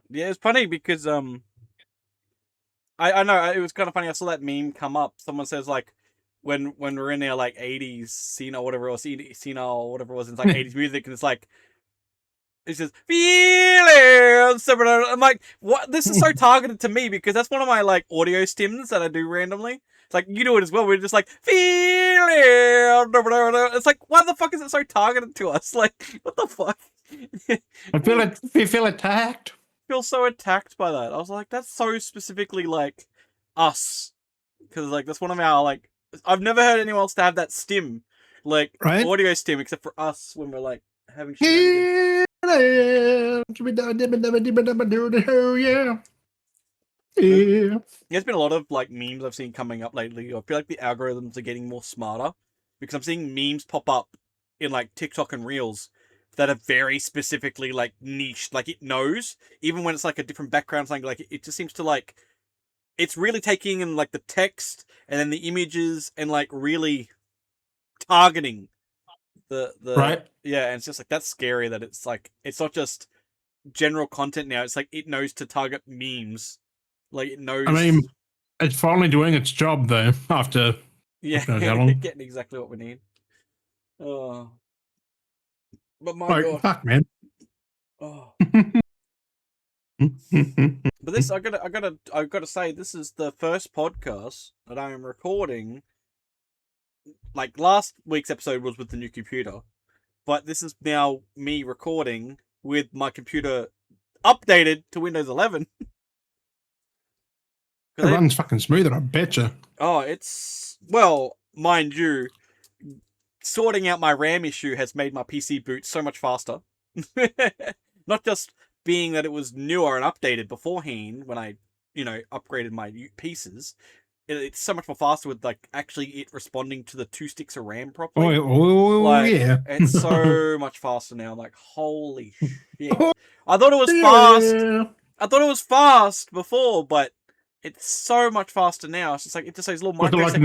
Yeah, it's funny because I know it was kind of funny. I saw that meme come up. Someone says like, when we're in our like 80s senile whatever it was, senile whatever it was, it's like 80s music, and it's like it's just feelings. I'm like, what? This is so targeted to me because that's one of my like audio stims that I do randomly. It's like you do it as well. We're just like feeling. It's like, why the fuck is it so targeted to us? Like, what the fuck? I feel it. You feel attacked. Feel so attacked by that. I was like, that's so specifically like us, because like that's one of our like. I've never heard anyone else to have that stim, like right? audio stim, except for us when we're like having shenanigans. Yeah. Yeah. There's been a lot of like memes I've seen coming up lately. I feel like the algorithms are getting more smarter because I'm seeing memes pop up in like TikTok and Reels that are very specifically like niche. Like it knows, even when it's like a different background thing, like it just seems to like it's really taking in like the text and then the images and like really targeting the right. Yeah, and it's just like that's scary that it's like it's not just general content now. It's like it knows to target memes. Like it knows. I mean, it's finally doing its job though. After yeah, how long? getting exactly what we need. Oh, but my Like, god. fuck, man. Oh. But this, I gotta say, this is the first podcast that I am recording. Like last week's episode was with the new computer, but this is now me recording with my computer updated to Windows 11. It runs fucking smoother, I betcha. Oh, it's well, mind you, sorting out my RAM issue has made my PC boot so much faster. Not just being that it was newer and updated beforehand when I, upgraded my pieces. It's so much more faster with like actually it responding to the 2 sticks of RAM properly. Yeah. It's so much faster now. Like, holy shit. I thought it was fast. I thought it was fast before, but it's so much faster now. It's just like, it just says little microseconds. Like in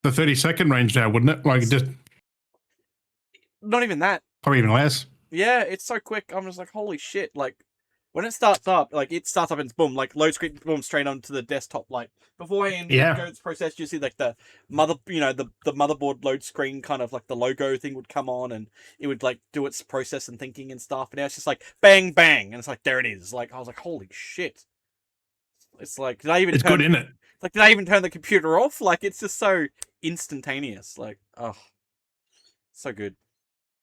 the 30-second range now, wouldn't it? Like just not even that. Probably even less. Yeah, it's so quick. I'm just like, holy shit. Like, when it starts up, like, it starts up and it's boom, like, load screen, boom, straight onto the desktop. Like, beforehand, it goes process, you see, like, the motherboard load screen, kind of, like, the logo thing would come on, and it would, like, do its process and thinking and stuff. And now it's just like, bang, bang, and it's like, there it is. Like, I was like, holy shit. It's like, did I even good, isn't it? Like, did I even turn the computer off? Like, it's just so instantaneous. Like, oh, so good.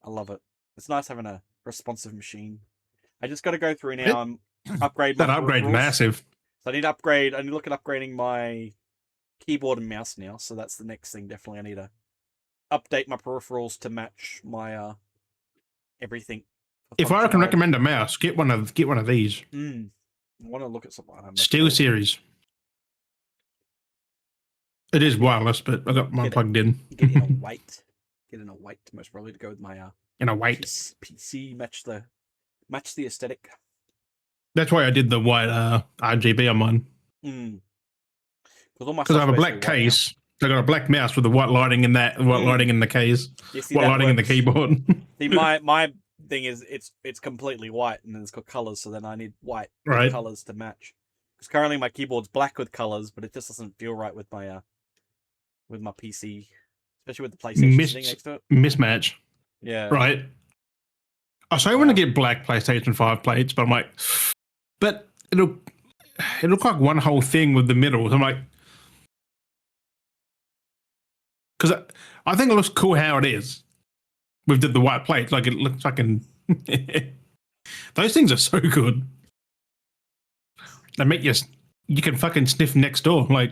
I love it. It's nice having a responsive machine. I just got to go through now and upgrade my upgrade massive. So I need to upgrade. I need to look at upgrading my keyboard and mouse now. So that's the next thing. Definitely, I need to update my peripherals to match my everything. If I can recommend a mouse, get one of these. I want to look at something. Steel Series. It is wireless, but I got mine plugged in. Get in a white. Get in a white, most probably, to go with my in a white PC. Match the aesthetic. That's why I did the white RGB on mine. Because I have a black case. I got a black mouse with the white lighting in that, white lighting in the case, white lighting in the keyboard. See, my thing is it's completely white and then it's got colors, so then I need white colors to match. Because currently my keyboard's black with colors, but it just doesn't feel right with my PC, especially with the PlayStation sitting next to it. Mismatch. Yeah. Right. So I want to get black PlayStation 5 plates, but I'm like, but it'll look like one whole thing with the middle. So I'm like, because I think it looks cool how it is with the white plate. Like it looks fucking. Those things are so good. They make you can fucking sniff next door. Like,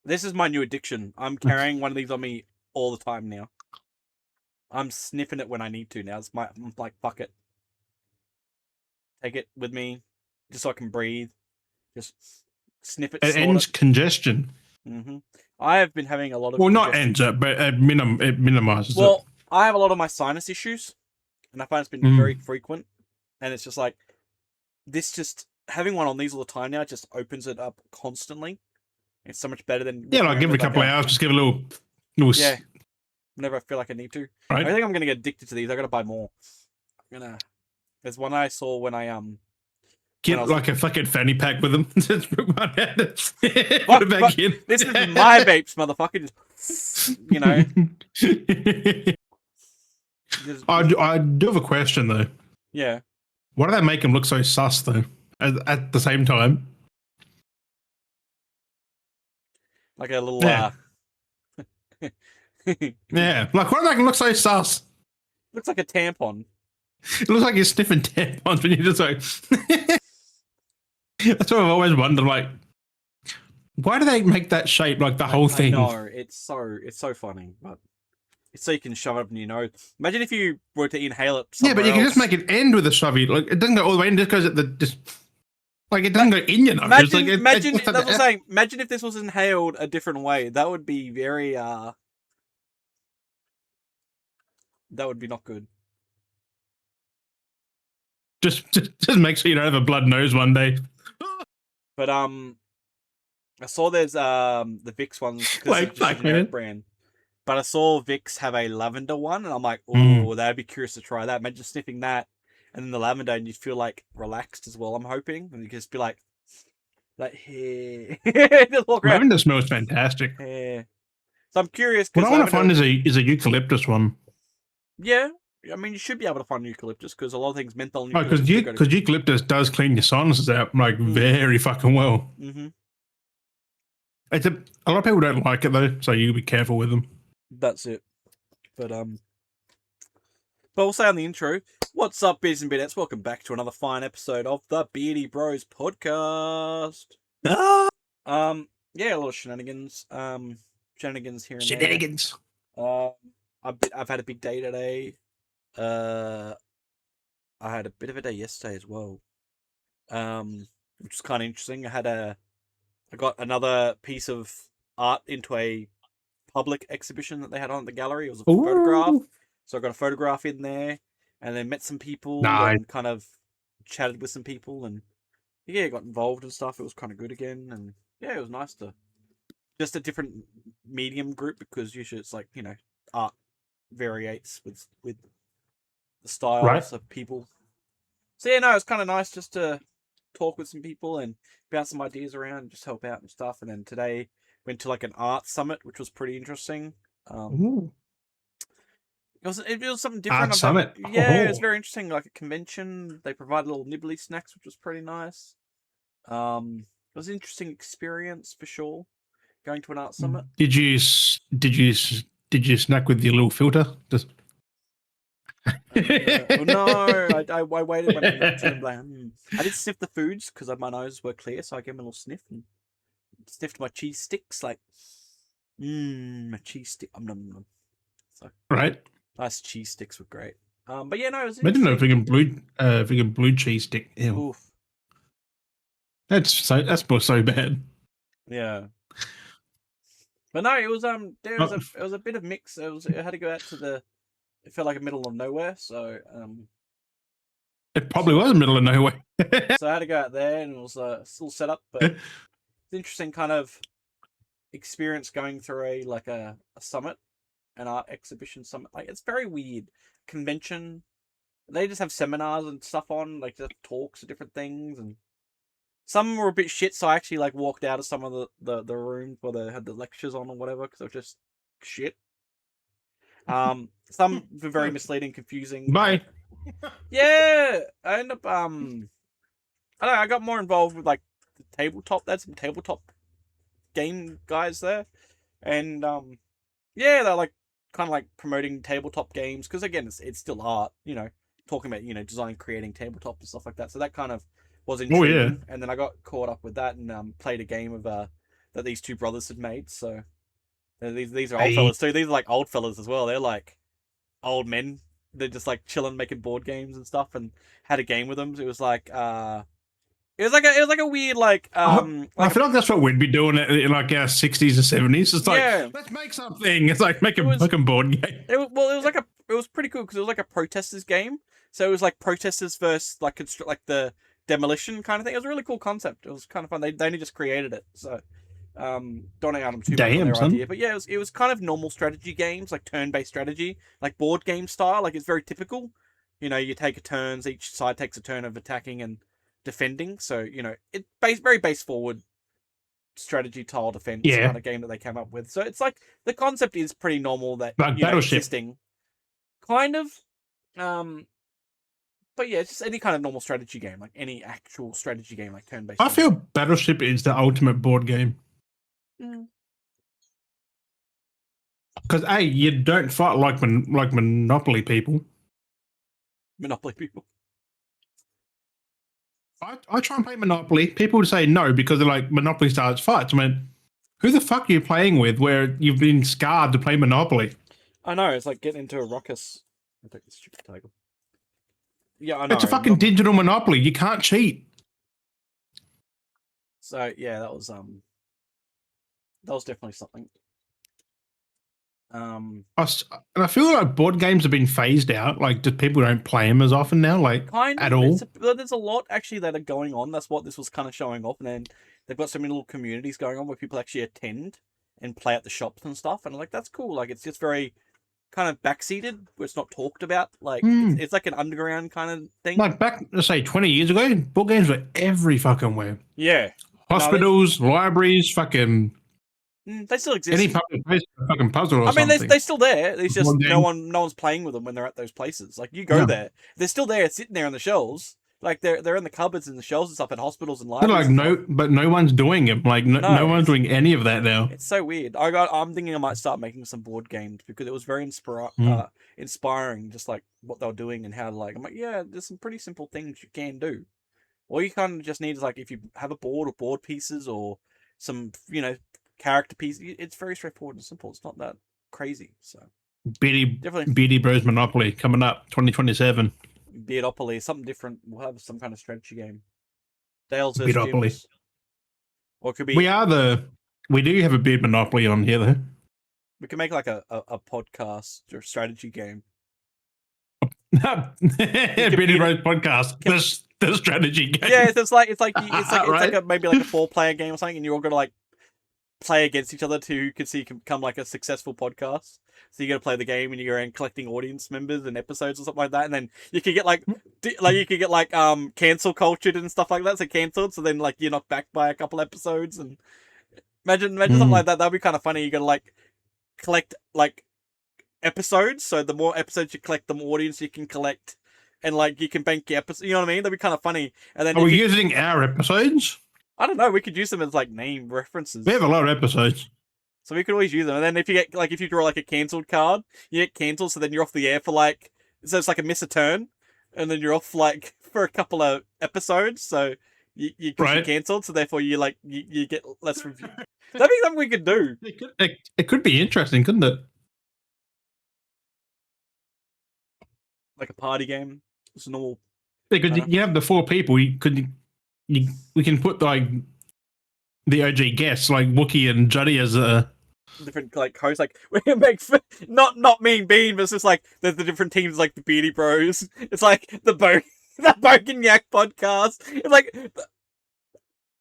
this is my new addiction. I'm carrying one of these on me all the time now. I'm sniffing it when I need to now. I'm like, fuck it. Take it with me, just so I can breathe. Just sniff it. It ends congestion. I have been having a lot of. Well, not ends it, but it minimizes it. Well, I have a lot of my sinus issues, and I find it's been very frequent. And it's just like this. Just having one on these all the time now just opens it up constantly. It's so much better than like every couple of hours, just give a little yeah. Whenever I feel like I need to. Right. I think I'm gonna get addicted to these. I gotta buy more. There's one I saw when I Get like a fucking fanny pack with them. Just put one out and put it back Fuck, in. this is my vapes, motherfucker. Just, you know. I do have a question though. Yeah. Why do they make him look so sus though? At the same time, Like a little yeah. Yeah, like why do they make him look so sus? Looks like a tampon. It looks like you're sniffing tampons when you're just like. That's what I've always wondered. Like, why do they make that shape like the whole thing? No, it's so funny, but it's so you can shove it up in your nose. Imagine if you were to inhale it. Yeah, but you can else. just make it end with a shovey. Like it doesn't go all the way in; it just goes at the just. Like it doesn't go in your nose. Imagine, like, imagine that's what I'm saying. Imagine if this was inhaled a different way. That would be very that would be not good. Just make sure you don't have a blood nose one day. But I saw there's the Vicks ones because Like, it's just a fuck, generic man. brand. But I saw Vicks have a lavender one, and I'm like, oh, that'd be curious to try that. Imagine sniffing that, and then the lavender, and you'd feel like relaxed as well. I'm hoping, and you just be like hey, just walk around. Lavender smells fantastic. Yeah. So I'm curious. What I want to find is a eucalyptus one. Yeah, I mean you should be able to find eucalyptus because a lot of things menthol. Oh, because eucalyptus does clean your sinuses out like very fucking well. Mm-hmm. It's a lot of people don't like it though, so you be careful with them. That's it. But we'll say on the intro, what's up, beards and beardettes? Welcome back to another fine episode of the Beardy Bros podcast. Yeah, a lot of shenanigans. Shenanigans here and Shenanigans. there. I've had a big day today. I had a bit of a day yesterday as well. Which was kind of interesting. I got another piece of art into a public exhibition that they had on at the gallery. It was a photograph. So I got a photograph in there and then met some people and kind of chatted with some people and got involved and stuff. It was kind of good again. And it was nice to just a different medium group because usually it's like, art variates with the styles of people. So it's kind of nice just to talk with some people and bounce some ideas around and just help out and stuff. And then today went to like an art summit, which was pretty interesting. It was something different. Art summit? It was very interesting. Like a convention, they provided little nibbly snacks, which was pretty nice. It was an interesting experience for sure. Going to an art summit. Did you snack with your little filter? Just no, I waited when I got to him. Like, I did sniff the foods because my nose were clear, so I gave him a little sniff and sniffed my cheese sticks. Like, my cheese stick. So right. Nice cheese sticks were great. But it was. I didn't know vegan blue cheese stick. Ew. Oof. That's so bad. Yeah. But no, it was it was a bit of mix. It had to go out to it felt like a middle of nowhere, so it probably was middle of nowhere. So I had to go out there and it was still set up, but it's an interesting kind of experience going through a summit, an art exhibition summit. Like it's very weird. Convention. They just have seminars and stuff on, like just talks of different things, and some were a bit shit, so I actually walked out of some of the rooms where they had the lectures on or whatever because they were just shit. Some were very misleading, confusing. Bye. Yeah, I ended up I don't know, I got more involved with the tabletop. They had some tabletop game guys there, and they're kind of promoting tabletop games because again it's still art, talking about design, creating tabletop and stuff like that. So that kind of was intriguing. Oh, yeah. And then I got caught up with that and played a game of that these two brothers had made. So these are old fellas too. These are old fellas as well. They're old men. They're just chilling, making board games and stuff, and had a game with them. So it was a weird I feel like that's what we'd be doing in our 60s or 70s. It's let's make something. It's make a fucking board game. It was pretty cool because it was a protesters game. So it was protesters versus the demolition kind of thing. It was a really cool concept. It was kind of fun. They only just created it, so don't hang on them too much on their idea. But yeah, it was kind of normal strategy games, turn-based strategy, board game style. It's very typical. You take a turns. Each side takes a turn of attacking and defending. So it very base forward strategy tile defense Yeah. kind of game that they came up with. So it's like the concept is pretty normal that Like Battleship. existing, kind of. But yeah, it's just any kind of normal strategy game, like any actual strategy game, like turn-based. I feel Battleship is the ultimate board game. Because you don't fight like Monopoly people. Monopoly people. I try and play Monopoly. People would say no because they're like, Monopoly starts fights. I mean, who the fuck are you playing with where you've been scarred to play Monopoly? I know, it's like getting into a ruckus. I'll take this stupid title. Yeah, I know. It's a fucking digital Monopoly. You can't cheat. So yeah, that was definitely something. And I feel like board games have been phased out. Like, just people don't play them as often now, like kind of, at all. There's a lot actually that are going on. That's what this was kind of showing off, and then they've got so many little communities going on where people actually attend and play at the shops and stuff. And like that's cool. Like it's just very kind of backseated, where it's not talked about. Like it's like an underground kind of thing. Like back, let's say 20 years ago, board games were every fucking where. Yeah, hospitals, libraries, fucking. They still exist. Any public place, fucking puzzle or something. They're still there. It's just no one's playing with them when they're at those places. Like you go there, they're still there, sitting there on the shelves. Like they're in the cupboards and the shelves and stuff at hospitals and libraries. But no one's doing it. Like no one's doing any of that now. It's so weird. I'm thinking I might start making some board games because it was very inspiring, just like what they were doing and how I'm like, yeah, there's some pretty simple things you can do. All you kind of just need is like if you have a board or board pieces or some character pieces. It's very straightforward and simple. It's not that crazy. So Beardy Bros Monopoly coming up 2027. Beardopoly, something different. We'll have some kind of strategy game. Dale's Beardopoly. Or it could be. We do have a Beard Monopoly on here though. We can make like a podcast or strategy game. Beardy Bros podcast. The strategy game. Yeah, it's like maybe like a 4-player game or something, and you're all gonna like play against each other to become like a successful podcast. So you got to play the game and you go around collecting audience members and episodes or something like that, and then you could get cancel cultured and stuff like that. So cancelled, so then like you're knocked back by a couple episodes, and imagine something like that. That'd be kind of funny. You got to like collect like episodes. So the more episodes you collect, the more audience you can collect, and like you can bank your episodes. You know what I mean? That'd be kind of funny. And then are we using our episodes? I don't know. We could use them as like name references. We have a lot of episodes, so we could always use them. And then if you draw like a cancelled card, you get cancelled. So then you're off the air for so it's like a miss a turn, and then you're off like for a couple of episodes. So you're cancelled. So therefore you get less review. That'd be something we could do. It could be interesting, couldn't it? Like a party game. It's normal. Because you have the 4 people. We can put like the OG guests like Wookie and Juddy as a different like hosts. Like we can make not Mean Bean, but it's just like there's the different teams like the Beardy Bros. It's like the Bogan Yak podcast. It's like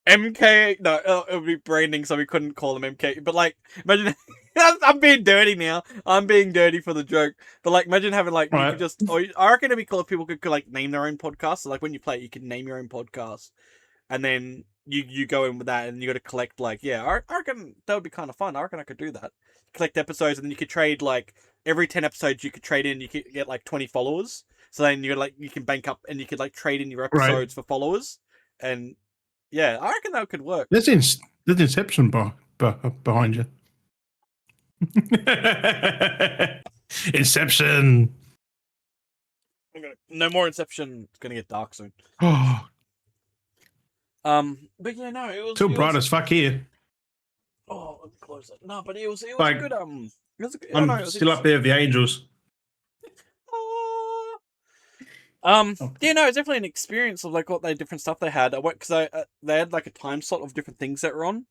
MK. No, it would be branding, so we couldn't call them MK. But like, imagine. I'm being dirty now. I'm being dirty for the joke. But like, imagine having like you could just. I reckon it'd be cool if people could like name their own podcast. So like when you play, you can name your own podcast, and then you go in with that, and you got to collect like I reckon that would be kind of fun. I reckon I could do that. Collect episodes, and then you could trade like every 10 episodes. You could trade in. You could get like 20 followers. So then you can bank up, and you could like trade in your episodes for followers. And yeah, I reckon that could work. There's Inception behind you. Inception. No more Inception. It's gonna get dark soon. But yeah, no, it was too bright as fuck here. Oh, let me close it. No, but it was like, a good I'm still up there with the angels. Yeah, no, it's definitely an experience of like what different stuff they had. I went because they had like a time slot of different things that were on.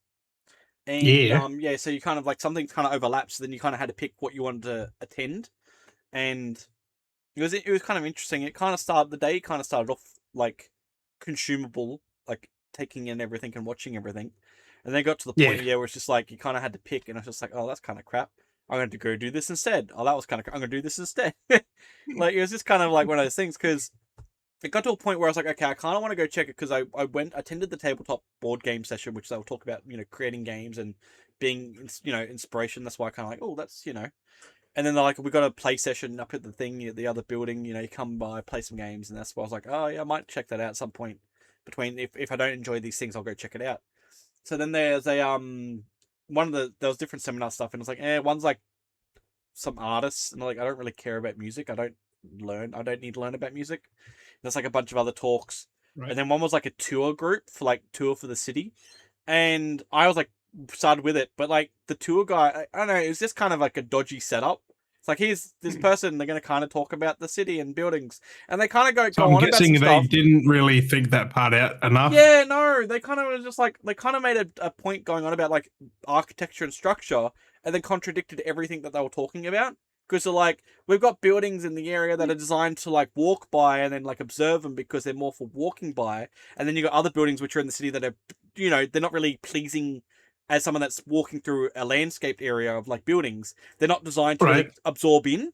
And so you kind of like something kind of overlaps, so then you kind of had to pick what you wanted to attend, and it was kind of interesting. The day kind of started off like consumable, like taking in everything and watching everything, and then got to the point where it's just like you kind of had to pick, and I was just like, oh, that's kind of crap. I'm going to go do this instead. Oh, that was kind of. I'm going to do this instead. Like it was just kind of like one of those things because it got to a point where I was like, okay, I kind of want to go check it because I attended the tabletop board game session, which they'll talk about, creating games and being, inspiration. That's why I kind of like, oh, that's, And then they're like, we got a play session up at the thing, the other building. You come by, play some games, and that's why I was like, oh yeah, I might check that out at some point. Between if I don't enjoy these things, I'll go check it out. So then there's a there was different seminar stuff, and it's like, one's like some artists, and like I don't really care about music. I don't need to learn about music. There's like a bunch of other talks, Right. and then one was like a tour group for like tour for the city, and I was like started with it, but like the tour guy, I don't know, it was just kind of like a dodgy setup. It's like here's this person, they're going to kind of talk about the city and buildings, and they kind of So go I'm on about guessing some they stuff. didn't really think that part out enough. Yeah, no, they kind of was just like they kind of made a point going on about like architecture and structure, and then contradicted everything that they were talking about. Because they're like, we've got buildings in the area that are designed to like walk by and then like observe them because they're more for walking by, and then you got other buildings which are in the city that are, they're not really pleasing as someone that's walking through a landscaped area of like buildings. They're not designed to really Right. absorb in.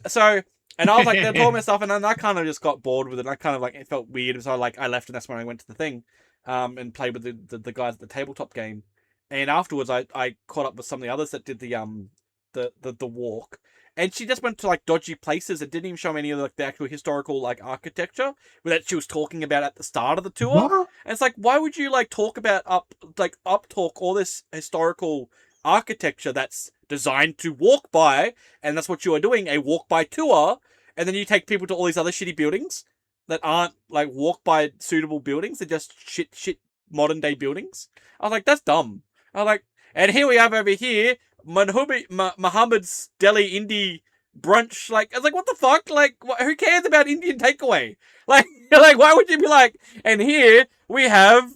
So, and I was like, they're talking about stuff, and then I kind of just got bored with it. And I kind of like it felt weird, so I left, and that's when I went to the thing, and played with the guys at the tabletop game. And afterwards, I caught up with some of the others that did the walk, and she just went to like dodgy places and didn't even show me any of like the actual historical like architecture that she was talking about at the start of the tour. What? And it's like, why would you like talk about up talk all this historical architecture that's designed to walk by, and that's what you are doing, a walk by tour, and then you take people to all these other shitty buildings that aren't like walk by suitable buildings, they're just shit modern day buildings. I was like, that's dumb. I was like, and here we have over here Muhammad's Delhi Indie brunch. Like, I was like, what the fuck? Like, who cares about Indian takeaway? Like, like, why would you be like, and here we have,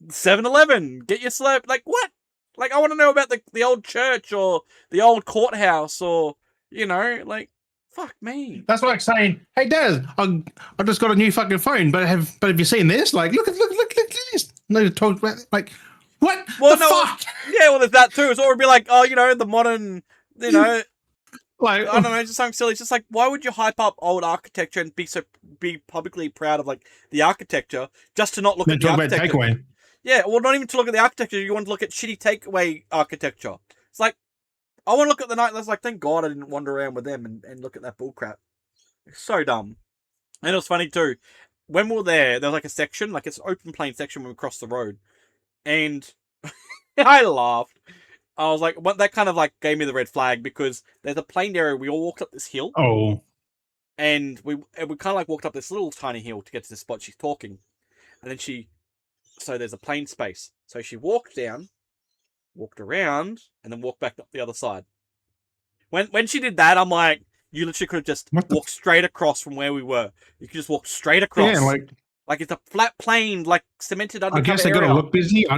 7-Eleven, get your slurp. Like, what? Like, I want to know about the old church or the old courthouse or, like, fuck me. That's like saying, "Hey, Dad, I just got a new fucking phone, but have you seen this? Like, look at this." No, talk about like, what Well, the no, fuck? yeah, well, there's that too. It's already be like, oh, the modern, Like, I don't know, just something silly. It's just like, why would you hype up old architecture and be publicly proud of like the architecture just to not look then at the talk about architecture? takeaway. Yeah, well, not even to look at the architecture. You want to look at shitty takeaway architecture. It's like, I want to look at the night. That's like, thank God I didn't wander around with them and look at that bullcrap. It's so dumb. And it was funny too. When we were there was like a section, like it's an open plain section when we crossed the road, and I laughed. I was like, what? That kind of like gave me the red flag because there's a plain area. We all walked up this hill, Oh, and we kind of like walked up this little tiny hill to get to the spot she's talking, and then so there's a plain space. So she walked down, walked around, and then walked back up the other side. When she did that, I'm like, you literally could have just what the? walked straight across from where we were. You could just walk straight across. Yeah, like it's a flat plain, like cemented I undercover guess they got to area. look busy. I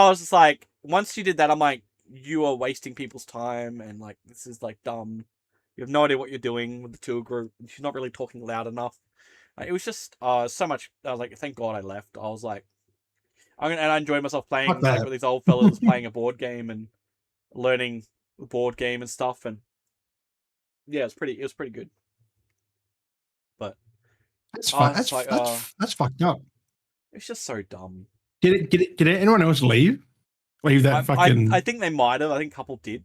was just like, once she did that, I'm like, you are wasting people's time, and like this is like dumb. You have no idea what you're doing with the tour group. She's not really talking loud enough. Like, it was just so much. I was like, thank God I left. I was like, and I enjoyed myself playing Fuck like that. with these old fellas playing a board game and learning the board game and stuff. And yeah, it was pretty good. But That's I was That's just like, that's fucked up. it's just so dumb. Did anyone else leave? Leave that fucking. I think they might have. I think a couple did.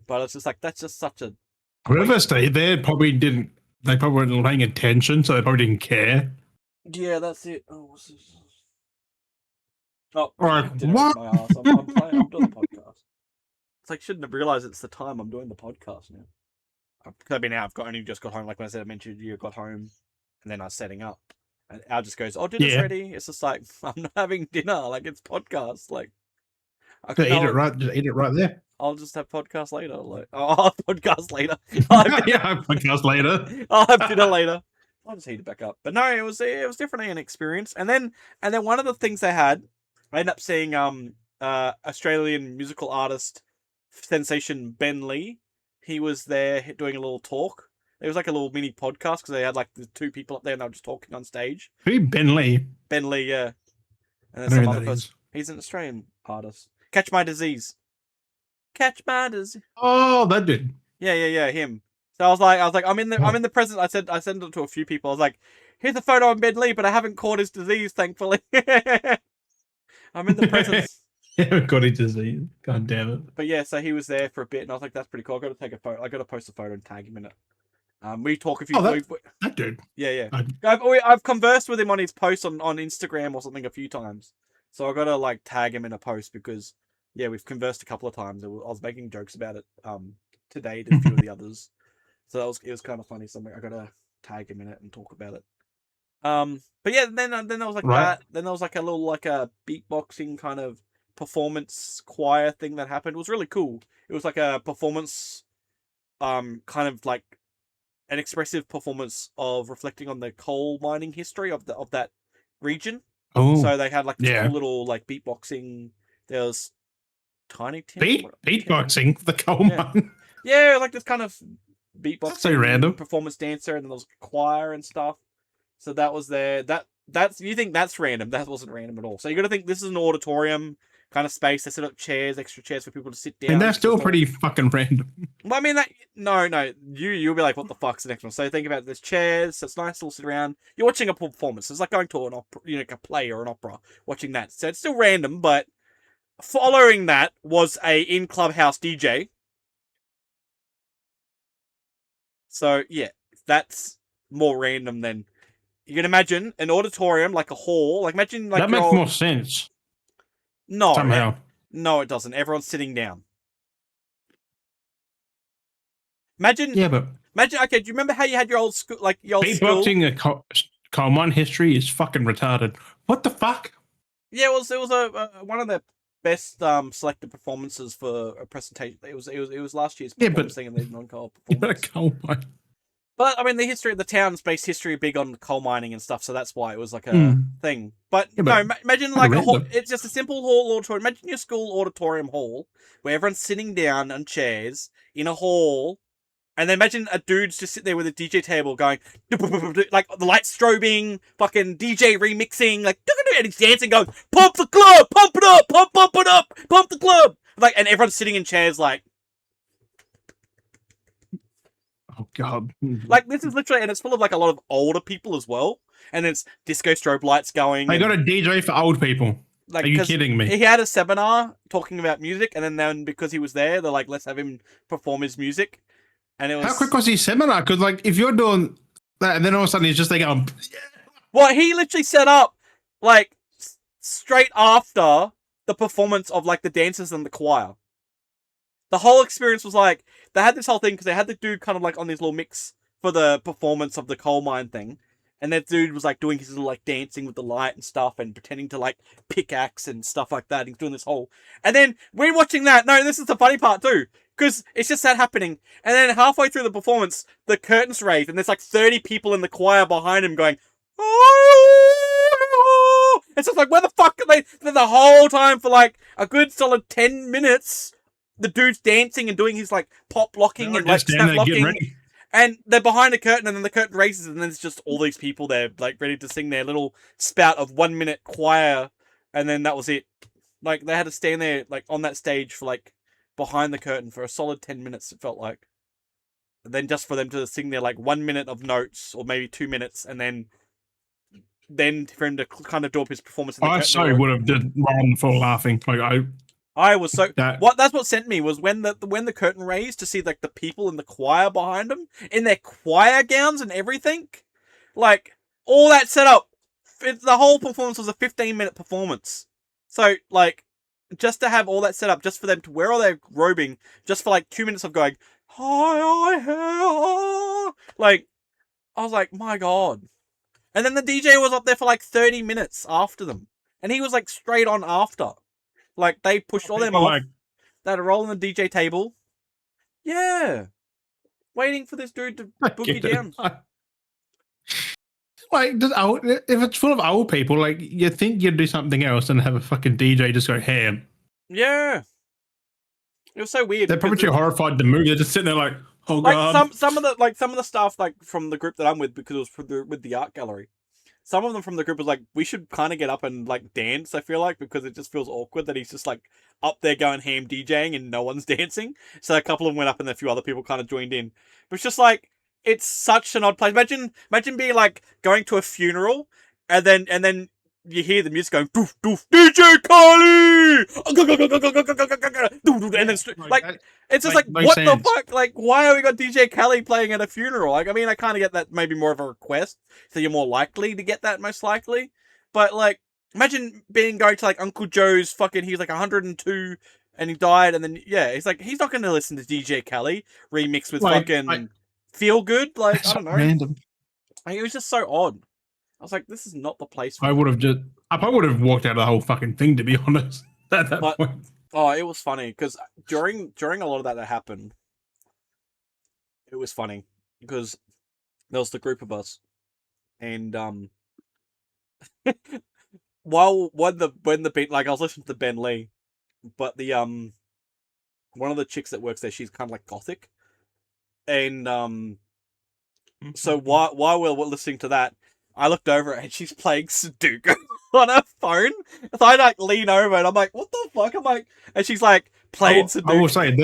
But it's just like, that's just such a Whoever waste. stayed there probably didn't. They probably weren't paying attention, so they probably didn't care. Yeah, that's it. Oh, what's this? Oh, Or did it what? with my ass. I'm playing. I'm doing the podcast. It's like, shouldn't have realized it's the time I'm doing the podcast now. Because I've only just got home. Like when I said, I mentioned you got home, and then I was setting up, and Al just goes, "Oh, dinner's Yeah. ready." It's just like, I'm not having dinner. Like, it's podcast. Like, I Just can eat it right. Just eat it right there. I'll just have podcast later. Like, I'll have podcast later. I'll have dinner, Podcast later. I'll have dinner later. I'll just heat it back up. But no, it was definitely an experience. And then one of the things they had, I ended up seeing Australian musical artist sensation Ben Lee. He was there doing a little talk. It was like a little mini podcast because they had like the two people up there and they were just talking on stage. Who? Ben Lee. Ben Lee, yeah. And I then don't some know other who that person. is. He's an Australian artist. Catch My Disease. Catch My Disease. Oh, that dude. Yeah, him. So I was like, I'm in the present. I sent it to a few people. I was like, here's a photo of Ben Lee, but I haven't caught his disease, thankfully. I'm in the presence. You haven't got his disease. God damn it. But yeah, so he was there for a bit, and I was like, that's pretty cool. I got to take a photo. I got to post a photo and tag him in it. We talk a few. Oh, that dude. Yeah. I, I've conversed with him on his post on Instagram or something a few times. So I got to like tag him in a post because yeah, we've conversed a couple of times. I was making jokes about it today to a few of the others. So it was kind of funny. So I got to tag him in it and talk about it. But yeah, then there was like Right. that. Then there was like a little like a beatboxing kind of performance choir thing that happened. It was really cool. It was like a performance, kind of like an expressive performance of reflecting on the coal mining history of that region. Oh, So they had like this yeah. cool little like beatboxing. There was Tiny Tim. Beatboxing the coal Yeah. mine. Yeah, like this kind of beatboxing That's so random. performance dancer, and then there was a choir and stuff. So that was there. That's you think that's random? That wasn't random at all. So you got to think this is an auditorium kind of space. They set up chairs, extra chairs for people to sit down. And that's still pretty fucking random. Well, I mean, no. You'll be like, what the fuck's the next one? So think about there's chairs. So it's nice to sit around. You're watching a performance. It's like going to an opera, like a play or an opera, watching that. So it's still random, but following that was a in clubhouse DJ. So yeah, that's more random than you can imagine an auditorium, like a hall. Like imagine like that makes more sense. No, somehow. No, it doesn't. Everyone's sitting down. Imagine. Yeah, but imagine. Okay, do you remember how you had your old school, like your old beatboxing a coal mine history is fucking retarded. What the fuck? Yeah, it was a one of the best selected performances for a presentation. It was last year's performance thing in the non-coal performance. A coal mine. But I mean, the history of the town's based history big on coal mining and stuff, so that's why it was like a thing. But, no, imagine like a hall. It's just a simple hall auditorium. Imagine your school auditorium hall where everyone's sitting down on chairs in a hall, and then imagine a dude's just sitting there with a DJ table going like the lights strobing, fucking DJ remixing, like and he's dancing, going pump the club, pump it up, pump it up, pump the club, like, and everyone's sitting in chairs like. Oh god! Like this is literally, and it's full of like a lot of older people as well, and it's disco strobe lights going. They got a DJ for old people. Like, are you kidding me? He had a seminar talking about music, and then because he was there, they're like, let's have him perform his music. And it was how quick was his seminar? Because like if you're doing that, and then all of a sudden he's just like, well, he literally set up like straight after the performance of like the dancers and the choir. The whole experience was like, they had this whole thing because they had the dude kind of like on this little mix for the performance of the coal mine thing. And that dude was like doing his little like dancing with the light and stuff and pretending to like pickaxe and stuff like that. He's doing this whole. And then we're watching that. No, this is the funny part too. Because it's just that happening. And then halfway through the performance, the curtains raise and there's like 30 people in the choir behind him going, oh! It's just like, where the fuck are they? The whole time for like a good solid 10 minutes. The dude's dancing and doing his like pop locking and like snap locking, and they're behind a curtain, and then the curtain raises, and then it's just all these people there like ready to sing their little spout of 1 minute choir, and then that was it. Like they had to stand there like on that stage for like behind the curtain for a solid 10 minutes. It felt like, and then just for them to sing their like 1 minute of notes or maybe 2 minutes, and then for him to kind of do up his performance. In the I would have did run for laughing. Like I was so that's what sent me was when the curtain raised to see like the people in the choir behind them in their choir gowns and everything, like all that set up. The whole performance was a 15-minute performance, so like just to have all that set up, just for them to wear all their robing, just for like 2 minutes of going hi, like I was like, my god. And then the DJ was up there for like 30 minutes after them, and he was like straight on after. Like, they pushed all them off. They had a roll on the DJ table. Yeah. Waiting for this dude to boogie down. Like, if it's full of old people, like, you think you'd do something else and have a fucking DJ just go ham. Yeah. It was so weird. They're probably too horrified to move. They're just sitting there like, oh like god. Some of the stuff like from the group that I'm with, because it was with the art gallery. some of them from the group was like, we should kind of get up and like dance. I feel like because it just feels awkward that he's just like up there going ham DJing and no one's dancing. So a couple of them went up and a few other people kind of joined in. But it's just like it's such an odd place. Imagine being like going to a funeral and then you hear the music going doof doof DJ Kali, and then like it's just like what the fuck? Like why are we got DJ Khaled playing at a funeral? Like I mean I kind of get that maybe more of a request, so you're more likely to get that most likely. But like imagine going to like Uncle Joe's fucking he's like 102 and he died and then yeah he's like he's not going to listen to DJ Khaled remixed with fucking Feel Good. Like I don't know. Random. Like, it was just so odd. I was like, this is not the place for I probably would have walked out of the whole fucking thing, to be honest, at that point. Oh, it was funny, because during a lot of that happened, it was funny, because there was the group of us, and, when the beat, like, I was listening to Ben Lee, but the, one of the chicks that works there, she's kind of like gothic, and, so while we're listening to that, I looked over and she's playing Sudoku on her phone. So I like lean over and I'm like, what the fuck? I'm like, and she's like playing Sudoku. I will say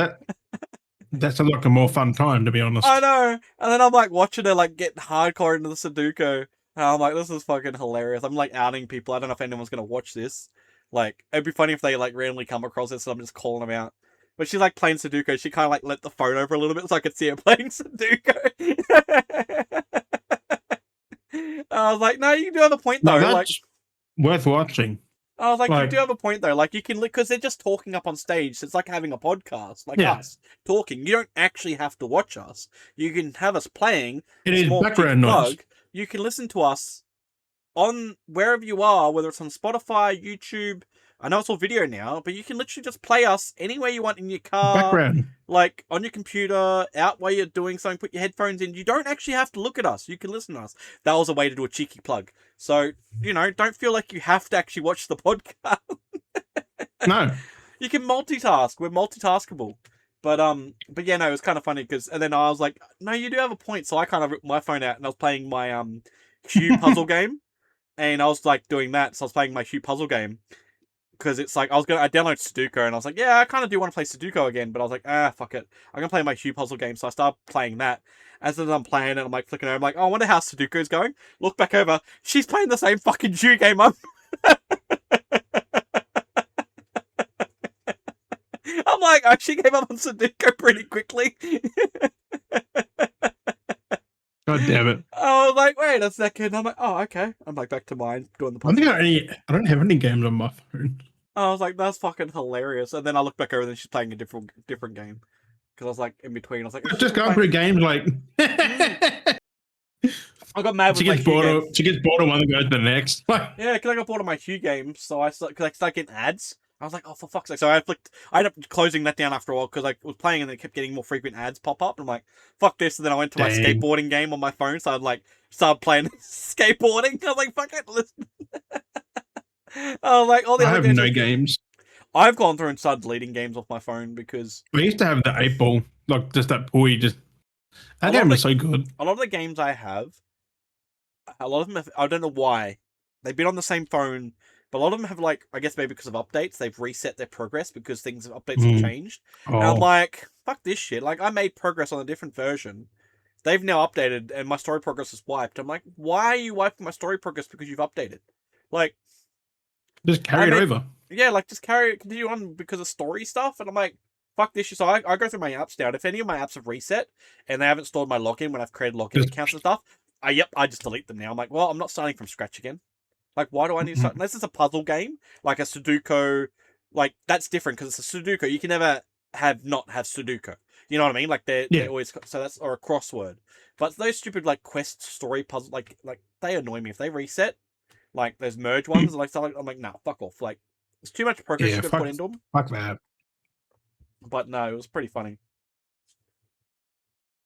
that's like a more fun time, to be honest. I know. And then I'm like watching her like get hardcore into the Sudoku. And I'm like, this is fucking hilarious. I'm like outing people. I don't know if anyone's going to watch this. Like, it'd be funny if they like randomly come across this and I'm just calling them out. But she's like playing Sudoku. She kind of like let the phone over a little bit so I could see her playing Sudoku. I was like, no, you do have a point though. No, like, worth watching. I was like, you do have a point though. Like, you can, because they're just talking up on stage. So it's like having a podcast, like us talking. You don't actually have to watch us. You can have us playing. It is background noise. You can listen to us on wherever you are, whether it's on Spotify, YouTube. I know it's all video now, but you can literally just play us anywhere you want in your car, background, like on your computer, out while you're doing something. Put your headphones in. You don't actually have to look at us. You can listen to us. That was a way to do a cheeky plug. So don't feel like you have to actually watch the podcast. No, you can multitask. We're multitaskable. But yeah, no, it was kind of funny and then I was like, no, you do have a point. So I kind of ripped my phone out and I was playing my Hue puzzle game, and I was like doing that. So I was playing my Hue puzzle game. Because it's like, I downloaded Sudoku, and I was like, yeah, I kind of do want to play Sudoku again, but I was like, fuck it. I'm going to play my Hue puzzle game, so I started playing that. As I'm playing it, I'm like flicking over, I'm like, oh, I wonder how Sudoku's going. Look back over, she's playing the same fucking Hue game I'm like, I actually gave up on Sudoku pretty quickly. God damn it. I was like, wait a second. I'm like, oh, okay. I'm like back to mine, doing the podcast. I don't have any games on my phone. I was like, that's fucking hilarious. And then I look back over and she's playing a different game. Because I was like, in between, I was like... Just going through games like... I got mad with she gets bored of one and goes to the next. Yeah, because I got bored of my Hue games, so I started getting ads. I was like, oh, for fuck's sake. So I ended up closing that down after a while because I was playing and it kept getting more frequent ads pop up. And I'm like, fuck this. And then I went to my skateboarding game on my phone. So I'd like started playing skateboarding. I was like, fuck it. Listen. I was like, all the I other have no games. I've gone through and started deleting games off my phone because I used to have the 8-ball, like just that boy. That game was so good. A lot of the games I have, a lot of them I don't know why. They've been on the same phone. But a lot of them have, like, I guess maybe because of updates, they've reset their progress because updates have changed. Oh. And I'm like, fuck this shit. Like, I made progress on a different version. They've now updated, and my story progress is wiped. I'm like, why are you wiping my story progress because you've updated? Like... Just carry it over. Yeah, like, just continue on because of story stuff. And I'm like, fuck this shit. So I go through my apps now. If any of my apps have reset, and they haven't stored my login when I've created login accounts and stuff, I just delete them now. I'm like, well, I'm not starting from scratch again. Like, why do I need to start? Unless it's a puzzle game, like a Sudoku, like, that's different because it's a Sudoku. You can never not have Sudoku. You know what I mean? Like, they're always, so that's, or a crossword. But those stupid, like, quest story puzzle, like, they annoy me. If they reset, like, those merge ones, like, stuff, I'm like, nah, fuck off. Like, there's too much progress you can put into them. Fuck that. But no, it was pretty funny.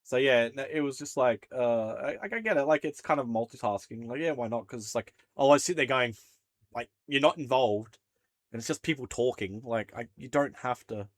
So yeah, it was just like, I get it. Like, it's kind of multitasking. Like, yeah, why not? Because it's like, I sit there going, like, you're not involved, and it's just people talking. Like, you don't have to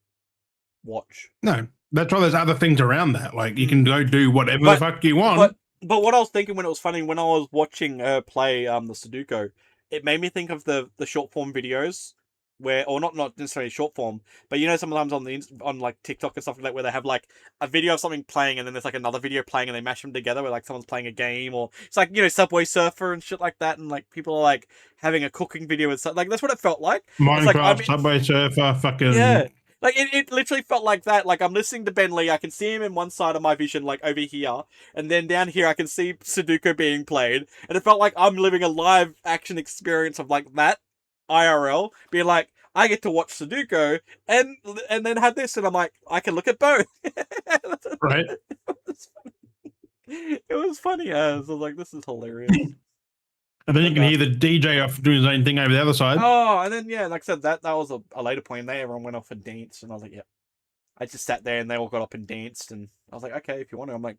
watch. No, that's why there's other things around that. Like, you can go do whatever the fuck you want. But what I was thinking when it was funny, when I was watching her play the Sudoku, it made me think of the short form videos where, or not necessarily short form, but you know sometimes on on like TikTok and stuff like that, where they have like a video of something playing and then there's like another video playing and they mash them together, where like someone's playing a game, or it's like, you know, Subway Surfer and shit like that, and like people are like having a cooking video and stuff. Like that's what it felt like. It's like Minecraft, Subway Surfer, yeah. fucking. Like it literally felt like that. Like I'm listening to Ben Lee, I can see him in one side of my vision, like over here, and then down here I can see Sudoku being played, and it felt like I'm living a live action experience of like that IRL, being like I get to watch Sudoku and then have this, and I'm like I can look at both. Right. It was funny as I was like, this is hilarious. And then you can hear the DJ off doing his own thing over the other side. Oh, and then yeah, like I said, that was a later point. Everyone went off and danced, and I was like, yeah. I just sat there and they all got up and danced, and I was like, okay, if you want to. I'm like,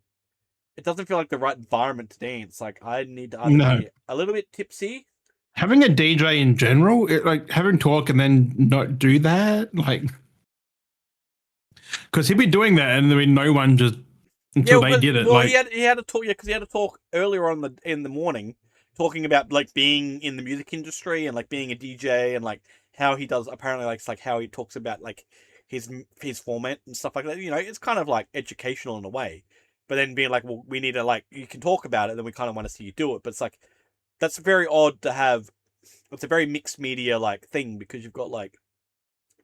it doesn't feel like the right environment to dance. Like I need to either be a little bit tipsy. Having a DJ in general, like having talk and then not do that, like, because he'd be doing that and there'd be no one just until they did it. Well, like, he had to talk, yeah, because he had to talk earlier on in the morning, talking about like being in the music industry and like being a DJ and like how he does apparently like how he talks about like his format and stuff like that. You know, it's kind of like educational in a way, but then being like, well, we need to like you can talk about it, then we kind of want to see you do it. But it's like that's very odd to have. It's a very mixed media like thing because you've got like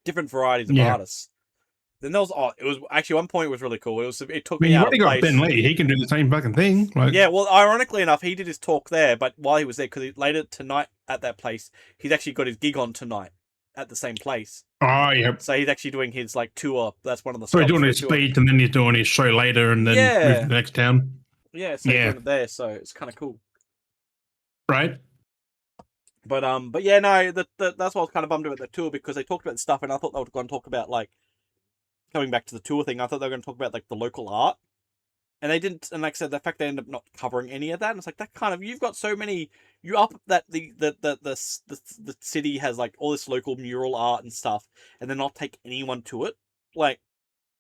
different varieties of artists. Then there was it was actually one point was really cool. It took me out of place. You already got Ben Lee. He can do the same fucking thing. Like, yeah, well, ironically enough, he did his talk there, but while he was there, because later tonight at that place, he's actually got his gig on tonight at the same place. Oh, yeah. So he's actually doing his like tour. That's one of the. So he's doing his speech, and then he's doing his show later, and then move to the next town. Yeah, so he's doing it there, so it's kind of cool. Right. But yeah, no, that's why I was kind of bummed about the tour because they talked about stuff, and I thought they were going to talk about like coming back to the tour thing. I thought they were going to talk about like the local art, and they didn't. And like I said, the fact they ended up not covering any of that, and it's like that kind of you've got so many. You up that the city has like all this local mural art and stuff, and then not take anyone to it. Like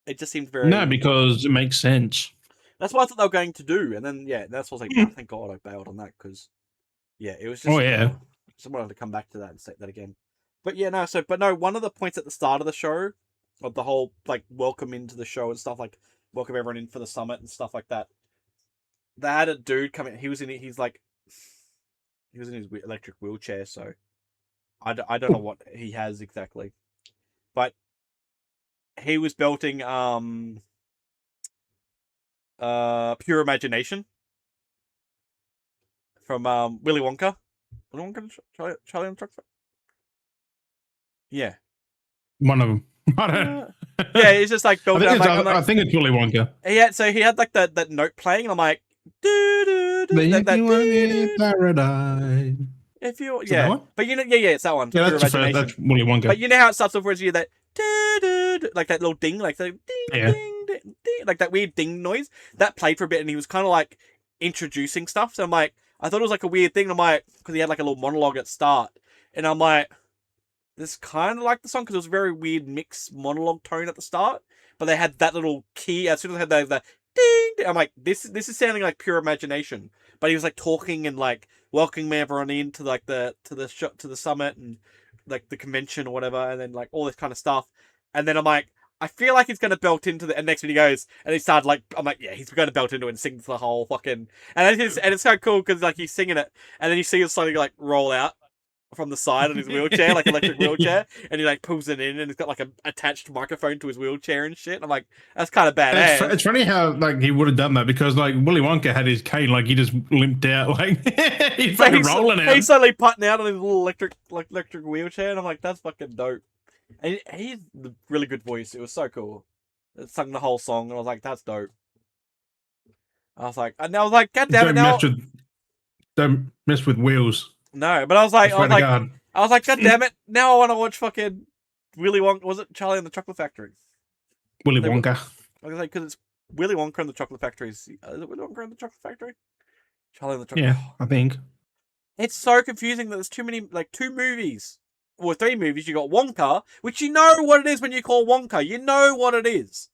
it just seemed very because it makes sense. That's what I thought they were going to do, and then yeah, that's what I was like. Oh, thank God I bailed on that because yeah, it was just. Oh yeah. Just wanted to come back to that and say that again. But yeah, no, one of the points at the start of the show, of the whole, like, welcome into the show and stuff, like, welcome everyone in for the summit and stuff like that. They had a dude come in, he was in his electric wheelchair, so I don't know what he has exactly. But he was belting, Pure Imagination from, Willy Wonka. Charlie on the Chocolate? Yeah. One of them. I don't yeah, it's just like building up. I think it's Willy Wonka. Yeah, so he had like that note playing, and I'm like, paradise. If you, yeah, but you know, yeah, it's that one. Yeah, that's Willy Wonka. But you know how it starts off where you that, like that little ding, like the ding, ding, ding, ding, like that weird ding noise that played for a bit, and he was kind of like introducing stuff. So I'm like. I thought it was like a weird thing. I'm like, because he had like a little monologue at start, and I'm like, this kind of like the song because it was a very weird mixed monologue tone at the start. But they had that little key as soon as they had the ding, ding. I'm like, this is sounding like Pure Imagination. But he was like talking and like welcoming everyone in to like to the summit and like the convention or whatever, and then like all this kind of stuff. And then I'm like. I feel like he's going to belt into the... And next minute he goes... And he started like... I'm like, yeah, he's going to belt into it and sing the whole fucking... And it's kind of cool because like he's singing it. And then you see it slowly like roll out from the side on his wheelchair, like electric wheelchair. And he like pulls it in and he's got like an attached microphone to his wheelchair and shit. And I'm like, that's kind of badass. It's funny how like he would have done that because like Willy Wonka had his cane, like he just limped out, like he's fucking rolling out. He's slowly putting out on his little electric wheelchair. And I'm like, that's fucking dope. And he's a really good voice. It was so cool. It sung the whole song, and I was like, "That's dope." I was like, "God damn it!" Don't mess with wheels. No, but I was like, "God damn it!" Now I want to watch fucking Willy Wonka. Was it Charlie and the Chocolate Factory? Willy Wonka. I was like, because it's Willy Wonka and the Chocolate Factory. Is it Willy Wonka and the Chocolate Factory? Charlie and the Chocolate. Yeah, I think. It's so confusing that there's too many, like 2 movies. Or 3 movies, you got Wonka, which you know what it is when you call Wonka. You know what it is.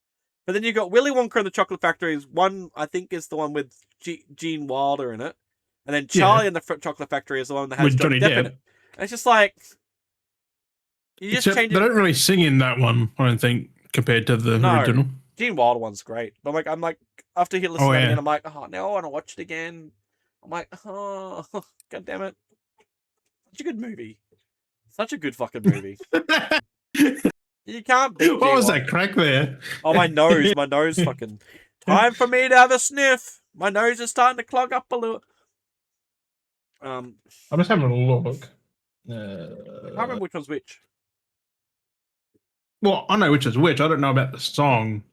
But then you got Willy Wonka and the Chocolate Factory. Is one I think is the one with Gene Wilder in it, and then Charlie and the Chocolate Factory is the one that has With Johnny Johnny Depp in Depp. it. And it's just like you just Except change they it. don't really sing in that one, I don't think, compared to the original. Gene Wilder one's great. I'm like after listening to that again, I'm like, oh, now I want to watch it again. I'm like, oh, god damn it. Such a good movie. Such a good fucking movie. You can't beat What was Wilder. that crack there? Oh, my nose fucking. Time for me to have a sniff. My nose is starting to clog up a little. I'm just having a look. I can't remember which one's which. Well, I know which is which. I don't know about the song.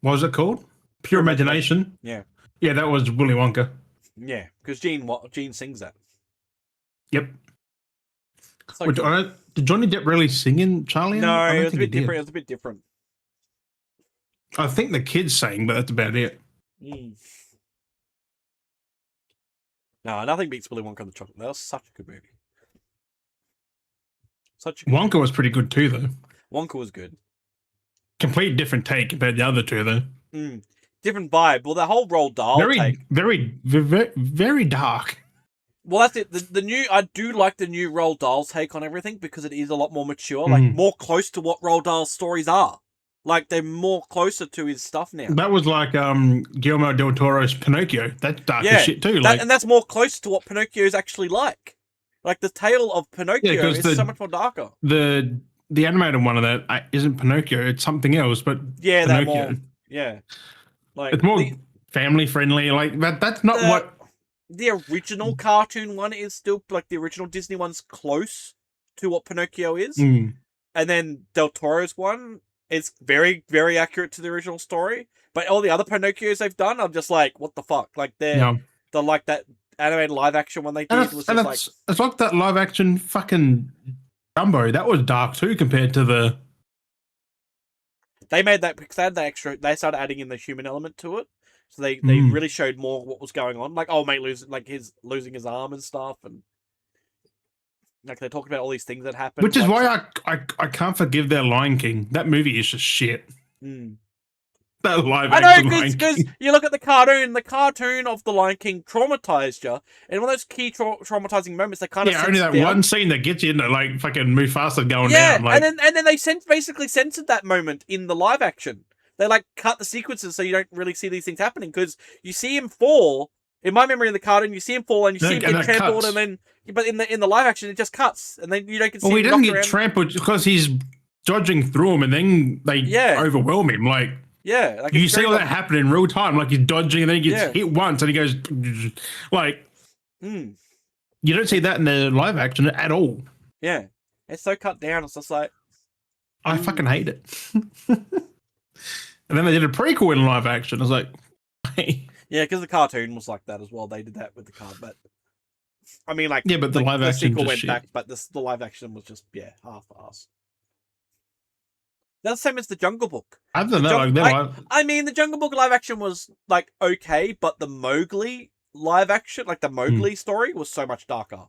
What was it called? Pure Imagination? Yeah. Yeah, that was Willy Wonka. Yeah, because Gene sings that. Yep. So Which, did Johnny Depp really sing in Charlie? No, it was a bit different. It was a bit different. I think the kids sang, but that's about it. No, nothing beats Willy Wonka and the Chocolate. That was such a good movie. Wonka was pretty good too, though. Wonka was good. Complete different take compared to the other two, though. Different vibe. Well, the whole Roald Dahl take. Very dark. Well, that's it. The new, I do like the new Roald Dahl take on everything because it is a lot more mature, like more close to what Roald Dahl's stories are. Like they're more closer to his stuff now. That was like Guillermo del Toro's Pinocchio. That's dark as shit too. And that's more close to what Pinocchio is actually like. Like the tale of Pinocchio is so much more darker. The animated one of that isn't Pinocchio. It's something else, but Pinocchio. Like it's more family friendly. Like that's not what. The original cartoon one is still like the original Disney one's close to what Pinocchio is, and then Del Toro's one is very, very accurate to the original story. But all the other Pinocchios they've done, I'm just like, what the fuck? Like they're like that animated live action one they did was just like it's like that live action fucking Dumbo. That was dark too compared to the. They made that because they had the extra. They started adding in the human element to it. So they really showed more what was going on. Like, mate losing his arm and stuff, and like they talked about all these things that happened. Which is why I can't forgive their Lion King. That movie is just shit. That live action. I know because you look at the cartoon of the Lion King traumatized you, and one of those key traumatizing moments they kind of only that one scene that gets you into like fucking Mufasa going down. Like, and then they basically censored that moment in the live action. They like cut the sequences so you don't really see these things happening because you see him fall. In my memory of the cartoon, you see him fall and you see him get trampled, and then but in the live action it just cuts, and then you don't get. Well, he doesn't get trampled because he's dodging through them, and then they overwhelm him. Like like you see all that happen in real time. Like he's dodging, and then he gets hit once, and he goes like. You don't see that in the live action at all. Yeah, it's so cut down. It's just like I fucking hate it. And then they did a prequel in live action. I was like, yeah, because the cartoon was like that as well. They did that with the card, but I mean, like, but the live action sequel went back, but the live action was just half-assed. That's the same as the Jungle Book. I don't know. I mean, the Jungle Book live action was like okay, but the Mowgli live action, like the Mowgli story, was so much darker.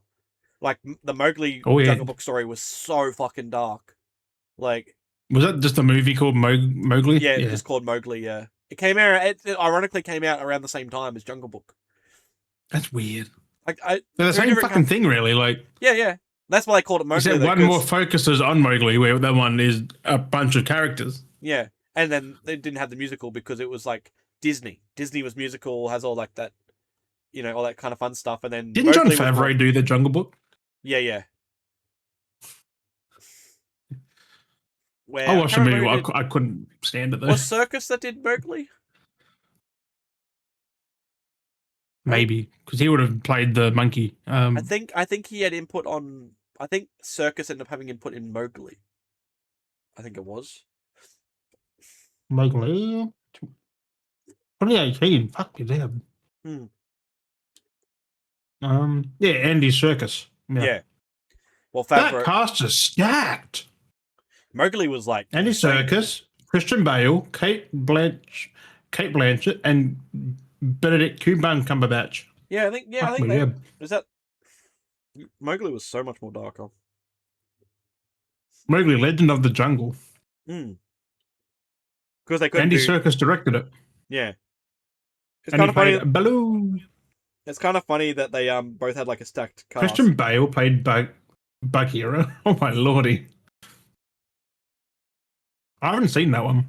Like the Mowgli Jungle Book story was so fucking dark. Like. Was that just a movie called Mowgli? Yeah, it's just called Mowgli, yeah. It came out, it ironically came out around the same time as Jungle Book. That's weird. Like, they're the same fucking thing, really. Like, yeah. That's why they called it Mowgli. Except one more focuses on Mowgli, where that one is a bunch of characters. Yeah, and then they didn't have the musical because it was like Disney. Disney was musical, has all like that, all that kind of fun stuff. And then didn't Jon Favreau do the Jungle Book? Yeah. I watched the movie. I couldn't stand it though. Was Circus that did Mowgli? Maybe because he would have played the monkey. I think he had input on. I think Circus ended up having input in Mowgli. I think it was Mowgli. 2018. Fuck you, damn. Yeah, Andy Serkis. Yeah. Well, that cast is stacked. Mowgli was like Andy Serkis, Christian Bale, Kate Blanchett, and Benedict Cumberbatch. Yeah, I think that is that. Mowgli was so much more darker. Mowgli, Legend of the Jungle. because they couldn't Andy do. Serkis directed it, Yeah, it's and kind he of funny. played Baloo. It's kind of funny that they both had like a stacked cast. Christian Bale played Bagheera. Oh my lordy! I haven't seen that one.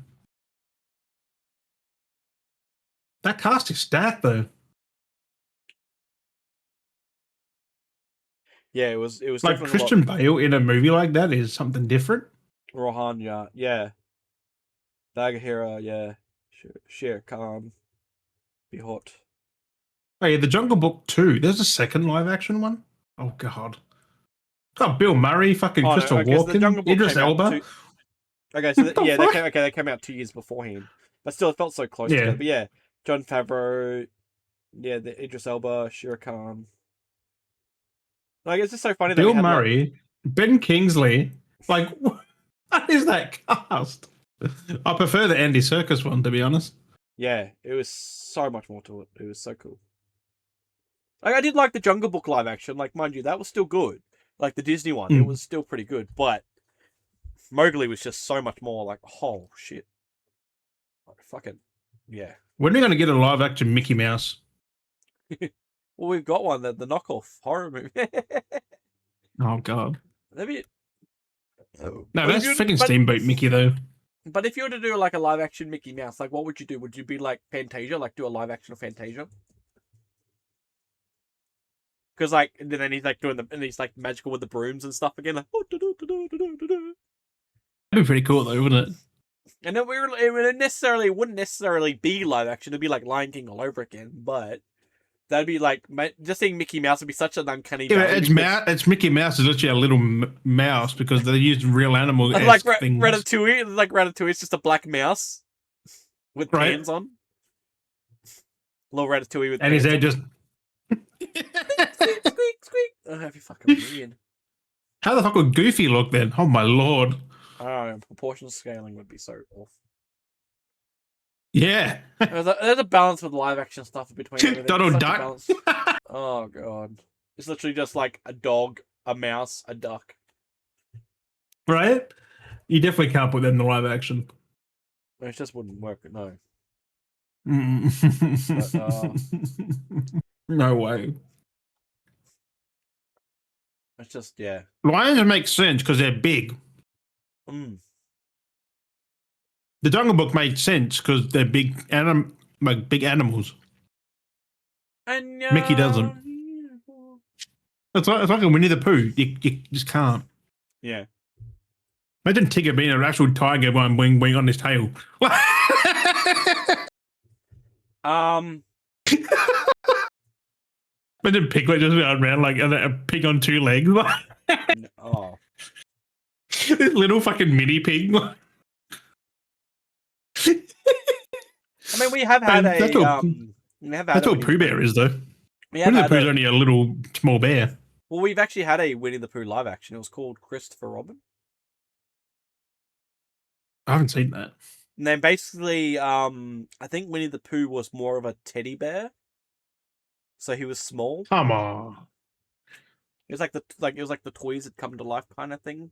That cast is stacked though. Yeah, it was Like definitely Christian Bale in a movie like that is something different. Rohanya. Yeah, Bagheera. Yeah, Shere Khan. Be hot. Hey, The Jungle Book 2. There's a second live action one. Oh god. Got Bill Murray, fucking Oh no, Christopher okay, so the Jungle Walken, Book Idris came out Elba. Okay, so What the yeah, fuck? they came out 2 years beforehand, but still, it felt so close Yeah. together. But yeah, John Favreau, yeah, the Idris Elba, Shere Khan. Like, it's just so funny that we Bill had like, Murray, Ben Kingsley. Like, what is that cast? I prefer the Andy Serkis one, to be honest. yeah, it was so much more to it. It was so cool. Like, I did like the Jungle Book live action. Like, mind you, that was still good. Like the Disney one, it was still pretty good. But Mowgli was just so much more like, oh shit, like, fucking yeah. When are we going to get a live action Mickey Mouse? Well, we've got one, the knockoff horror movie. Oh god. Maybe. No, But that's if you- freaking but- Steamboat Mickey though. But if you were to do like a live action Mickey Mouse, like what would you do? Would you be like Fantasia, like do a live action of Fantasia? Because like and then he's like doing and he's like magical with the brooms and stuff again, like That'd be pretty cool though, wouldn't it? and then it wouldn't necessarily be live action. It'd be like Lion King all over again, but that'd be like just seeing Mickey Mouse would be such an uncanny. Yeah, valley it's Mickey Mouse is literally a little mouse because they used real animal like things. Ratatouille, like Ratatouille, it's just a black mouse with Right. pants on. Little Ratatouille with And his pants head on. just. Squeak, squeak, squeak. Oh, that'd be fucking weird. How the fuck would Goofy look then? Oh my lord. I don't know. Proportional scaling would be so off. Yeah. There's a balance with live action stuff between everything. Donald Such a Duck. balance. Oh god, it's literally just like a dog, a mouse, a duck. Right? You definitely can't put that in the live action. It just wouldn't work. No. No way. It's just yeah. Lions make sense because they're big. The Jungle Book made sense because they're big big animals. And Mickey doesn't. It's like a Winnie the Pooh. You just can't. Yeah. Imagine Tigger being an actual tiger with one wing on his tail. Imagine Piglet just going around like a pig on two legs. Oh. This little fucking mini pig. I mean, we have had That's what Pooh Bear is, though. Winnie the Pooh's only a little small bear. Well, we've actually had a Winnie the Pooh live action. It was called Christopher Robin. I haven't seen that. And then basically, I think Winnie the Pooh was more of a teddy bear. So he was small. Come on. It was like the toys had come to life kind of thing.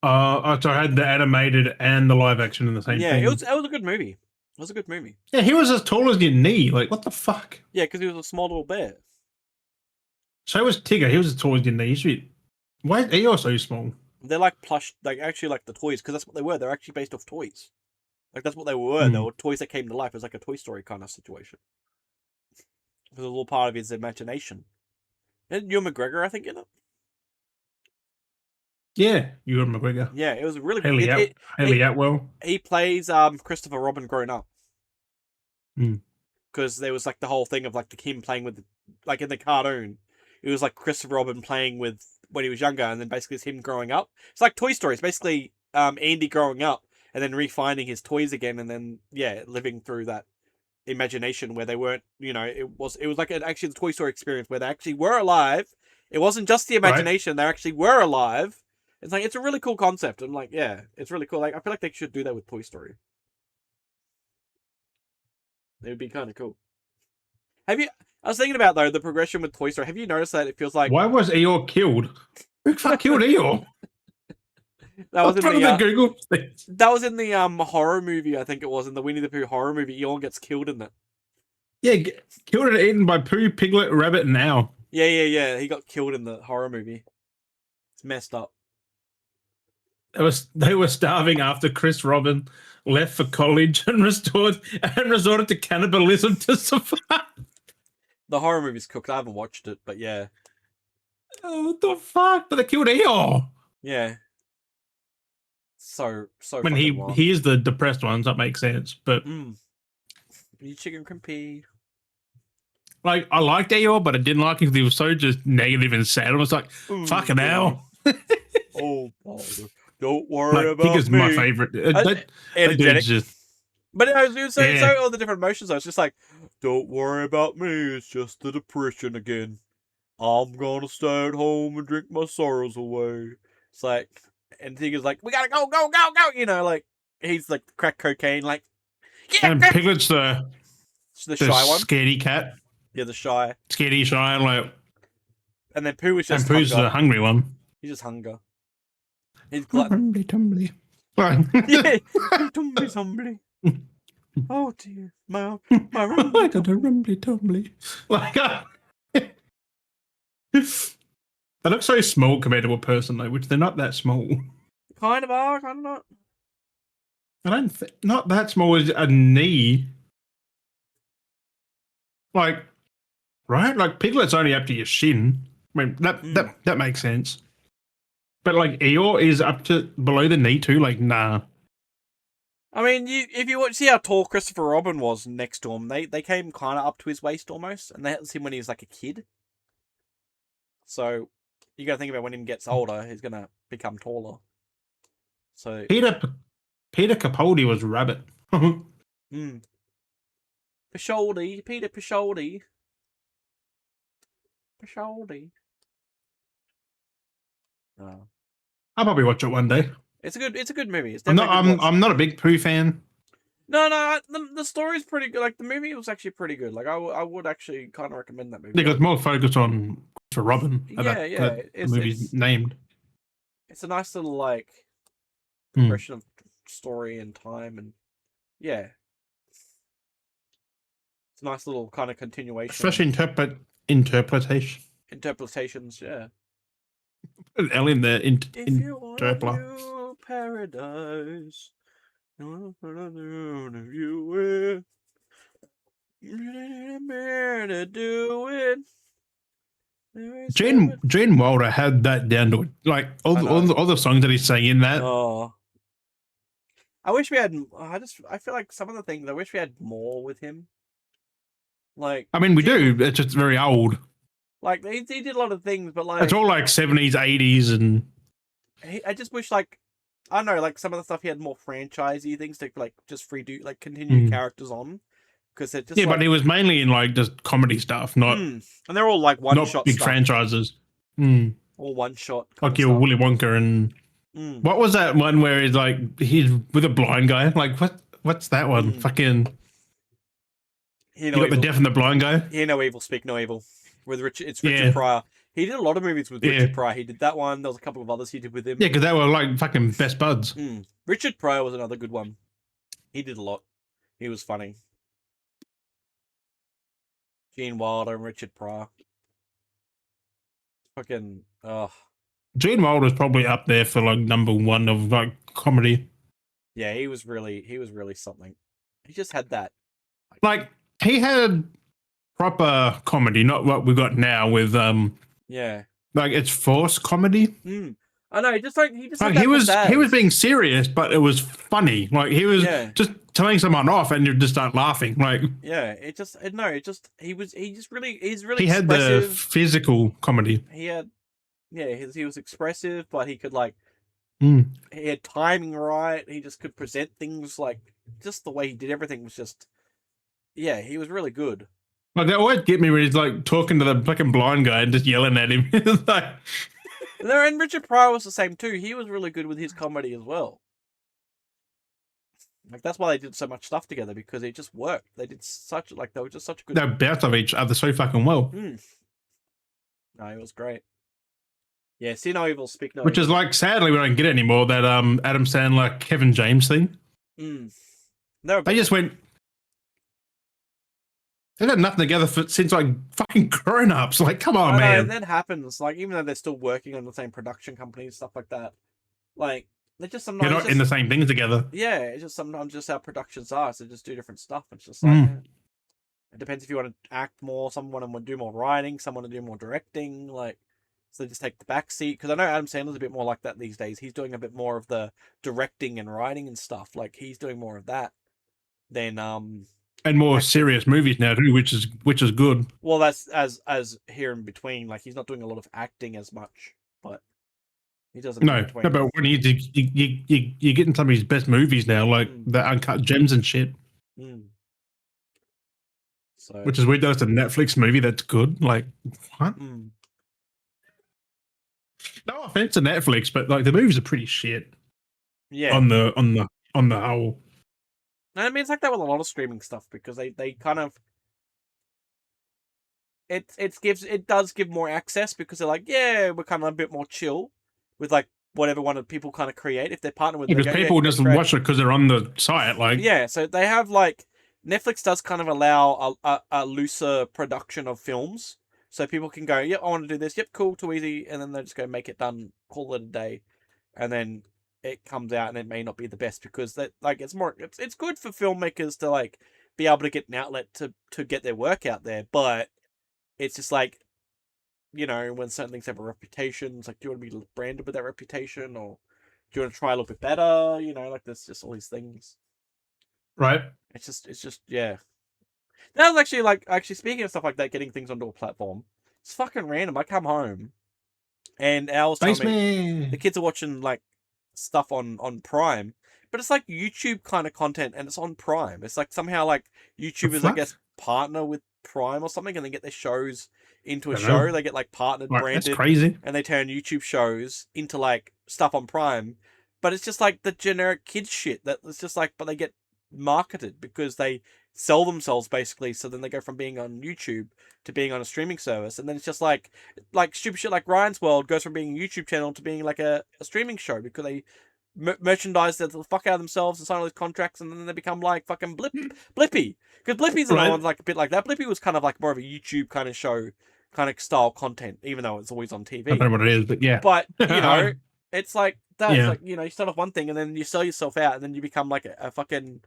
So I had the animated and the live action in the same thing. Yeah, it was a good movie. It was a good movie. Yeah, he was as tall as your knee. Like, what the fuck? Yeah, because he was a small little bear. So was Tigger. He was as tall as your knee. Why are you so small? They're like plush, like actually like the toys, because that's what they were. They're actually based off toys. Like that's what they were. They were toys that came to life. It was like a Toy Story kind of situation. It was a little part of his imagination. And Ewan McGregor, I think, in it. Yeah, Ewan McGregor. Yeah, it was really Haley Atwell. He plays Christopher Robin grown up. Because there was like the whole thing of like him playing with, like in the cartoon, it was like Christopher Robin playing with when he was younger, and then basically it's him growing up. It's like Toy Story. It's basically Andy growing up and then refinding his toys again, and then living through that imagination where they weren't, it was like actually the Toy Story experience where they actually were alive. It wasn't just the imagination; They actually were alive. It's like it's a really cool concept. I'm like, yeah, it's really cool. Like I feel like they should do that with Toy Story. It would be kind of cool. I was thinking about though the progression with Toy Story. Have you noticed that it feels like Why was Eeyore killed? Who the fuck killed Eeyore? That was in trying to the Google things. that was in the horror movie. I think it was in the Winnie the Pooh horror movie. Eeyore gets killed in it. Yeah, killed and eaten by Pooh, Piglet, Rabbit, and Owl. Yeah. He got killed in the horror movie. It's messed up. They were starving after Chris Robin left for college and resorted to cannibalism to survive. The horror movie's cooked. I haven't watched it, but yeah. Oh, what the fuck? But they killed Eeyore. Yeah. So When he is the depressed one, that makes sense. But you chicken crimpy. like, I liked Eeyore, but I didn't like him because he was so just negative and sad. I was like, fucking hell. Oh, don't worry about Tigger's me. my favorite. Energetic. Just, but it was so all the different emotions. I was just like, don't worry about me. It's just the depression again. I'm gonna stay at home and drink my sorrows away. It's like, and Tigger's like, we gotta go. You know, like he's like crack cocaine, like. Yeah, and Piglet's the shy one. Scaredy cat. Yeah, the shy. Scaredy shy, like. And then Pooh was just. And Pooh's the hungry one. He's just hunger. He's glutton. Tumbly. Yeah, tumbly. Oh dear, my I got a rumbly tumbly. Like, they look so small compared to a person, though, which they're not that small. Kind of are, kind of not. I don't think not that small as a knee. Like, right? Like Piglet's only up to your shin. I mean that makes sense. But like Eeyore is up to below the knee too. Like, nah. I mean, if you see how tall Christopher Robin was next to him, they came kind of up to his waist almost, and that was him when he was like a kid. So you got to think about when he gets older, he's gonna become taller. So Peter Capaldi was Rabbit. Pescioldi, Peter Pescioldi. Oh. I'll probably watch it one day. It's a good movie. It's I'm not a big Pooh fan. No, the story's pretty good. Like the movie was actually pretty good. Like I would actually kind of recommend that movie. Because more focus on for Robin. Yeah. The movie's named. It's a nice little like progression of story and time, and yeah, it's a nice little kind of continuation. Especially interpretations. Yeah. Put an L in there. If you want new paradise, you will. To do it. Gene Wilder had that down to it. Like all the songs that he sang in that. Oh, I wish we had. I feel like some of the things. I wish we had more with him. Like, I mean, we do. It's just very old. Like he did a lot of things, but like it's all like 70s, 80s, and I just wish like I don't know, like some of the stuff he had more franchisey things to like just continue characters on. Because it just but he was mainly in like just comedy stuff, not and they're all like one shot big stuff. Franchises. All one shot, like your Willy Wonka and what was that one where he's with a blind guy? Like what's that one? Fucking you got the deaf and the blind guy. Hear no evil, speak no evil. With Richard Pryor. He did a lot of movies with Richard Pryor. He did that one. There was a couple of others he did with him. Yeah, because they were like fucking best buds. Richard Pryor was another good one. He did a lot. He was funny. Gene Wilder and Richard Pryor. Fucking Gene Wilder's probably up there for like number one of like comedy. Yeah, he was really something. He just had that. Like he had proper comedy, not what we got now with like it's forced comedy. I know, he just had he was being serious, but it was funny. Like he was just telling someone off, and you just start laughing. Like he had the physical comedy. He had he was expressive, but he could like he had timing right. He just could present things like just the way he did everything was just he was really good. Like they always get me when he's like talking to the fucking blind guy and just yelling at him. Like, and Richard Pryor was the same too. He was really good with his comedy as well. Like that's why they did so much stuff together, because it just worked. They did they were just such good. They bounced off each other so fucking well. No, it was great. Yeah, see no evil, speak no Which evil. is like, sadly, we don't get it anymore. That Adam Sandler, Kevin James thing. They just went. They've had nothing together since like fucking grown ups. Like, come on, I know, man. and that happens. Like, even though they're still working on the same production company and stuff like that, like they just They're sometimes not in the same thing together. yeah, it's just sometimes just how productions are. So just do different stuff. It's just like it depends if you want to act more. Someone want to do more writing. Someone to do more directing. Like, so they just take the back seat. Because I know Adam Sandler's a bit more like that these days. He's doing a bit more of the directing and writing and stuff. Like, he's doing more of that than And more acting. serious movies now too, which is good. Well, that's as here in between. Like, he's not doing a lot of acting as much, but he does it in No, between. but when you're getting some of his best movies now, like the uncut gems and shit. So, which is weird. That's a Netflix movie that's good. Like, what? No offense to Netflix, but like the movies are pretty shit. Yeah. On the whole. And I mean, it's like that with a lot of streaming stuff because they kind of it does give more access because they're like, yeah, we're kind of a bit more chill with like whatever one of people kind of create. If they're partnered with, Because people just watch it because they're on the site. Like, yeah, so they have like Netflix does kind of allow a looser production of films, so people can go, yep, I want to do this, yep, cool, too easy, and then they just go make it done, call it a day, and then it comes out and it may not be the best because that like it's good for filmmakers to like be able to get an outlet to get their work out there, but it's just like, you know, when certain things have a reputation, it's like, do you want to be branded with that reputation, or do you want to try a little bit better? You know, like there's just all these things. right? It's just yeah. That was actually speaking of stuff like that, getting things onto a platform. It's fucking random. I come home and Al was telling me the kids are watching like stuff on Prime, but it's like YouTube kind of content, and it's on Prime. It's like somehow like YouTubers, I guess, partner with Prime or something, and they get their shows into a show. They get like partnered, Like, branded, that's crazy. and they turn YouTube shows into like stuff on Prime. But it's just like the generic kids shit that it's just like, but they get marketed because they sell themselves basically. So then they go from being on YouTube to being on a streaming service, and then it's just like stupid shit like Ryan's World goes from being a YouTube channel to being like a streaming show because they merchandise the fuck out of themselves and sign all these contracts, and then they become like fucking Blippy. Because Blippy's another one like a bit like that. Blippy was kind of like more of a YouTube kind of show, kind of style content, even though it's always on TV. I don't know what it is, but yeah. But you know, it's like that. It's like, you know, you start off one thing and then you sell yourself out, and then you become like a fucking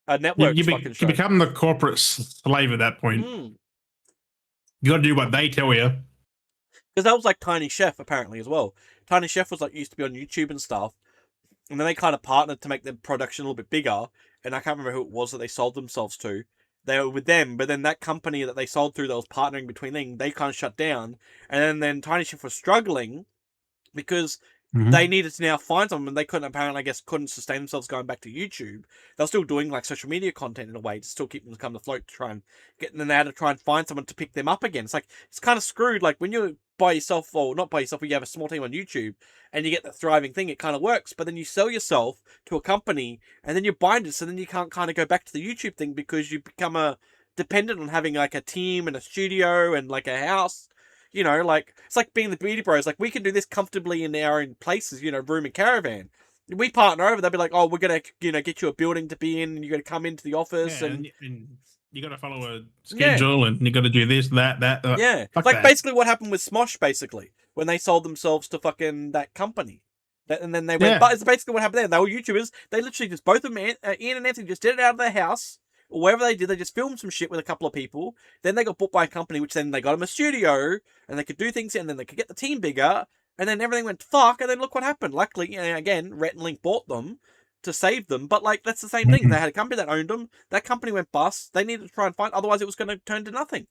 a network. You become the corporate slave at that point. You got to do what they tell you. Because that was like Tiny Chef apparently as well. Tiny Chef was like used to be on YouTube and stuff, and then they kind of partnered to make the production a little bit bigger. And I can't remember who it was that they sold themselves to. They were with them, but then that company that they sold through that was partnering between them, they kind of shut down. And then Tiny Chef was struggling because they needed to now find someone, and they couldn't, apparently, I guess, couldn't sustain themselves going back to YouTube. They're still doing like social media content in a way to still keep them to come afloat, to try and get them out to try and find someone to pick them up again. It's like, it's kind of screwed. Like when you're by yourself, or not by yourself, but you have a small team on YouTube and you get the thriving thing, it kind of works. But then you sell yourself to a company and then you're binded, so then you can't kind of go back to the YouTube thing because you become a dependent on having like a team and a studio and like a house. You know, like, it's like being the Beardy Bros. Like, we can do this comfortably in our own places, you know, room and caravan. We partner over, they'll be like, oh, we're going to, you know, get you a building to be in, and you're going to come into the office. Yeah, and you got to follow a schedule, and you got to do this, that. Yeah. Like, basically what happened with Smosh, basically, when they sold themselves to fucking that company. And then they went, but it's basically what happened there. They were YouTubers. They literally just, both of them, Ian and Anthony, just did it out of their house. Or wherever they did, they just filmed some shit with a couple of people. Then they got bought by a company, which then they got them a studio, and they could do things, and then they could get the team bigger, and then everything went fuck, and then look what happened. Luckily, you know, again, Rhett and Link bought them to save them, but like, that's the same thing. They had a company that owned them. That company went bust. They needed to try and find, otherwise it was going to turn to nothing.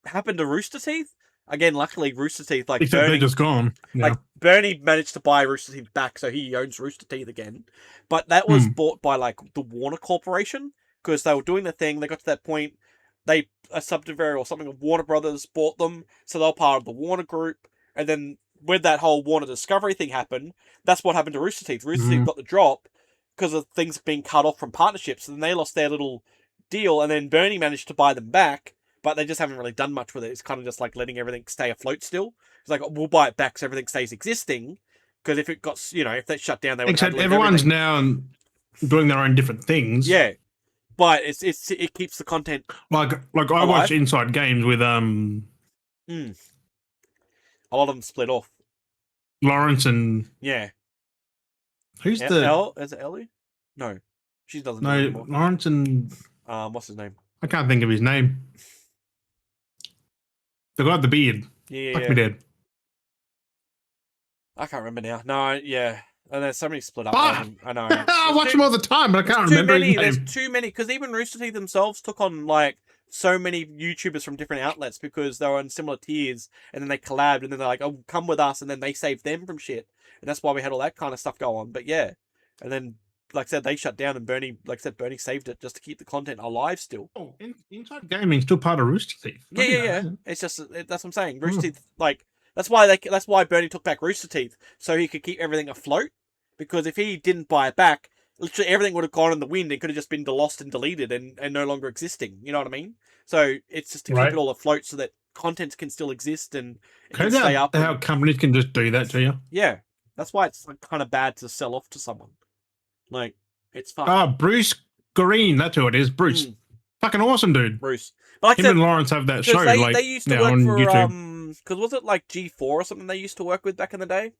Happened to Rooster Teeth. Again, luckily, Rooster Teeth, like, except they're just gone. Yeah. Like, Bernie managed to buy Rooster Teeth back, so he owns Rooster Teeth again. But that was bought by, like, the Warner Corporation, because they were doing the thing. They got to that point, a subsidiary or something of Warner Brothers bought them, so they were part of the Warner Group. And then when that whole Warner Discovery thing happened, that's what happened to Rooster Teeth. Rooster Teeth got the drop because of things being cut off from partnerships, and then they lost their little deal, and then Bernie managed to buy them back. but they just haven't really done much with it. It's kind of just like letting everything stay afloat still. It's like, we'll buy it back so everything stays existing. Because if it got, if they shut down, they would have Except to leave everyone's everything. now doing their own different things. Yeah, but it keeps the content Like I alive. watch Inside Games with A lot of them split off. Lawrence and Yeah. who's Is it Ellie? No, she doesn't do it anymore. Lawrence and What's his name? I can't think of his name. The guy with the beard. Yeah. Fuck me dead. I can't remember now. No, yeah. And there's so many split up. I know. I watch them all the time, but I can't remember his name. There's too many, because even Rooster Teeth themselves took on like so many YouTubers from different outlets because they were on similar tiers, and then they collabed, and then they're like, "Oh, come with us," and then they saved them from shit, and that's why we had all that kind of stuff go on. But yeah, and then like I said, they shut down, and Bernie saved it just to keep the content alive still. Oh, Inside Gaming's still part of Rooster Teeth. Yeah. It's just that's what I'm saying. Rooster Teeth, like that's why Bernie took back Rooster Teeth, so he could keep everything afloat. Because if he didn't buy it back, literally everything would have gone in the wind. It could have just been lost and deleted and no longer existing. You know what I mean? So it's just to keep it all afloat so that content can still exist and it can stay up. How companies can just do that to you? Yeah, that's why it's like kind of bad to sell off to someone. Like it's fun. Bruce Green, that's who it is. Bruce, fucking awesome dude. Bruce, but like him and Lawrence have that show. They used to work on for YouTube. because was it like G4 or something they used to work with back in the day?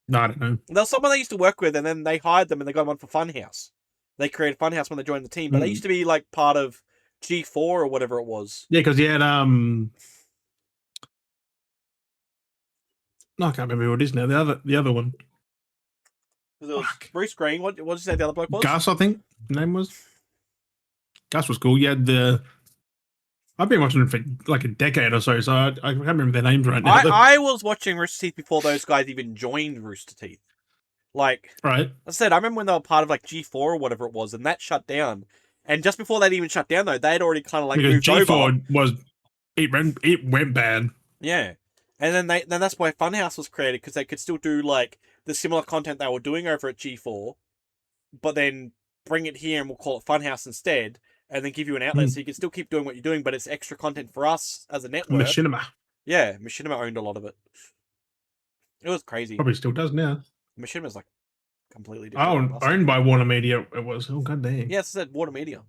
No, I don't know. There was someone they used to work with, and then they hired them, and they got them on for Funhouse. They created Funhouse when they joined the team, but they used to be like part of G4 or whatever it was. Yeah, because he had no, I can't remember who it is now. The other one. It was Bruce Green. What did you say the other bloke was? Gus, I think the name was. Gus was cool. Yeah, I've been watching them for like a decade or so I can't remember their names right now. I was watching Rooster Teeth before those guys even joined Rooster Teeth. Like, right. I said, I remember when they were part of like G4 or whatever it was, and that shut down. And just before that even shut down, though, they'd already kind of like moved G4 over. It went bad. Yeah, and then that's why Funhouse was created, because they could still do like the similar content they were doing over at G4, but then bring it here and we'll call it Funhouse instead. And then give you an outlet so you can still keep doing what you're doing, but it's extra content for us as a network. Machinima. Yeah, Machinima owned a lot of it. It was crazy. Probably still does now. Machinima's like completely different. Oh, owned by Warner Media. It was. Oh, goddamn. Yeah, it said Warner Media.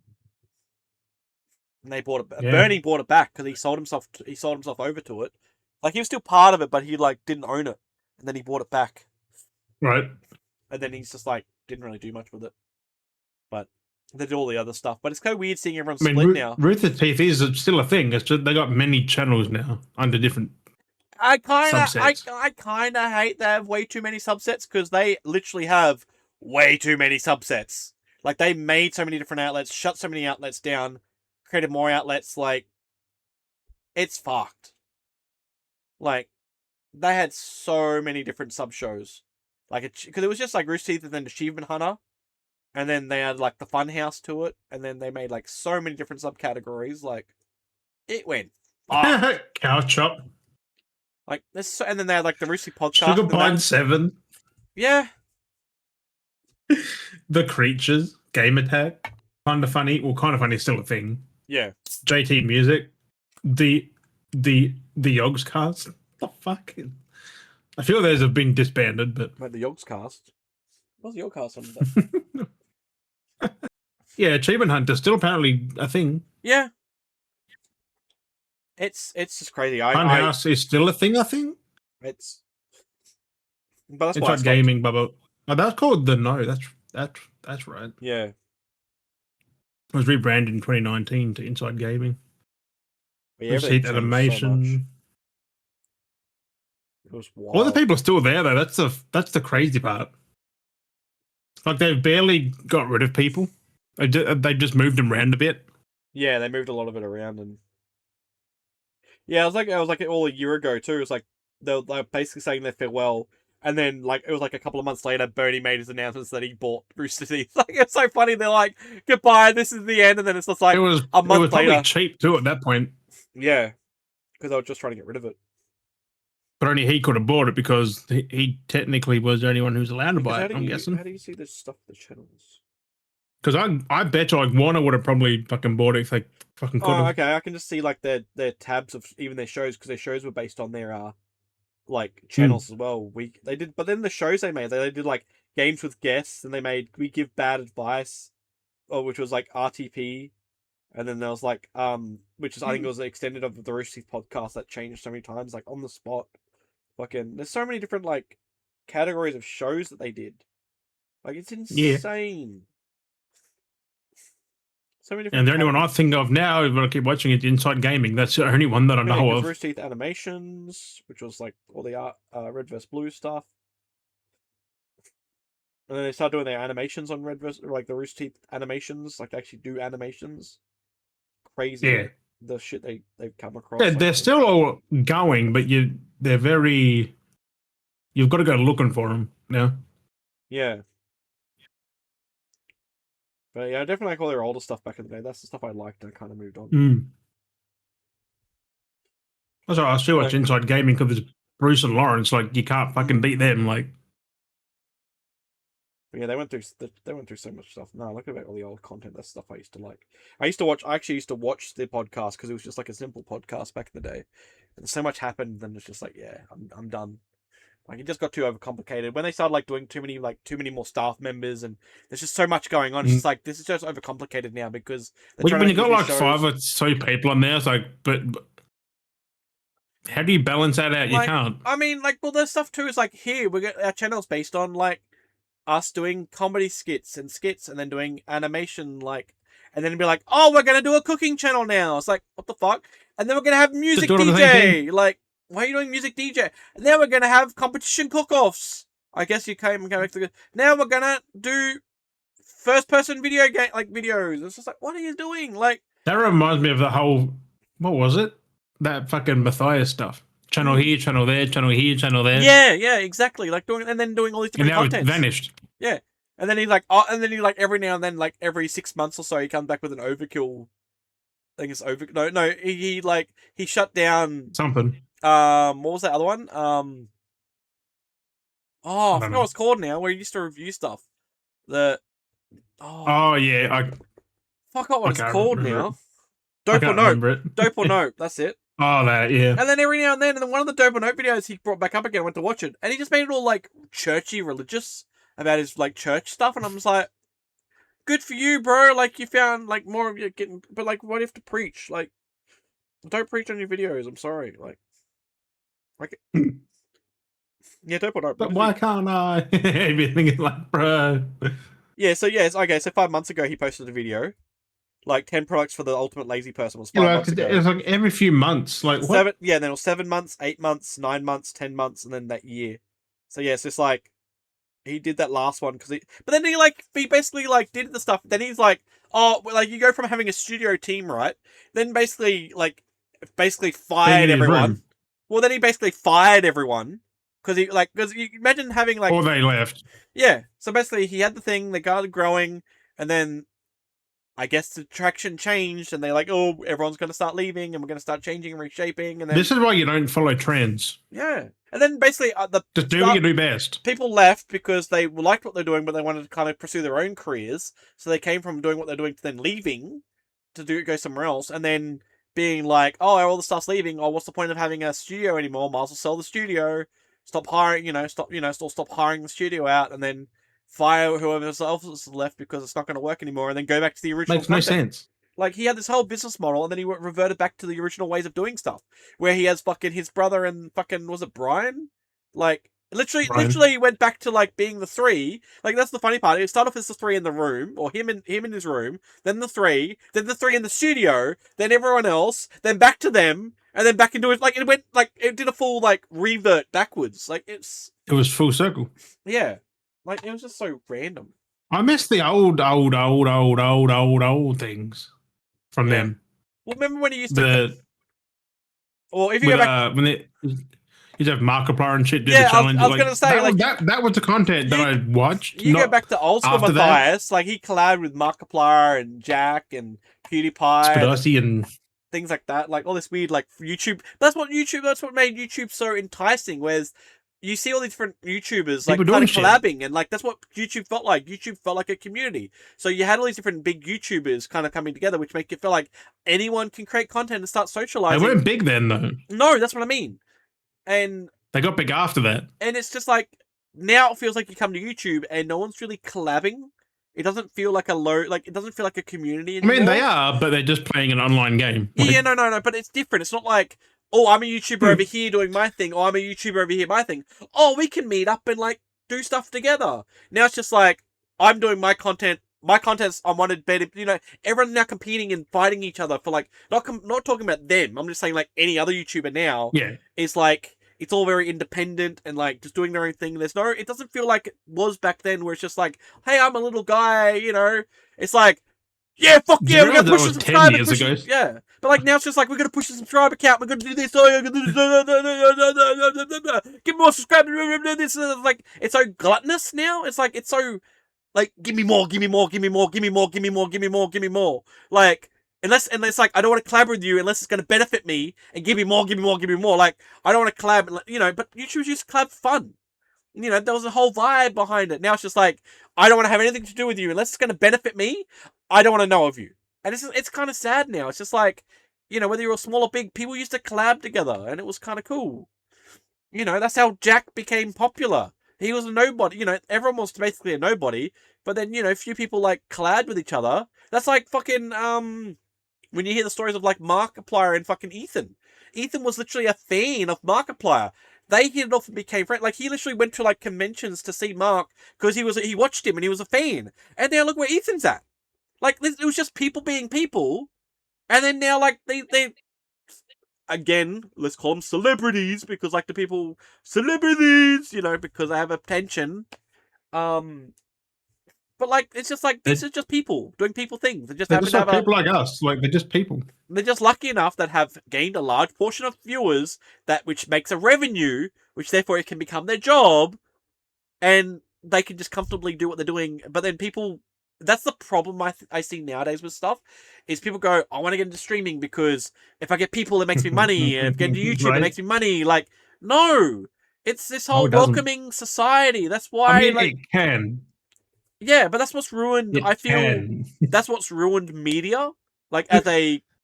And they bought it. Yeah. Bernie bought it back because he sold himself over to it. Like he was still part of it, but he like didn't own it, and then he bought it back. Right. And then he's just like didn't really do much with it, but. They did all the other stuff, but it's kind of weird seeing everyone split now. Rooster Teeth is still a thing. It's just they got many channels now under different. I kind of hate they have way too many subsets because they literally have way too many subsets. Like they made so many different outlets, shut so many outlets down, created more outlets. Like it's fucked. Like they had so many different sub shows, like because it was just like Rooster Teeth and then Achievement Hunter. And then they had like the Funhouse to it, and then they made like so many different subcategories. Like it went Cow Chop. Like this, and then they had like the Rooster podcast. Sugar Pine 7. Yeah. The Creatures. Game Attack. Kind of Funny. Well, Kind of Funny is still a thing. Yeah. JT Music. The Yogs Cast. The fuck? I feel those have been disbanded, but the Yogs Cast. What's the Yogs Cast on that? Yeah, Achievement Hunter still apparently a thing. Yeah. It's just crazy. Funhouse is still a thing, I think. But that's it's why like gaming, Bubba. Oh, that's called the No. That's right. Yeah. It was rebranded in 2019 to Inside Gaming. Yeah, Animation. So it was wild. All the people are still there though. That's the crazy part. Like they've barely got rid of people. They just moved them around a bit. Yeah, they moved a lot of it around, and yeah, it was like all a year ago too. It was like they were basically saying their farewell, and then like it was like a couple of months later, Bernie made his announcements that he bought Rooster Teeth. Like it's so funny. They're like, "Goodbye, this is the end," and then it's just like a month later. It was probably cheap too at that point. Yeah, because I was just trying to get rid of it. But only he could have bought it because he technically was the only one who's allowed to buy it. I'm guessing. How do you see this stuff? The channels. Because I bet you like Warner would have probably fucking bought it if they fucking could Oh, have. okay. I can just see like their tabs of even their shows because their shows were based on their like Mm. channels as well. They did, but then the shows they did like games with guests, and they made We Give Bad Advice, which was like RTP, and then there was like which is I think it was the extended of the Rooster Teeth podcast that changed so many times, like on the spot. Fucking, there's so many different like categories of shows that they did. Like it's Yeah. insane. So many And different the only one I categories. think of now, if I keep watching it, Inside Gaming. That's the only one that I Yeah, know because of. Rooster Teeth Animations, which was like all the Red vs Blue stuff, and then they started doing their animations on Red vs like the Rooster Teeth animations, like they actually do animations. Yeah. Crazy the shit they've come Yeah, across. Like, they're still all going, but they're very. You've got to go looking for them now. yeah, but yeah, I definitely like all their older stuff back in the day. That's the stuff I liked, and I kind of moved on. Mm. That's why I still But watch like, Inside Gaming because it's Bruce and Lawrence. Like you can't fucking beat them. Like but yeah, they went through so much stuff. No, look at all the old content. That's stuff I used to like. I used to watch. I actually used to watch the podcast because it was just like a simple podcast back in the day, and so much happened. Then it's just like, yeah, I'm done. Like it just got too overcomplicated when they started like doing too many more staff members, and there's just so much going on. It's just like this is just overcomplicated now because they're trying to when you make these got new like five shows. or so people on there, it's like, but how do you balance that out? You Like, can't. I mean, like, well, there's stuff too. Is like here we get our channel's based on like us doing comedy skits, and then doing animation, like, and then be like, oh, we're gonna do a cooking channel now. It's like, what the fuck? And then we're gonna have Just music do it on the same thing. DJ. Like, why are you doing music DJ? And then we're gonna have competition cook-offs. I guess you came back to now we're gonna do first person video game like videos. It's just like, what are you doing? Like, That reminds me of the whole. What was it? That fucking Matthias stuff. Channel here, channel there, channel here, channel there. yeah, exactly. Like doing and then doing all these And different now it contents. vanished. Yeah. And then he like every now and then, like every 6 months or so, he comes back with an overkill. I think it's over. No, he shut down. Something. What was that other one? Oh, I I don't forgot what know. it's called now. Where he used to review stuff. The oh, Oh yeah, forgot what I it's can't called remember it. now. I Dope or can't Nope. remember it. Dope or Nope. That's it. Oh, that yeah. And then every now and then one of the Dope or Nope videos he brought back up again. I went to watch it, and he just made it all like churchy, religious about his like church stuff, and I'm just like, good for you, bro. Like you found like more of your getting, but like, what do you have to preach? Like, don't preach on your videos. I'm sorry. Like, yeah, Dope or Nope. But why can't I? Be thinking like, bro. Yeah, so yeah, okay. So 5 months ago, he posted a video. Like 10 products for the ultimate lazy person was You five know, months ago. it's like every few months. Like what? Seven, yeah. Then it was 7 months, 8 months, 9 months, 10 months, and then that year. So yeah, it's just like he did that last one because but then he basically like did the stuff. Then he's like, oh, like you go from having a studio team, right? Then basically Being fired in his everyone. room, Well, then he basically fired everyone because you imagine having like or they left. yeah. So basically, he had the thing, they got growing, and then I guess the traction changed, and they're like, oh, everyone's going to start leaving, and we're going to start changing and reshaping, and then This is why you don't follow trends. yeah, and then basically Just do what you do best. people left because they liked what they're doing, but they wanted to kind of pursue their own careers. So they came from doing what they're doing to then leaving to go somewhere else, and then being like, oh, all the stuff's leaving. Oh, what's the point of having a studio anymore? Might as well sell the studio. Stop hiring, stop hiring the studio out, and then fire whoever else is left because it's not going to work anymore, and then go back to the original Makes no content. sense. Like he had this whole business model, and then he reverted back to the original ways of doing stuff, where he has fucking his brother and fucking was it Brian? Like literally went back to like being the three. Like that's the funny part. It started off as the three in the room, or him in his room, then the three in the studio, then everyone else, then back to them, and then back into it. Like it went like it did a full like revert backwards. Like It was full circle. yeah, like it was just so random. I miss the old things from them. Well, remember when he used to? Well, if you go back, when they you'd have Markiplier and shit do yeah, the challenge. I was gonna say that was the content that I watched. You go back to old school Matthias, like he collabed with Markiplier and Jack and PewDiePie, Spadusty and things like that, like all this weird like YouTube. That's what made YouTube so enticing. Whereas you see all these different YouTubers like People kind doing of shit. collabing, and like that's what YouTube felt like. YouTube felt like a community. So you had all these different big YouTubers kind of coming together, which make it feel like anyone can create content and start They socializing. weren't big then, though. No, that's what I mean. And They got big after that. it's just like now it feels like you come to YouTube and no one's really collabing. It doesn't feel like it doesn't feel like a community anymore. I mean, they are, but they're just playing an online game. Yeah, no, but it's different. It's not like, oh, I'm a YouTuber over here doing my thing, or I'm a YouTuber over here my thing. Oh, we can meet up and like do stuff together. Now it's just like I'm doing my content. My content's unwanted better. You know, everyone's now competing and fighting each other for like not talking about them. I'm just saying like any other YouTuber now. Yeah. Is like it's all very independent and like just doing their own thing. It doesn't feel like it was back then where it's just like, hey, I'm a little guy. You know, it's like. Yeah, fuck yeah, we're gonna push the subscriber. Yeah, but like now it's just like we're gonna push the subscriber count. We're gonna do this. Get more subscribers. This like it's so gluttonous now. It's like it's so like give me more, give me more, give me more, give me more, give me more, give me more, give me more. Like unless like I don't want to collab with you unless it's gonna benefit me and give me more, give me more, give me more. Like I don't want to collab, you know. But YouTube's just collab for fun. You know, there was a whole vibe behind it. Now it's just like, I don't want to have anything to do with you unless it's going to benefit me. I don't want to know of you. And it's kind of sad now. It's just like, you know, whether you're small or big, people used to collab together and it was kind of cool. You know, that's how Jack became popular. He was a nobody. You know, everyone was basically a nobody. But then, you know, a few people like collabed with each other. That's like fucking, when you hear the stories of like Markiplier and fucking Ethan. Ethan was literally a fan of Markiplier. They hit it off and became friends. Like he literally went to like conventions to see Mark because he watched him and he was a fan. And now look where Ethan's at. Like it was just people being people, and then now like they again let's call them celebrities because like the people celebrities, you know, because they have attention. But like it's just like these are just people doing people things. They're just people like us. Like they're just people. They're just lucky enough that have gained a large portion of viewers which makes a revenue, which therefore it can become their job, and they can just comfortably do what they're doing. But then people, that's the problem I see nowadays with stuff, is people go, I want to get into streaming because if I get people, it makes me money, and if I get into YouTube, right. It makes me money. Like, no, it's this whole welcoming society. That's why. I mean, like, it can. Yeah, but that's what's ruined. I feel that's what's ruined media. Like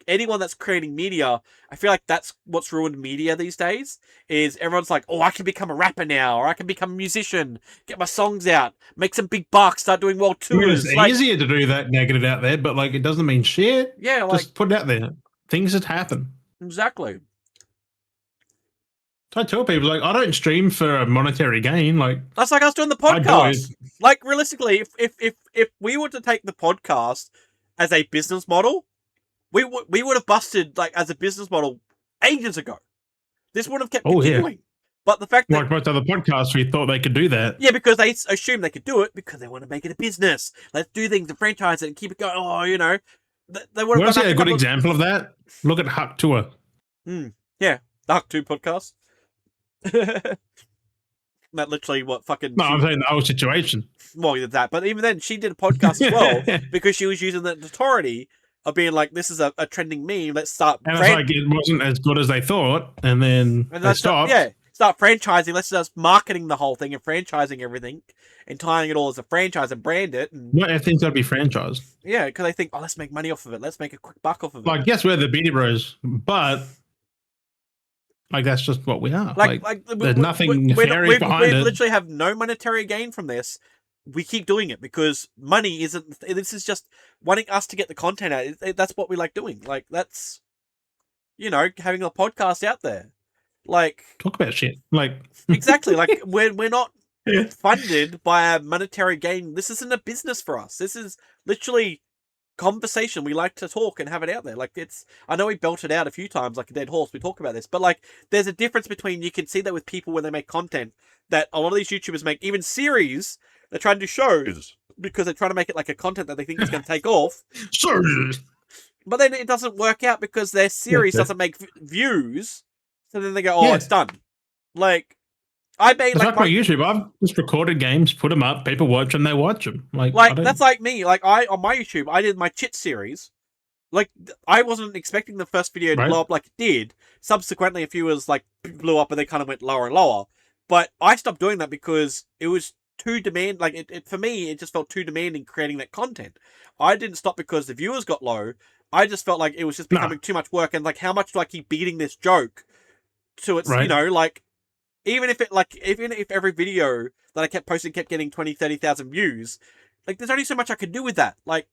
anyone that's creating media, I feel like that's what's ruined media these days. Is everyone's like, oh, I can become a rapper now, or I can become a musician, get my songs out, make some big bucks, start doing world tours. It's easier to do that and get it out there, but like it doesn't mean shit. Yeah, like just put it out there. Things that happen. Exactly. I tell people like I don't stream for a monetary gain. Like that's like us doing the podcast. Like realistically, if we were to take the podcast as a business model, we would have busted like as a business model ages ago. This would have kept continuing. Yeah. But the fact that like most other podcasts, we thought they could do that. Yeah, because they assume they could do it because they want to make it a business. Let's do things and franchise it and keep it going. Oh, you know, they would have. A good example of that? Look at Huck Tour. Yeah, the Huck 2 podcast. That literally fucking. No, I'm saying the whole situation. Well, you did that, but even then, she did a podcast as well because she was using the authority of being like, "This is a trending meme. Let's start." And it's like it wasn't as good as they thought, and then they stopped. Start franchising. Let's start marketing the whole thing and franchising everything and tying it all as a franchise and brand it. And not everything's got to be franchised. Yeah, because they think, oh, let's make money off of it. Let's make a quick buck off of it. Like, yes, we're the Beardy Bros, but. Like that's just what we are. Like there's nothing nefarious behind it. We literally have no monetary gain from this. We keep doing it because money isn't. This is just wanting us to get the content out. That's what we like doing. Like that's, you know, having a podcast out there. Like talk about shit. Like exactly. Like we're not funded by a monetary gain. This isn't a business for us. This is literally conversation. We like to talk and have it out there. Like I know we belt it out a few times like a dead horse. We talk about this, but like there's a difference between, you can see that with people when they make content, that a lot of these YouTubers make even series. They're trying to do shows because they're trying to make it like a content that they think is going to take off. But then it doesn't work out because their series doesn't make views. So then they go, oh, it's done. Like I made like my YouTube. I've just recorded games, put them up. People watch them. They watch them. Like that's like me. Like on my YouTube, I did my chit series. Like I wasn't expecting the first video to blow up like it did. Subsequently, a few was like blew up and they kind of went lower and lower. But I stopped doing that because it was too demand. Like it for me, it just felt too demanding creating that content. I didn't stop because the viewers got low. I just felt like it was just No, becoming too much work, and like how much do I keep beating this joke to its, right. like even if it like even if every video that I kept posting kept getting 20, 30,000 views, like there's only so much I could do with that. Like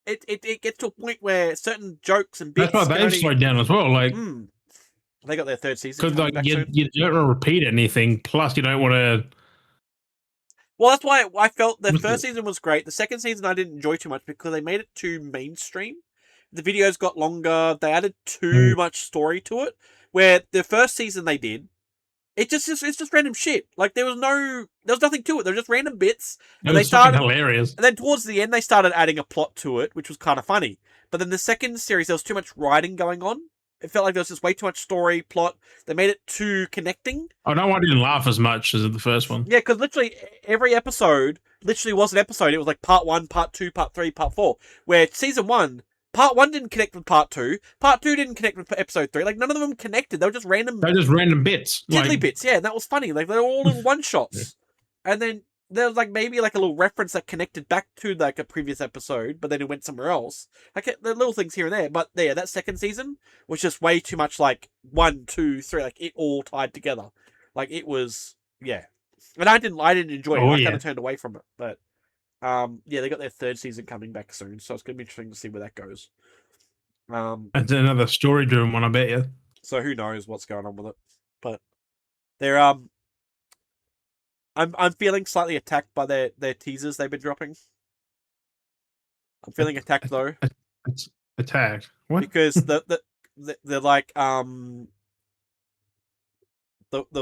it gets to a point where certain jokes and That's why bits can they've only slowed down as well. Like, they got their third season because coming like back soon. you don't want to repeat anything. Plus, you don't want to. Well, that's why I felt the first season was great. The second season I didn't enjoy too much because they made it too mainstream. The videos got longer. They added too much story to it. Where the first season they did, it's just random shit. Like there was nothing to it. There were just random bits, It and they was fucking started. hilarious. And then towards the end, they started adding a plot to it, which was kind of funny. But then the second series, there was too much writing going on. It felt like there was just way too much story, plot. They made it too connecting. Oh no, I didn't laugh as much as the first one. Yeah, because literally every episode literally was an episode. It was like part 1, part 2, part 3, part 4. Where season 1, part 1 didn't connect with part 2, part 2 didn't connect with episode 3. Like none of them connected. They were just random They're just random bits. tiddly Like, bits. Yeah, and that was funny. Like they were all little one shots. And then there was like maybe like a little reference that connected back to like a previous episode, but then it went somewhere else. Like the little things here and there. But yeah, that second season was just way too much like 1, 2, 3, like it all tied together. Like it was, yeah. And I didn't enjoy it. I kind of turned away from it. But yeah, they got their third season coming back soon, so it's gonna be interesting to see where that goes. it's another story-driven one, I bet you. So who knows what's going on with it? But they're I'm feeling slightly attacked by their teasers they've been dropping. I'm feeling attacked though. It's attacked. What? Because they're like the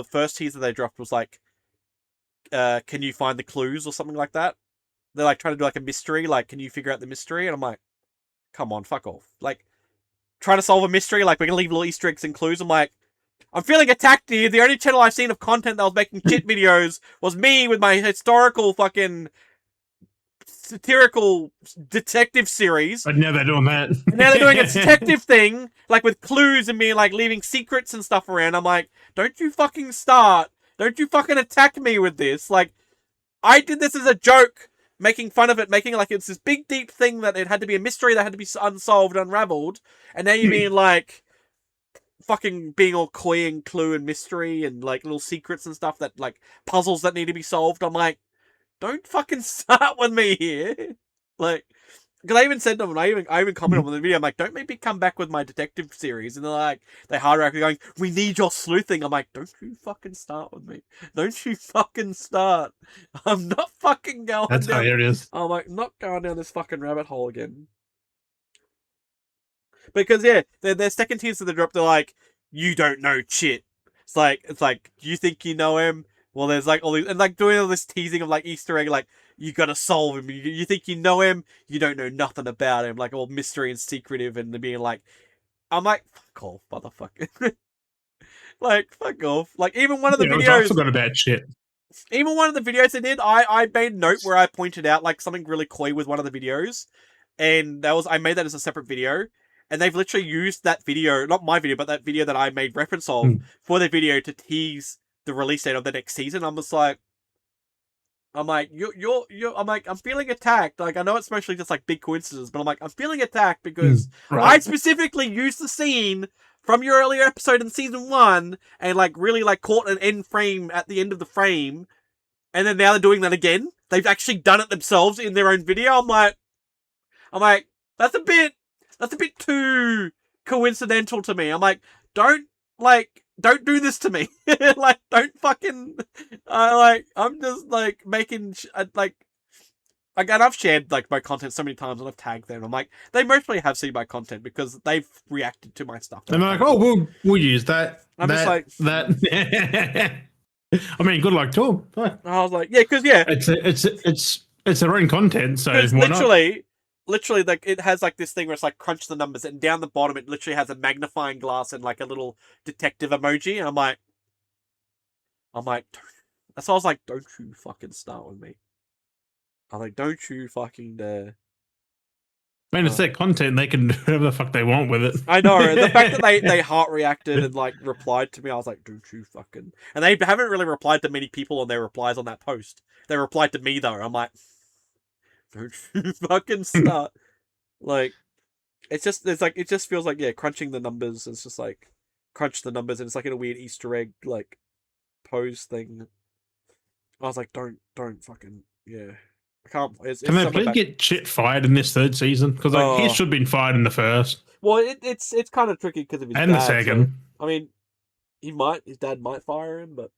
first teaser they dropped was like can you find the clues or something like that? They're like trying to do like a mystery, like can you figure out the mystery? And I'm like, come on, fuck off. Like trying to solve a mystery, like we're gonna leave little Easter eggs and clues. I'm like, I'm feeling attacked here. The only channel I've seen of content that was making shit videos was me with my historical fucking satirical detective series. But now they're doing that. And now they're doing a detective thing, like with clues and being like leaving secrets and stuff around. I'm like, don't you fucking start. Don't you fucking attack me with this. Like, I did this as a joke, making fun of it, making it like it's this big deep thing that it had to be a mystery that had to be unsolved, unraveled. And now you're being like, fucking being all coy and clue and mystery and like little secrets and stuff that like puzzles that need to be solved. I'm like, don't fucking start with me here. Like, because I even said to them, I even commented on the video, I'm like, don't make me come back with my detective series. And they're like, they hard rock going, we need your sleuthing. I'm like, don't you fucking start with me. Don't you fucking start. I'm not fucking going That's down. hilarious. I'm like, not going down this fucking rabbit hole again. Because yeah, their second teaser they drop, they're like, you don't know shit. It's like, you think you know him? Well, there's like all these, and like doing all this teasing of like Easter egg, like, you gotta solve him. You think you know him? You don't know nothing about him. Like all mystery and secretive, and being like, I'm like, fuck off, motherfucker. Like, fuck off. Like even one of the videos, I forgot about shit. even one of the videos they did, I made a note where I pointed out like something really coy with one of the videos, and I made that as a separate video. And they've literally used that video, not my video, but that video that I made reference of for their video to tease the release date of the next season. I'm like, I'm like, I'm feeling attacked. Like, I know it's mostly just like big coincidences, but I'm like, I'm feeling attacked because I specifically used the scene from your earlier episode in season 1 and like really like caught an end frame at the end of the frame. And then now they're doing that again. They've actually done it themselves in their own video. I'm like, that's a bit too coincidental to me. I'm like, don't do this to me. Like, don't fucking, I'm just like making, like, again, I've shared like my content so many times and I've tagged them. I'm like, they mostly have seen my content because they've reacted to my stuff. And they're like, oh, we'll use that. I'm just like, that. I mean, good luck to them. I was like, yeah, because yeah, it's their own content, so why literally, like it has like this thing where it's like crunch the numbers, and down the bottom it literally has a magnifying glass and like a little detective emoji. And I'm like, that's why I was like, don't you fucking start with me. I'm like, don't you fucking dare. I mean, it's their content; they can do whatever the fuck they want with it. I know the fact that they heart reacted and like replied to me, I was like, "Don't you fucking?" And they haven't really replied to many people on their replies on that post. They replied to me though. I'm like, "Don't you fucking start!" Like, it just feels like crunching the numbers. It's just like crunch the numbers, and it's like in a weird Easter egg like pose thing. I was like, don't fucking I can't. Can It's they something please back. get shit fired in this third season? Because like he Oh, should have been fired in the first well, it's kind of tricky because of his and the dad. So, second. I mean, his dad might fire him, but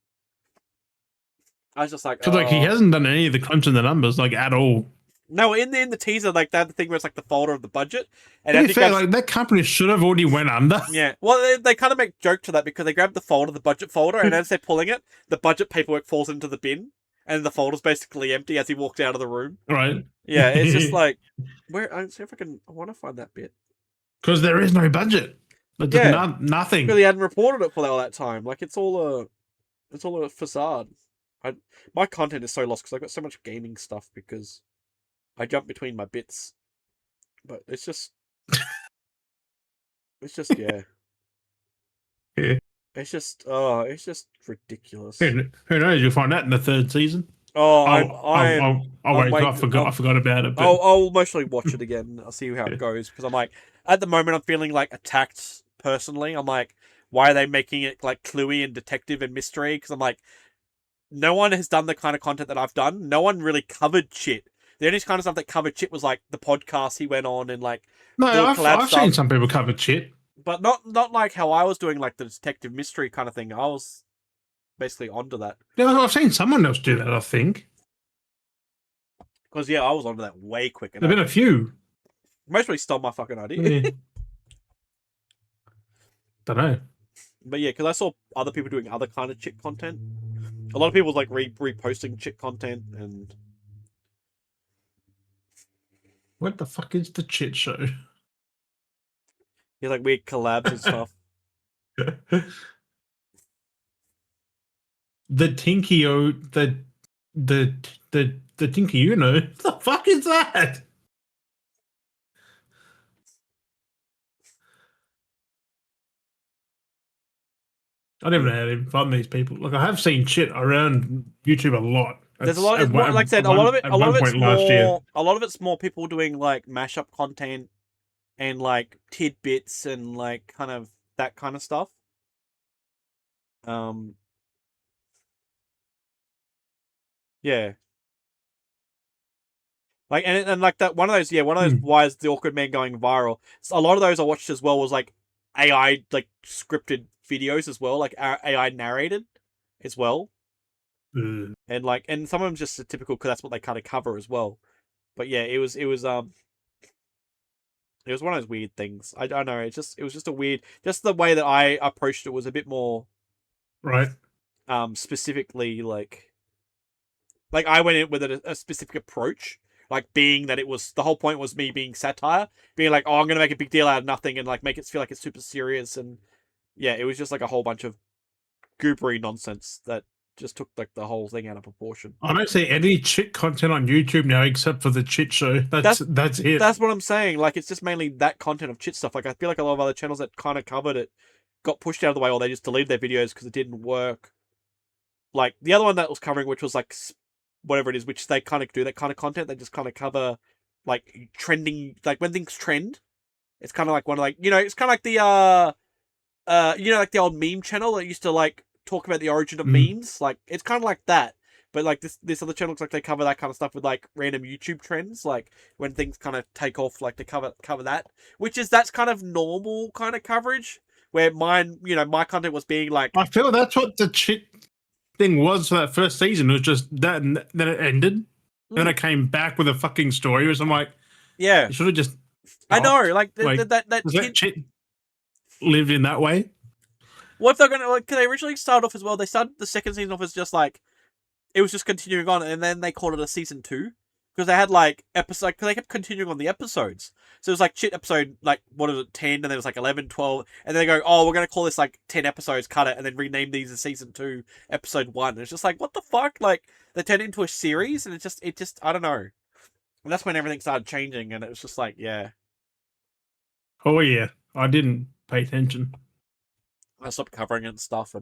I was just like, Because like he oh. hasn't done any of the crunching the numbers like at all. No, in the teaser, like they had the thing where it's like the folder of the budget, and To as be he fair, grabs, like that company should have already went under. yeah, well, they kind of make joke to that because they grab the folder, the budget folder, and as they're pulling it, the budget paperwork falls into the bin, and the folder's basically empty as he walks out of the room. Right. Yeah, it's just like, where? I see if I want to find that bit. Because there is no budget. Like, there's Yeah, nothing. because he hadn't reported it for all that time. Like it's all a facade. My content is so lost because I've got so much gaming stuff because I jump between my bits, but it's just yeah. Yeah. It's just ridiculous. Who knows? You'll find out in the third season. Oh, I'll wait. I forgot about it. But... I'll mostly watch it again. I'll see how it goes because I'm like, at the moment, I'm feeling like attacked personally. I'm like, why are they making it like cluey and detective and mystery? Because I'm like, no one has done the kind of content that I've done. No one really covered shit. The only kind of stuff that covered shit was like the podcast he went on and like no, I've stuff. seen some people cover shit. But not like how I was doing, like the detective mystery kind of thing. I was basically onto that. Yeah, I've seen someone else do that, I think. Because, I was onto that way quicker. There have been a few. Mostly stole my fucking idea. Yeah. Don't know. But yeah, because I saw other people doing other kind of chick content. A lot of people like reposting chick content and... What the fuck is the chit show? Yeah, like weird collabs and stuff. The Tinky the Tinky Uno. What the fuck is that? I don't even know how to even find these people. Like I have seen shit around YouTube a lot. There's a lot. It's more, like I said, a lot of it's more people doing like mashup content and like tidbits and like kind of that kind of stuff. Yeah. Like and like that one of those why is the awkward man going viral? So a lot of those I watched as well was like AI like scripted videos as well, like AI narrated as well. And like and some of them just are typical because that's what they kind of cover as well. But yeah, it was one of those weird things. I don't know. It was just a weird. Just the way that I approached it was a bit more, right. Specifically like I went in with a specific approach, like being that it was the whole point was me being satire, being like, oh, I'm gonna make a big deal out of nothing and like make it feel like it's super serious, and yeah, it was just like a whole bunch of goobery nonsense that just took like the whole thing out of proportion. I don't see any chit content on YouTube now except for the chit show. That's it. That's what I'm saying. Like it's just mainly that content of chit stuff. Like I feel like a lot of other channels that kind of covered it got pushed out of the way, or they just deleted their videos because it didn't work. Like the other one that was covering, which was like whatever it is, which they kind of do that kind of content. They just kind of cover like trending, like when things trend. It's kind of like one of like it's kind of like the like the old meme channel that used to like talk about the origin of memes. Like it's kind of like that, but like this other channel looks like they cover that kind of stuff with like random YouTube trends, like when things kind of take off, like they cover that, that's kind of normal kind of coverage. Where mine, my content was being like, I feel that's what the chit thing was for that first season. It was just that, and then it ended. Then it came back with a fucking story, which I'm like, yeah, you should have just. I know, like that chit lived in that way. What if they're gonna like? Cause they originally started off as well. They started the second season off as just like it was just continuing on, and then they called it a season 2 because they had like episode. Because they kept continuing on the episodes, so it was like shit episode like what is it 10, and then it was like 11, 12, and then they go, oh, we're gonna call this like 10 episodes, cut it, and then rename these as season 2, episode 1. And it's just like what the fuck? Like they turned it into a series, and it just I don't know. And that's when everything started changing, and it was just like yeah. Oh yeah, I didn't pay attention. I stopped covering it and stuff.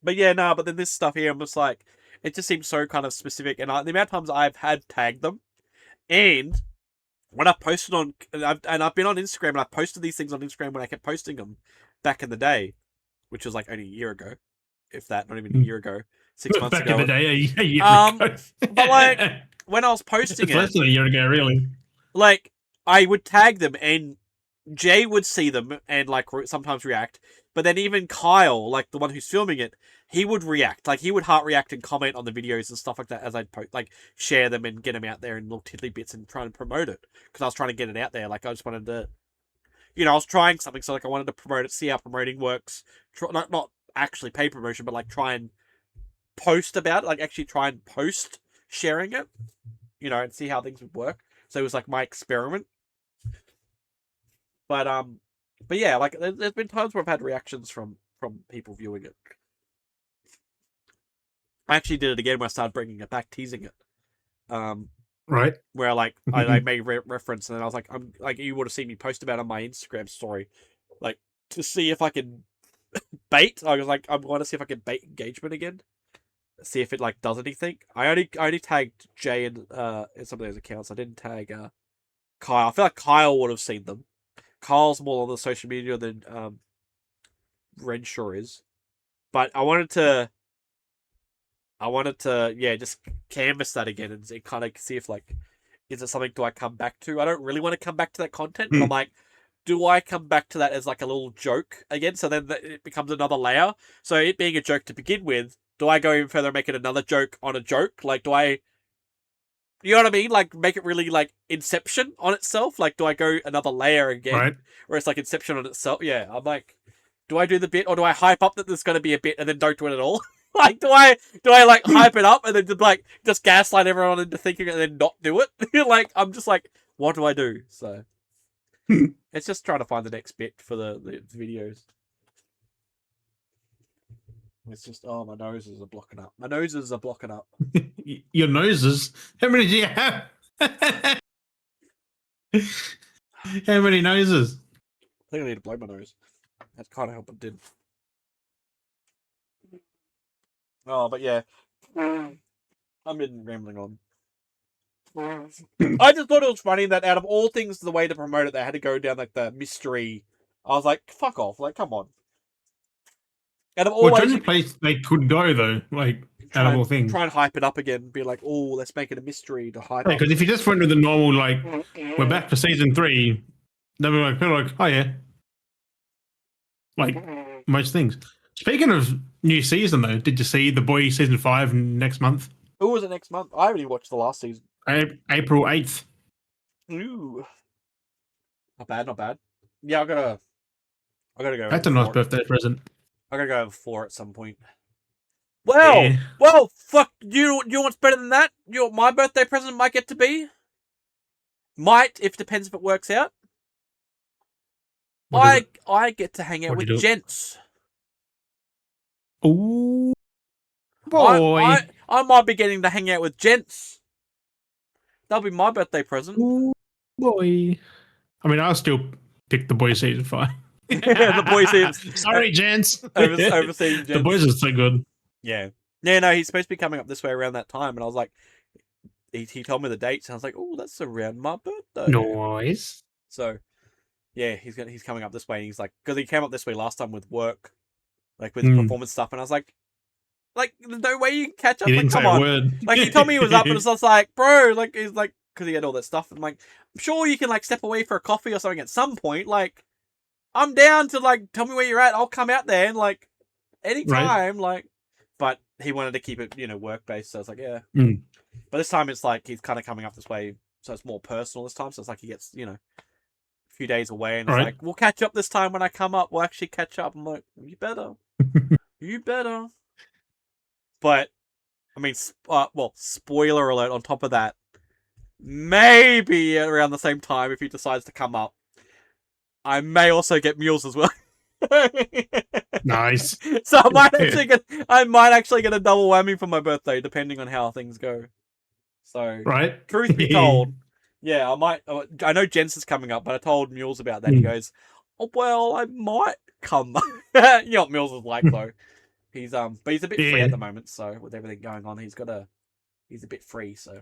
But yeah, no. But then this stuff here, I'm just like, it just seems so kind of specific. And the amount of times I've had tagged them, and when I've posted on, and I've been on Instagram, and I've posted these things on Instagram when I kept posting them back in the day, which was like only a year ago, if that, not even a year ago, 6 months Back ago. in the day, a year ago. But like when I was posting it's less than a year ago, really. like I would tag them, and Jay would see them and like sometimes react. But then even Kyle, like the one who's filming it, he would react. Like he would heart react and comment on the videos and stuff like that as I'd like share them and get them out there in little tiddly bits and try and promote it because I was trying to get it out there. Like I just wanted to, I was trying something, so like I wanted to promote it, see how promoting works. Not actually pay promotion, but like try and post about it. Like actually try and post sharing it, and see how things would work. So it was like my experiment. But yeah, like there's been times where I've had reactions from people viewing it. I actually did it again when I started bringing it back, teasing it. Right. Where like I made reference, and then I was like, I'm like, you would have seen me post about it on my Instagram story, like to see if I can bait. I was like, I'm going to see if I can bait engagement again, see if it like does anything. I only tagged Jay in some of those accounts. I didn't tag Kyle. I feel like Kyle would have seen them. Kyle's more on the social media than Renshaw is, but I wanted to, yeah, just canvas that again and kind of see if like, is it something do I come back to? I don't really want to come back to that content, but I'm like, do I come back to that as like a little joke again? So then it becomes another layer. So it being a joke to begin with, do I go even further and make it another joke on a joke? Like, do I, you know what I mean? Like, make it really like Inception on itself? Like, do I go another layer again? Right. Where it's like Inception on itself? Yeah, I'm like, do I do the bit or do I hype up that there's going to be a bit and then don't do it at all? Like, do I like hype it up and then just gaslight everyone into thinking it and then not do it? Like, I'm just like, what do I do? So, it's just trying to find the next bit for the videos. It's just, oh, my noses are blocking up. My noses are blocking up. Your noses? How many do you have? How many noses? I think I need to blow my nose. That's kind of help it did. Oh, but yeah. I've been rambling on. I just thought it was funny that out of all things, the way to promote it, they had to go down like the mystery. I was like, fuck off. Like, come on. Out of all Well, ways, only place they could go though, like out of all things. Try and hype it up again. Be like, oh, let's make it a mystery to hype. Yeah, because if you just went with the normal, like, we're back for season 3, then we're like, oh yeah, like most things. Speaking of new season though, did you see The Boy season 5 next month? Who was it next month? I already watched the last season. April 8th. Ooh, not bad, not bad. Yeah, I gotta go. That's a nice birthday present. I gotta go over 4 at some point. Well, Yeah. well, fuck. You know what's better than that? You know what my birthday present might get to be? Might, if depends if it works out. I get to hang out with gents. Ooh, boy. I might be getting to hang out with gents. That'll be my birthday present. Ooh, boy. I mean, I'll still pick The Boy season 5. The Boy season. Sorry, gents. Overseeing gents. The Boys are so good. Yeah. Yeah, no, he's supposed to be coming up this way around that time, and I was like, he told me the dates, and I was like, oh, that's around my birthday. Nice. So, yeah, he's coming up this way, and he's like, because he came up this way last time with work, like with performance stuff, and I was like, there's no way you can catch up. He didn't come say on. a word. Like, he told me he was up, and it's just like, bro, like, he's like, because he had all that stuff, and I'm like, I'm sure you can like step away for a coffee or something at some point. Like, I'm down to like tell me where you're at. I'll come out there and like anytime, like. But he wanted to keep it, work based. So I was like, yeah. But this time it's like he's kind of coming up this way, so it's more personal this time. So it's like he gets, a few days away, and it's like, we'll catch up this time when I come up. We'll actually catch up. I'm like, you better, you better. But I mean, well, spoiler alert. On top of that, maybe around the same time, if he decides to come up, I may also get mules as well. Nice. So I might actually get a double whammy for my birthday, depending on how things go. So, truth be told, Yeah, I might. I know Jensen's coming up, but I told Mules about that. He goes, "Oh well, I might come." You know what Mules is like though. But he's a bit free Yeah. at the moment. So with everything going on, he's a bit free. So,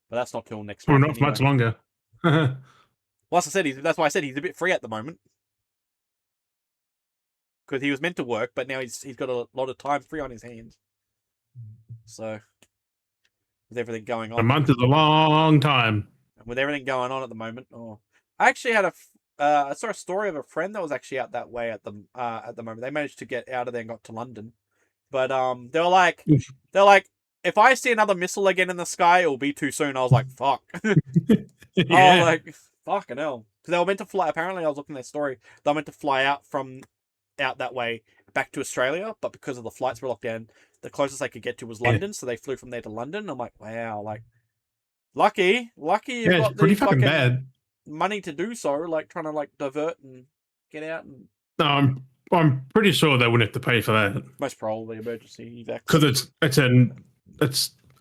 but that's not till next Well, month not for much anyway. longer. Well, as I said, that's why I said he's a bit free at the moment because he was meant to work, but now he's got a lot of time free on his hands. So with everything going A on, month is a long time. with everything going on at the moment, I actually had I saw a story of a friend that was actually out that way at the moment. They managed to get out of there and got to London, but Oof. they're like, if I see another missile again in the sky, it'll be too soon. I was like, fuck. I was Yeah. like, fucking hell, because they were meant to fly. Apparently, I was looking at their story. They were meant to fly out that way back to Australia, but because of the flights were locked down, the closest they could get to was Yeah. London, so they flew from there to London. I'm like, wow, like lucky you've Yeah, it's got pretty the fucking fucking bad. money to do so, like trying to like divert and get out, and No, I'm pretty sure they wouldn't have to pay for that most probably emergency evacs. because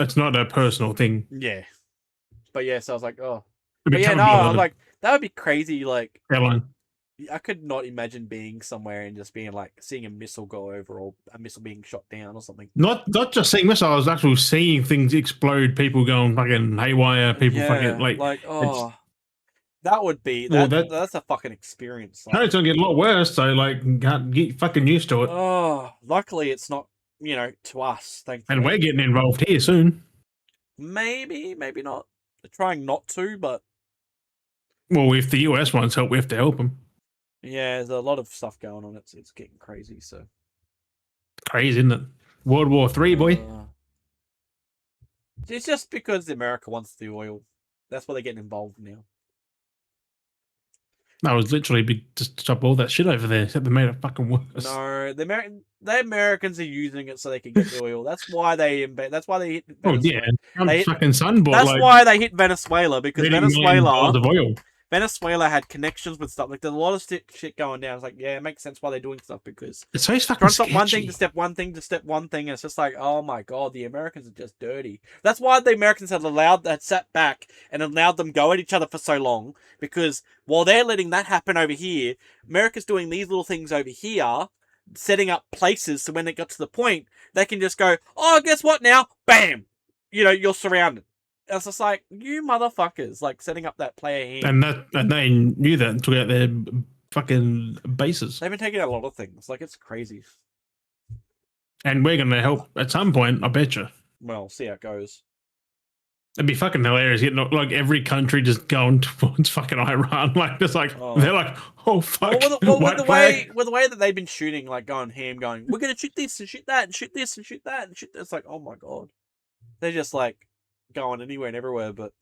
it's not a personal thing. Yeah, but yeah, so I was like, oh, It'd but be yeah, covered no, by I was the like, that would be crazy. Like, airline. I could not imagine being somewhere and just being like seeing a missile go over or a missile being shot down or something. Not just seeing missiles, actually seeing things explode, people going fucking haywire, people fucking Yeah, like like it's that would be well that that's a fucking experience. no, Like, it's gonna get a lot worse, so like get fucking used to it. luckily it's not, to us, And thankfully. we're getting involved here soon. Maybe not. They're trying not to, but Well, if the US wants help, we have to help them. yeah, there's a lot of stuff going on. It's getting crazy. So Crazy, isn't it? World War Three, boy. it's just because America wants the oil. That's why they're getting involved now. That was literally just stop all that shit over there, except they made it fucking worse. No, the Americans are using it so they can get the oil. That's why That's why they hit Oh Venezuela. yeah, Trump's fucking son bought That's like why they hit Venezuela, because $80 million of oil. Venezuela had connections with stuff. Like, there's a lot of shit going down. It's like, yeah, it makes sense why they're doing stuff, because It's so fucking trying to stop one thing sketchy. to step one thing to step one thing, and it's just like, oh my god, the Americans are just dirty. That's why the Americans had sat back and allowed them go at each other for so long, because while they're letting that happen over here, America's doing these little things over here, setting up places so when it got to the point, they can just go, oh, guess what now? Bam! You're surrounded. It's just like, you motherfuckers, like setting up that player hand. And they knew that and took out their fucking bases. They've been taking out a lot of things. Like, it's crazy. And we're gonna help at some point, I bet you. Well, see how it goes. It'd be fucking hilarious getting like every country just going towards fucking Iran. Like just like they're like, oh fuck. With the way that they've been shooting, like going ham, going, we're gonna shoot this and shoot that and shoot this and shoot that and shoot this. It's like, oh my god. They're just like going anywhere and everywhere. But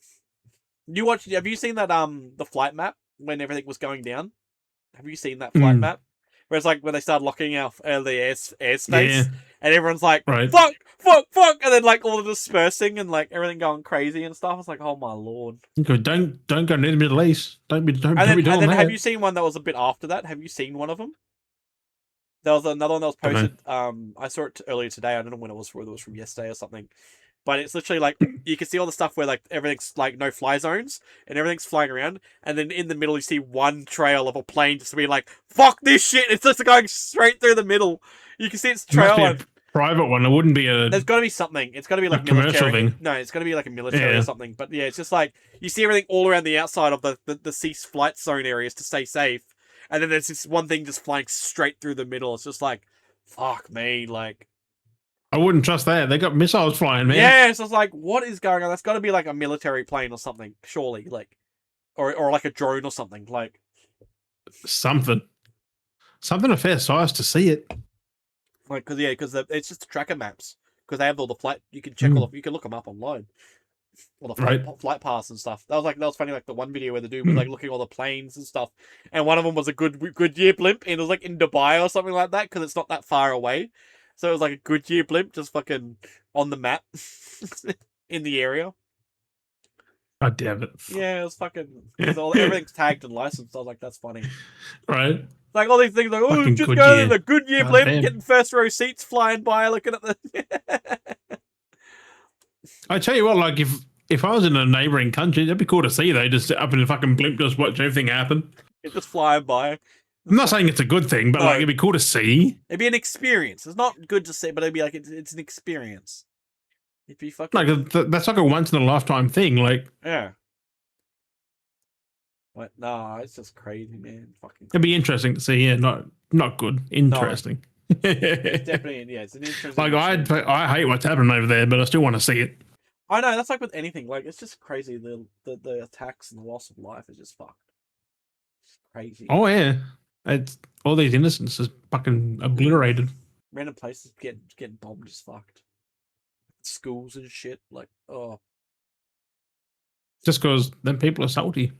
have you seen that the flight map when everything was going down? Have you seen that flight map? Where it's like when they started locking out the airspace, and everyone's like, fuck, and then like all the dispersing and like everything going crazy and stuff. It's like, oh my lord. Don't go near the Middle East. Don't be doing And then that. have you seen one that was a bit after that? Have you seen one of them? There was another one that was posted. I saw it earlier today. I don't know when it was. Whether it was from yesterday or something. But it's literally like, you can see all the stuff where like everything's like no fly zones and everything's flying around, and then in the middle you see one trail of a plane just being like, fuck this shit. It's just going straight through the middle. You can see its trail. It must be a private one. It wouldn't be a. There's got to be something. It's got to be like commercial military thing. No, it's got to be like a military or something. But yeah, it's just like you see everything all around the outside of the cease flight zone areas to stay safe, and then there's this one thing just flying straight through the middle. It's just like, fuck me, like. I wouldn't trust that. They got missiles flying, man. Yeah, so it's like, what is going on? That's got to be like a military plane or something, surely, like, or like a drone or something, like something a fair size to see it. Like, because it's just the tracker maps, because they have all the flight. You can check you can look them up online, all the flight paths and stuff. That was funny. Like the one video where the dude was like looking at all the planes and stuff, and one of them was a Goodyear blimp, and it was like in Dubai or something like that, because it's not that far away. So it was like a Goodyear blimp just fucking on the map in the area. God damn it. Yeah, it was fucking. Everything's tagged and licensed. I was like, that's funny. Right. Like all these things, like, oh, just Goodyear. go to the Goodyear blimp, damn. getting first row seats, flying by, looking at the. I tell you what, like if I was in a neighboring country, that'd be cool to see. They just sit up in a fucking blimp, just watch everything happen. It's just flying by. I'm not saying it's a good thing, but No. like it'd be cool to see. It'd be an experience. It's not good to see, but it'd be like it's an experience. It'd be fucking Like that's like a once in a lifetime thing. Like yeah. But nah, it's just crazy, man. Fucking. it'd be interesting to see. Yeah, not good. Interesting. It's definitely it's an interesting. Like I hate what's happening over there, but I still want to see it. I know that's like with anything. Like it's just crazy. The attacks and the loss of life is just fucked. It's crazy. Oh yeah, it's all these innocents is fucking obliterated. Random places getting bombed is fucked. Schools and shit. Like Just because then people are salty.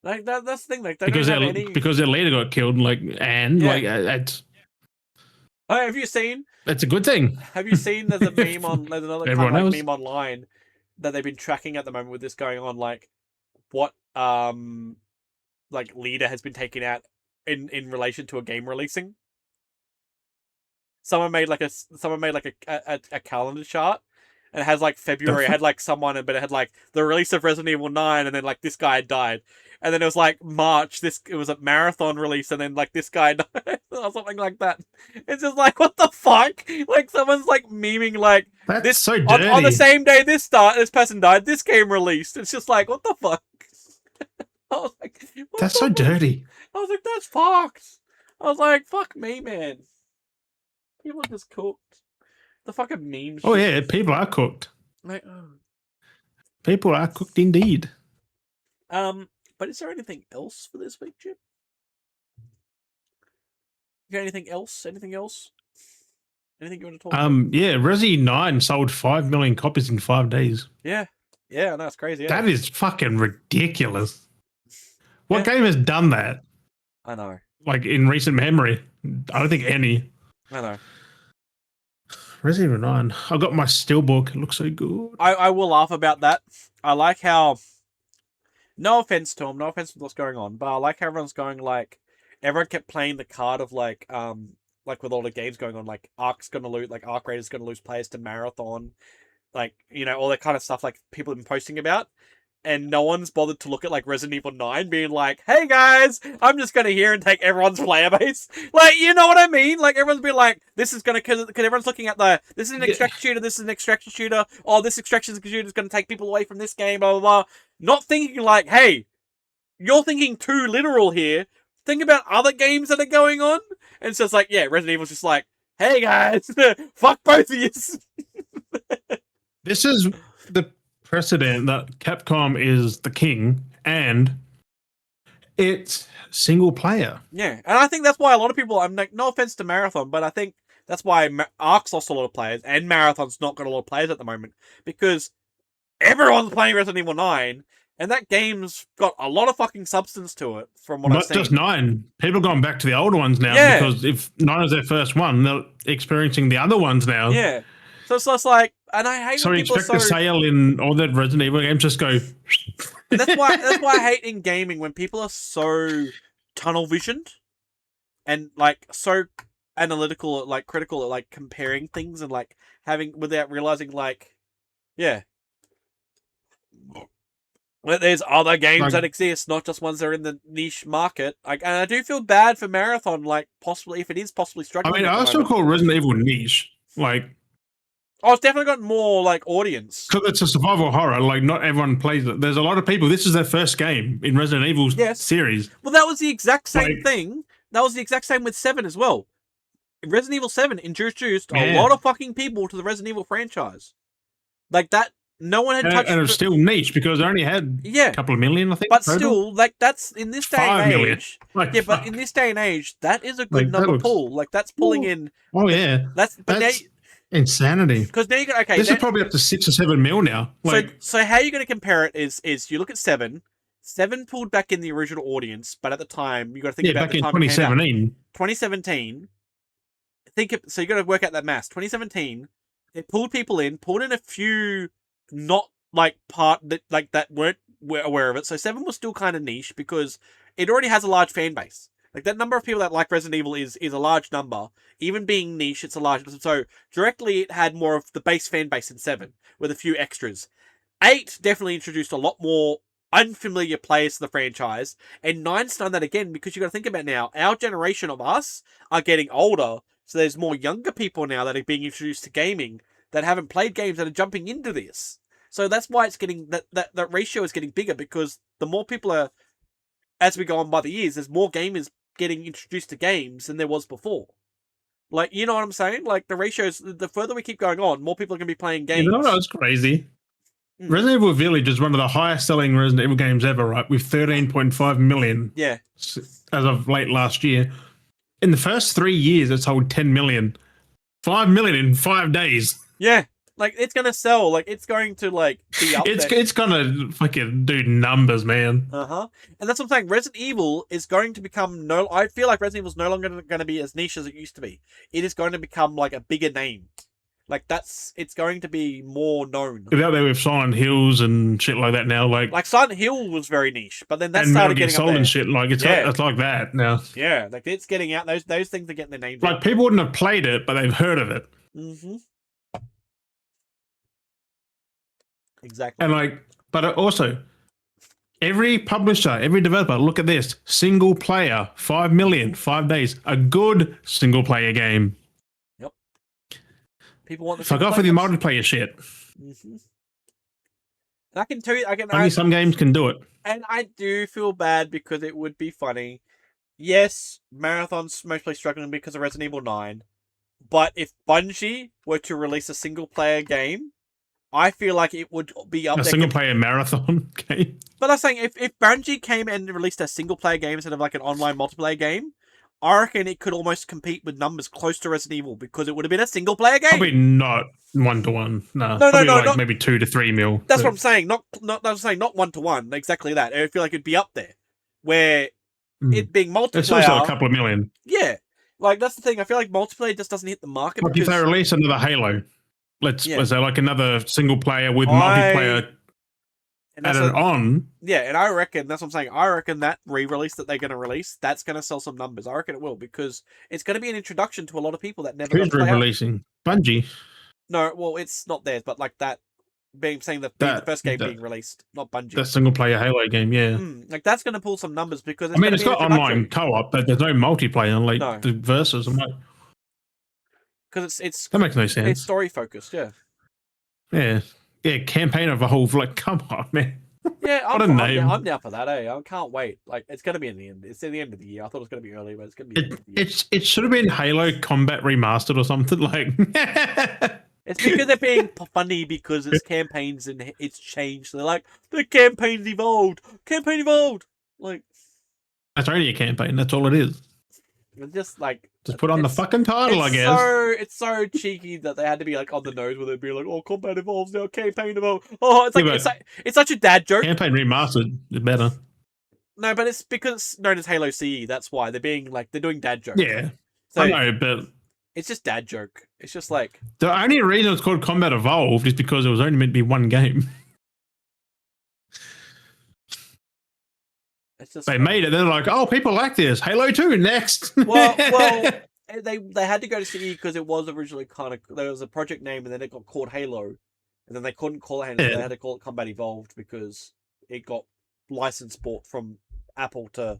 Like that's the thing. Like they because don't have because their leader got killed. Like it's. Oh, have you seen? It's a good thing. Have you seen? There's a meme on. There's another kind of meme online that they've been tracking at the moment with this going on. Like what like leader has been taken out in relation to a game releasing. Someone made like a calendar chart. And it has like February, it had like someone, but it had like the release of Resident Evil 9, and then like this guy died. And then it was like March, it was a marathon release, and then like this guy died, or something like that. It's just like, what the fuck? Like someone's like memeing like, that's this, so dirty. On the same day this person died, this game released. It's just like, what the fuck? I was like, that's so dirty. I was like, that's fucked. I was like, fuck me, man. People are just cooked. The fucking memes. Oh yeah, people are cooked. Like, people are cooked indeed. But is there anything else for this week, Jim? You got anything else? Anything else? Anything you want to talk about? Yeah, Resi 9 sold 5 million copies in 5 days. Yeah, no, it's crazy. That is fucking ridiculous. What game has done that? I know. Like in recent memory, I don't think any. I know. Resident Evil 9. I got my steelbook. It looks so good. I will laugh about that. I like how. No offense to him. No offense to what's going on, but I like how everyone's going like. Everyone kept playing the card of like with all the games going on, like Ark's gonna lose, like Arc Raider's gonna lose players to Marathon, like all that kind of stuff. Like people have been posting about. And no one's bothered to look at like Resident Evil 9 being like, hey guys, I'm just going to here and take everyone's player base. Like, you know what I mean? Like everyone's been like, this is going to, because everyone's looking at this is an extraction shooter, this is an extraction shooter. Oh, this extraction shooter is going to take people away from this game, blah, blah, blah. Not thinking like, hey, you're thinking too literal here. Think about other games that are going on. And so it's like, yeah, Resident Evil's just like, hey guys, fuck both of you. This is the precedent that Capcom is the king and it's single player. Yeah, and I think that's why a lot of people, I'm like, no offense to Marathon, but I think that's why Ark's lost a lot of players and Marathon's not got a lot of players at the moment because everyone's playing Resident Evil 9 and that game's got a lot of fucking substance to it from what I've seen. Not just 9. People are going back to the older ones now because if 9 is their first one, they're experiencing the other ones now. Yeah. So it's just like, and I hate. So you expect the sale in all the Resident Evil games just go. That's why I hate in gaming when people are so tunnel visioned, and like so analytical, like critical, at, like comparing things and like having without realizing like, yeah, that there's other games that exist, not just ones that are in the niche market. Like, and I do feel bad for Marathon, like possibly if it is possibly struggling. I mean, I also call Resident Evil niche, like. Oh, it's definitely got more like audience because it's a survival horror. Like not everyone plays it. There's a lot of people. This is their first game in Resident Evil series. Well, that was the exact same thing. That was the exact same with 7 as well. Resident Evil 7 introduced a lot of fucking people to the Resident Evil franchise. Like that, no one had touched. And it's still niche because they only had a couple of million, I think. But still, like that's in this day and age. Like, but in this day and age, that is a good number pull. Like that's pulling in. Oh yeah, that's insanity. Because now you got this is probably up to 6 or 7 mil now. Like, so how you're going to compare it is you look at 7. 7 pulled back in the original audience, but at the time you got to think about back the in time 2017. 2017. So you got to work out that mass. 2017, they pulled people in, pulled in a few not like that weren't aware of it. So 7 was still kind of niche because it already has a large fan base. Like, that number of people that like Resident Evil is a large number. Even being niche, it's a large number. So, directly, it had more of the base fan base in 7, with a few extras. 8 definitely introduced a lot more unfamiliar players to the franchise, and 9's done that again because you got to think about now. Our generation of us are getting older, so there's more younger people now that are being introduced to gaming that haven't played games that are jumping into this. So that's why it's getting that ratio is getting bigger because the more people are, as we go on by the years, there's more gamers getting introduced to games than there was before. Like, you know what I'm saying? Like, the ratios, the further we keep going on, more people are going to be playing games. You know what's crazy? Resident Evil Village is one of the highest selling Resident Evil games ever, right? With 13.5 million. Yeah. As of late last year. In the first 3 years, it sold 10 million. 5 million in 5 days. Yeah. Like, it's going to sell. Like, it's going to, like, be up there. It's going to fucking do numbers, man. Uh-huh. And that's what I'm saying. Resident Evil is going to become I feel like Resident Evil is no longer going to be as niche as it used to be. It is going to become, like, a bigger name. Like, it's going to be more known. It's out there with Silent Hills and shit like that now. Like Silent Hill was very niche, but then that and started Metal Gear getting Solid up there. and shit. Like, it's like that now. Yeah, like, it's getting out. Those things are getting their names like, out. people wouldn't have played it, but they've heard of it. Mm-hmm. Exactly. And, like, but also, every publisher, every developer, look at this. Single player, 5 million, 5 days. A good single player game. Yep. People want the Fuck off with your multiplayer shit. Mm-hmm. And I can tell you, Only some games can do it. And I do feel bad because it would be funny. Yes, Marathon's mostly struggling because of Resident Evil 9. But if Bungie were to release a single player game, I feel like it would be up there. A single player marathon game. But I'm saying if Bungie came and released a single player game instead of like an online multiplayer game, I reckon it could almost compete with numbers close to Resident Evil because it would have been a single player game. Probably not 1-to-1. No, like maybe 2 to 3 mil. That's what I'm saying. Not 1-to-1. Exactly that. I feel like it'd be up there, where it being multiplayer. It's also a couple of million. Yeah, like that's the thing. I feel like multiplayer just doesn't hit the market. Like if they release another Halo, let's say like another single player with multiplayer added on. Yeah, and I reckon that's what I'm saying. I reckon that re-release that they're going to release, that's going to sell some numbers. I reckon it will because it's going to be an introduction to a lot of people that never. Who's re-releasing? Bungie. No, well, it's not theirs, but like that saying the first game being released, not Bungie. The single player Halo game, yeah. Like that's going to pull some numbers because it's got online co-op, but there's no multiplayer. Like the versus, I'm like, because it's that makes no sense. It's story focused, yeah. Yeah, campaign of a whole like, come on, man. Yeah, I'm down for that. I can't wait. Like, it's gonna be in the end. It's in the end of the year. I thought it was gonna be early, but it's gonna be. It should have been Halo Combat Remastered or something like. It's because they're being funny because it's campaigns and it's changed. They're like the campaign's evolved. Campaign evolved. Like that's only a campaign. That's all it is. It's just like put on the fucking title, I guess. It's so cheeky that they had to be like on the nose where they'd be like, "Oh, combat evolves now, campaign evolves." Oh, it's such a dad joke. Campaign remastered is better. No, but it's because it's known as Halo CE. That's why they're doing dad jokes. Yeah, so I know, but it's just dad joke. It's just like the only reason it's called Combat Evolved is because it was only meant to be one game. It's just they made it. They're like, oh, people like this. Halo 2 next. well, they had to go to CE because it was originally there was a project name and then it got called Halo, and then they couldn't call it Halo. So they had to call it Combat Evolved because it got license bought from Apple to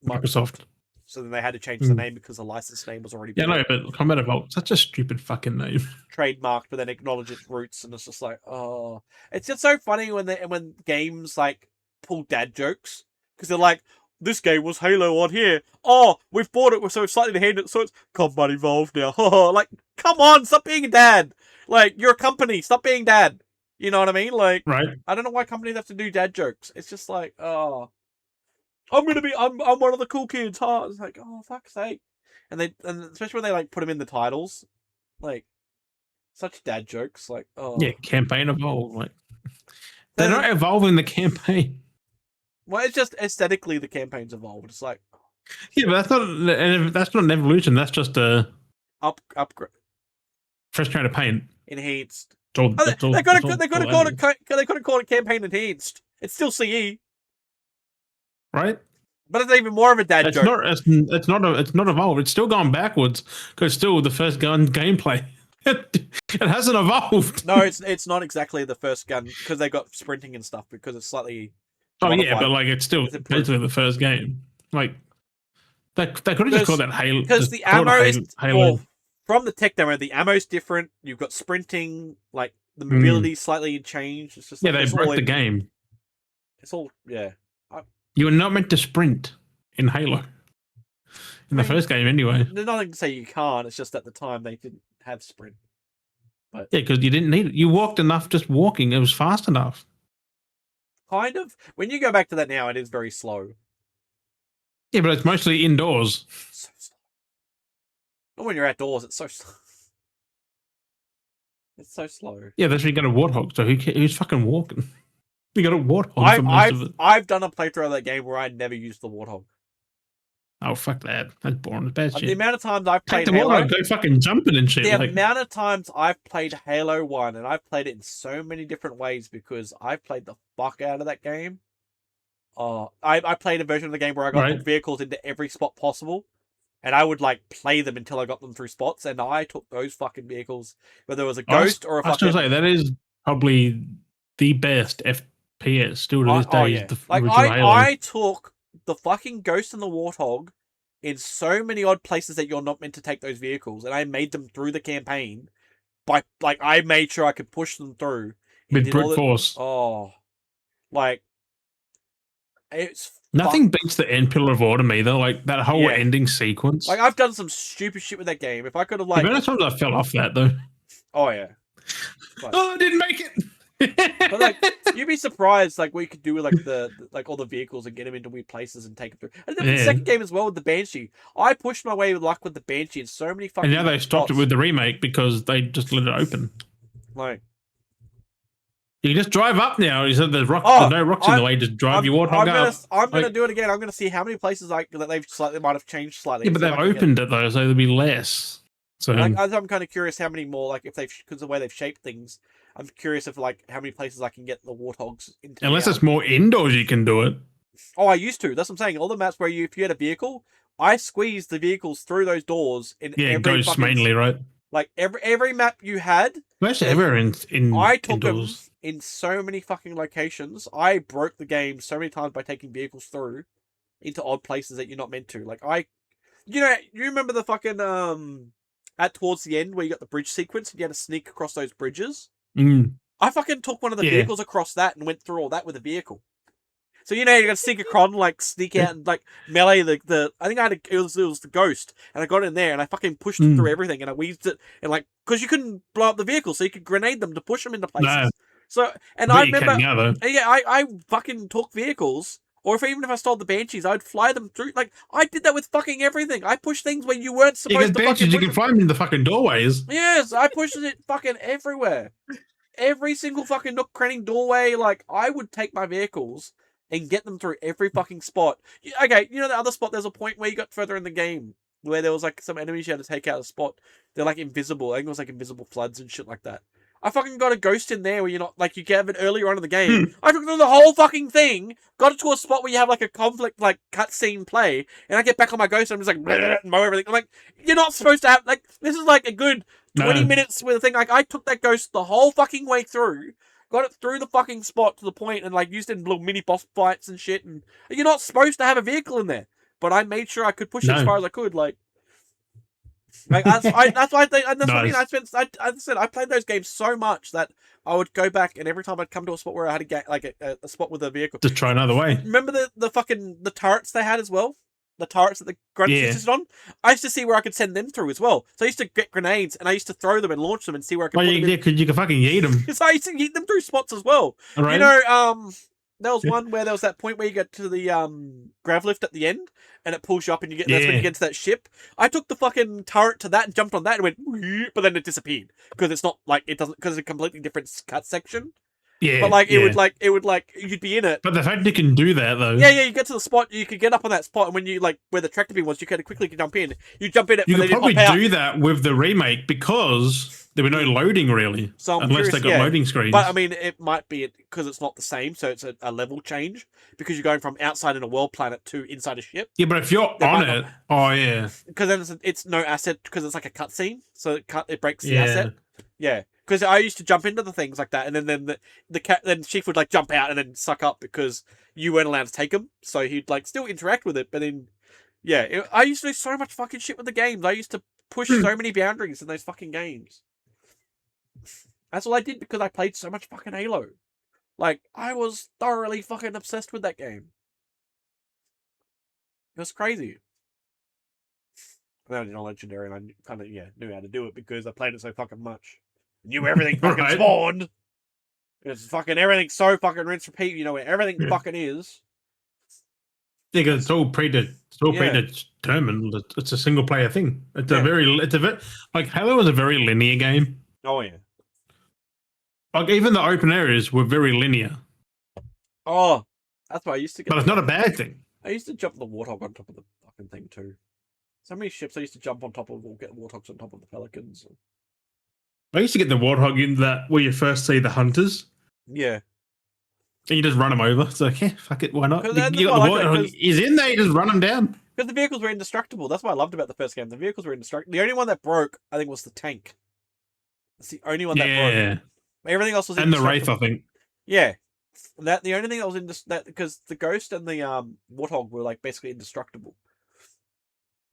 Microsoft. So then they had to change the name because the license name was already. Yeah, no, but Combat Evolved, such a stupid fucking name. Trademarked, but then acknowledge its roots, and it's just like, oh, it's just so funny when games like pull dad jokes because they're like, this game was Halo on here. Oh, we've bought it. We're so excited to hand it. So it's Combat Evolved now. Like, come on, stop being a dad. Like, you're a company. Stop being dad. You know what I mean? Like, right. I don't know why companies have to do dad jokes. It's just like, oh, I'm one of the cool kids. Huh? It's like, oh, fuck's sake. And especially when they like put them in the titles, like, such dad jokes. Like, oh, yeah, campaign evolve. Like, they're not evolving the campaign. Well, it's just aesthetically the campaign's evolved. It's like, yeah, but that's not an evolution. That's just a upgrade. Fresh coat of paint. Enhanced. They could have called it campaign enhanced. It's still CE, right? But it's even more of a dad joke. It's not evolved. It's still gone backwards because it's still the first gun gameplay. It hasn't evolved. No, it's not exactly the first gun because they got sprinting and stuff because it's slightly Oh yeah, modified. but like it's still It's improved. basically the first game. Like they could have just called that Halo. Because Just the called ammo it is Halo. well from the tech demo, the ammo's different. You've got sprinting, like the mobility slightly changed. It's just Yeah, like they it's all broke the in. game. It's all You were not meant to sprint in Halo. In the first game, anyway. There's nothing to say you can't. It's just at the time they didn't have sprint. But yeah, because you didn't need it. You walked enough just walking. It was fast enough. kind of. When you go back to that now, it is very slow. Yeah, but it's mostly indoors. So slow. Not when you're outdoors. It's so slow. It's so slow. Yeah, that's where you got a warthog. So who's fucking walking? You got a warthog for most of it. I've done a playthrough of that game where I never used the warthog. Oh, fuck that. That's boring. It's bad shit. The amount of times I've played Take the Halo... warthog, go fucking jumping and shit. The amount of times I've played Halo 1, and I've played it in so many different ways because I've played the fuck out of that game. I played a version of the game where I got the vehicles into every spot possible. And I would like play them until I got them through spots, and I took those fucking vehicles, whether it was a ghost or a fucking... I was going to say, that is probably the best FPS still to this day. Yeah. The like Halo. I took the fucking ghost and the warthog in so many odd places that you're not meant to take those vehicles, and I made them through the campaign by like I made sure I could push them through with brute force. Oh, like it's nothing beats the end pillar of order me though. Like that whole ending sequence. Like I've done some stupid shit with that game. If I could have like, the times I fell off that though. Oh yeah. But, I didn't make it. But like, you'd be surprised, like what you could do with like the like all the vehicles and get them into weird places and take them through. And then the second game as well with the Banshee, I pushed my way with luck with the Banshee in so many fucking. And now they stopped it with the remake because they just let it open. Like, you can just drive up now. You said there's no rocks in the way. Just drive your warthog up. I'm gonna do it again. I'm gonna see how many places that they've might have changed slightly. Yeah, but they've opened it though, so there'll be less. So like, I'm kind of curious how many more, like if they've, because the way they've shaped things, I'm curious if like how many places I can get the warthogs into. Unless it's more indoors, you can do it. Oh, I used to. That's what I'm saying. All the maps where if you had a vehicle, I squeezed the vehicles through those doors in every ghosts fucking, mainly, right? Like every map you had. Most everywhere in I took indoors. them in so many fucking locations. I broke the game so many times by taking vehicles through into odd places that you're not meant to. Like you remember the fucking at towards the end where you got the bridge sequence and you had to sneak across those bridges? I fucking took one of the vehicles across that and went through all that with a vehicle. So you got to sneak across, like sneak out and like melee the. I think it was the ghost, and I got in there and I fucking pushed it through everything, and I weaved it, and like because you couldn't blow up the vehicle, so you could grenade them to push them into places. No. So and I remember, I fucking took vehicles. Or even if I stole the Banshees, I'd fly them through. Like, I did that with fucking everything. I pushed things where you weren't supposed to Banshees, you can fly them in the fucking doorways. Yes, I pushed it fucking everywhere. Every single fucking nook, cranny, doorway. Like, I would take my vehicles and get them through every fucking spot. Okay, you know the other spot, there's a point where you got further in the game where there was, like, some enemies you had to take out a spot. They're, like, invisible. I think it was, like, invisible floods and shit like that. I fucking got a ghost in there where you're not, like, you get it earlier on in the game. I took through the whole fucking thing, got it to a spot where you have, like, a conflict, like, cutscene play, and I get back on my ghost and I'm just like, mow everything. I'm like, you're not supposed to have, like, this is, like, a good 20 minutes with a thing. Like, I took that ghost the whole fucking way through, got it through the fucking spot to the point, and, like, used it in little mini boss fights and shit, and you're not supposed to have a vehicle in there. But I made sure I could push it as far as I could, like, that's why I think, and that's what I mean. I said I played those games so much that I would go back, and every time I'd come to a spot where I had to get like a spot with a vehicle, just try another way. Remember the turrets they had as well, the turrets that the grunts existed on. I used to see where I could send them through as well. So I used to get grenades and I used to throw them and launch them and see where I could. Because you can fucking yeet them. So I used to yeet them through spots as well. Right. You know, there was one where there was that point where you get to the grav lift at the end, and it pulls you up, and you get that's when you get to that ship. I took the fucking turret to that and jumped on that and went, but then it disappeared because it's not like it doesn't because it's a completely different cut section. Yeah, but like it would you'd be in it. But the fact you can do that though. Yeah, you get to the spot, you could get up on that spot, and when you like where the tractor beam was, you could quickly jump in. You jump in it. You could probably do that with the remake because there were no loading really, so unless they got loading screens. But I mean, it might be because it's not the same, so it's a level change because you're going from outside in a world planet to inside a ship. Yeah, but if you're on it, because then it's no asset because it's like a cutscene, so it breaks the asset. Yeah, because I used to jump into the things like that, and then the cat then Chief would like jump out and then suck up because you weren't allowed to take him. So he'd like still interact with it, but then I used to do so much fucking shit with the games. I used to push so many boundaries in those fucking games. That's all I did because I played so much fucking Halo. Like I was thoroughly fucking obsessed with that game. It was crazy. And then I did on Legendary, and I kind of knew how to do it because I played it so fucking much. Knew everything fucking Right. spawned. It's fucking everything so fucking rinse repeat. You know where everything fucking is. Yeah, because it's all predetermined. It's a single player thing. It's a very like Halo is a very linear game. Oh yeah. Like even the open areas were very linear. Oh, that's what I used to get. But it's not a bad thing. I used to jump the Warthog on top of the fucking thing too. So many ships I used to jump on top of, or get Warthogs on top of the Pelicans. I used to get the Warthog in that where you first see the hunters. Yeah. And you just run them over. It's like, yeah, fuck it, why not? You got the Warthog. He's in there, you just run him down. Because the vehicles were indestructible. That's what I loved about the first game. The vehicles were indestructible. The only one that broke, I think, was the tank. That's the only one that broke. Everything else was indestructible. And the Wraith, I think. Yeah. The only thing that was because the Ghost and the Warthog were like basically indestructible.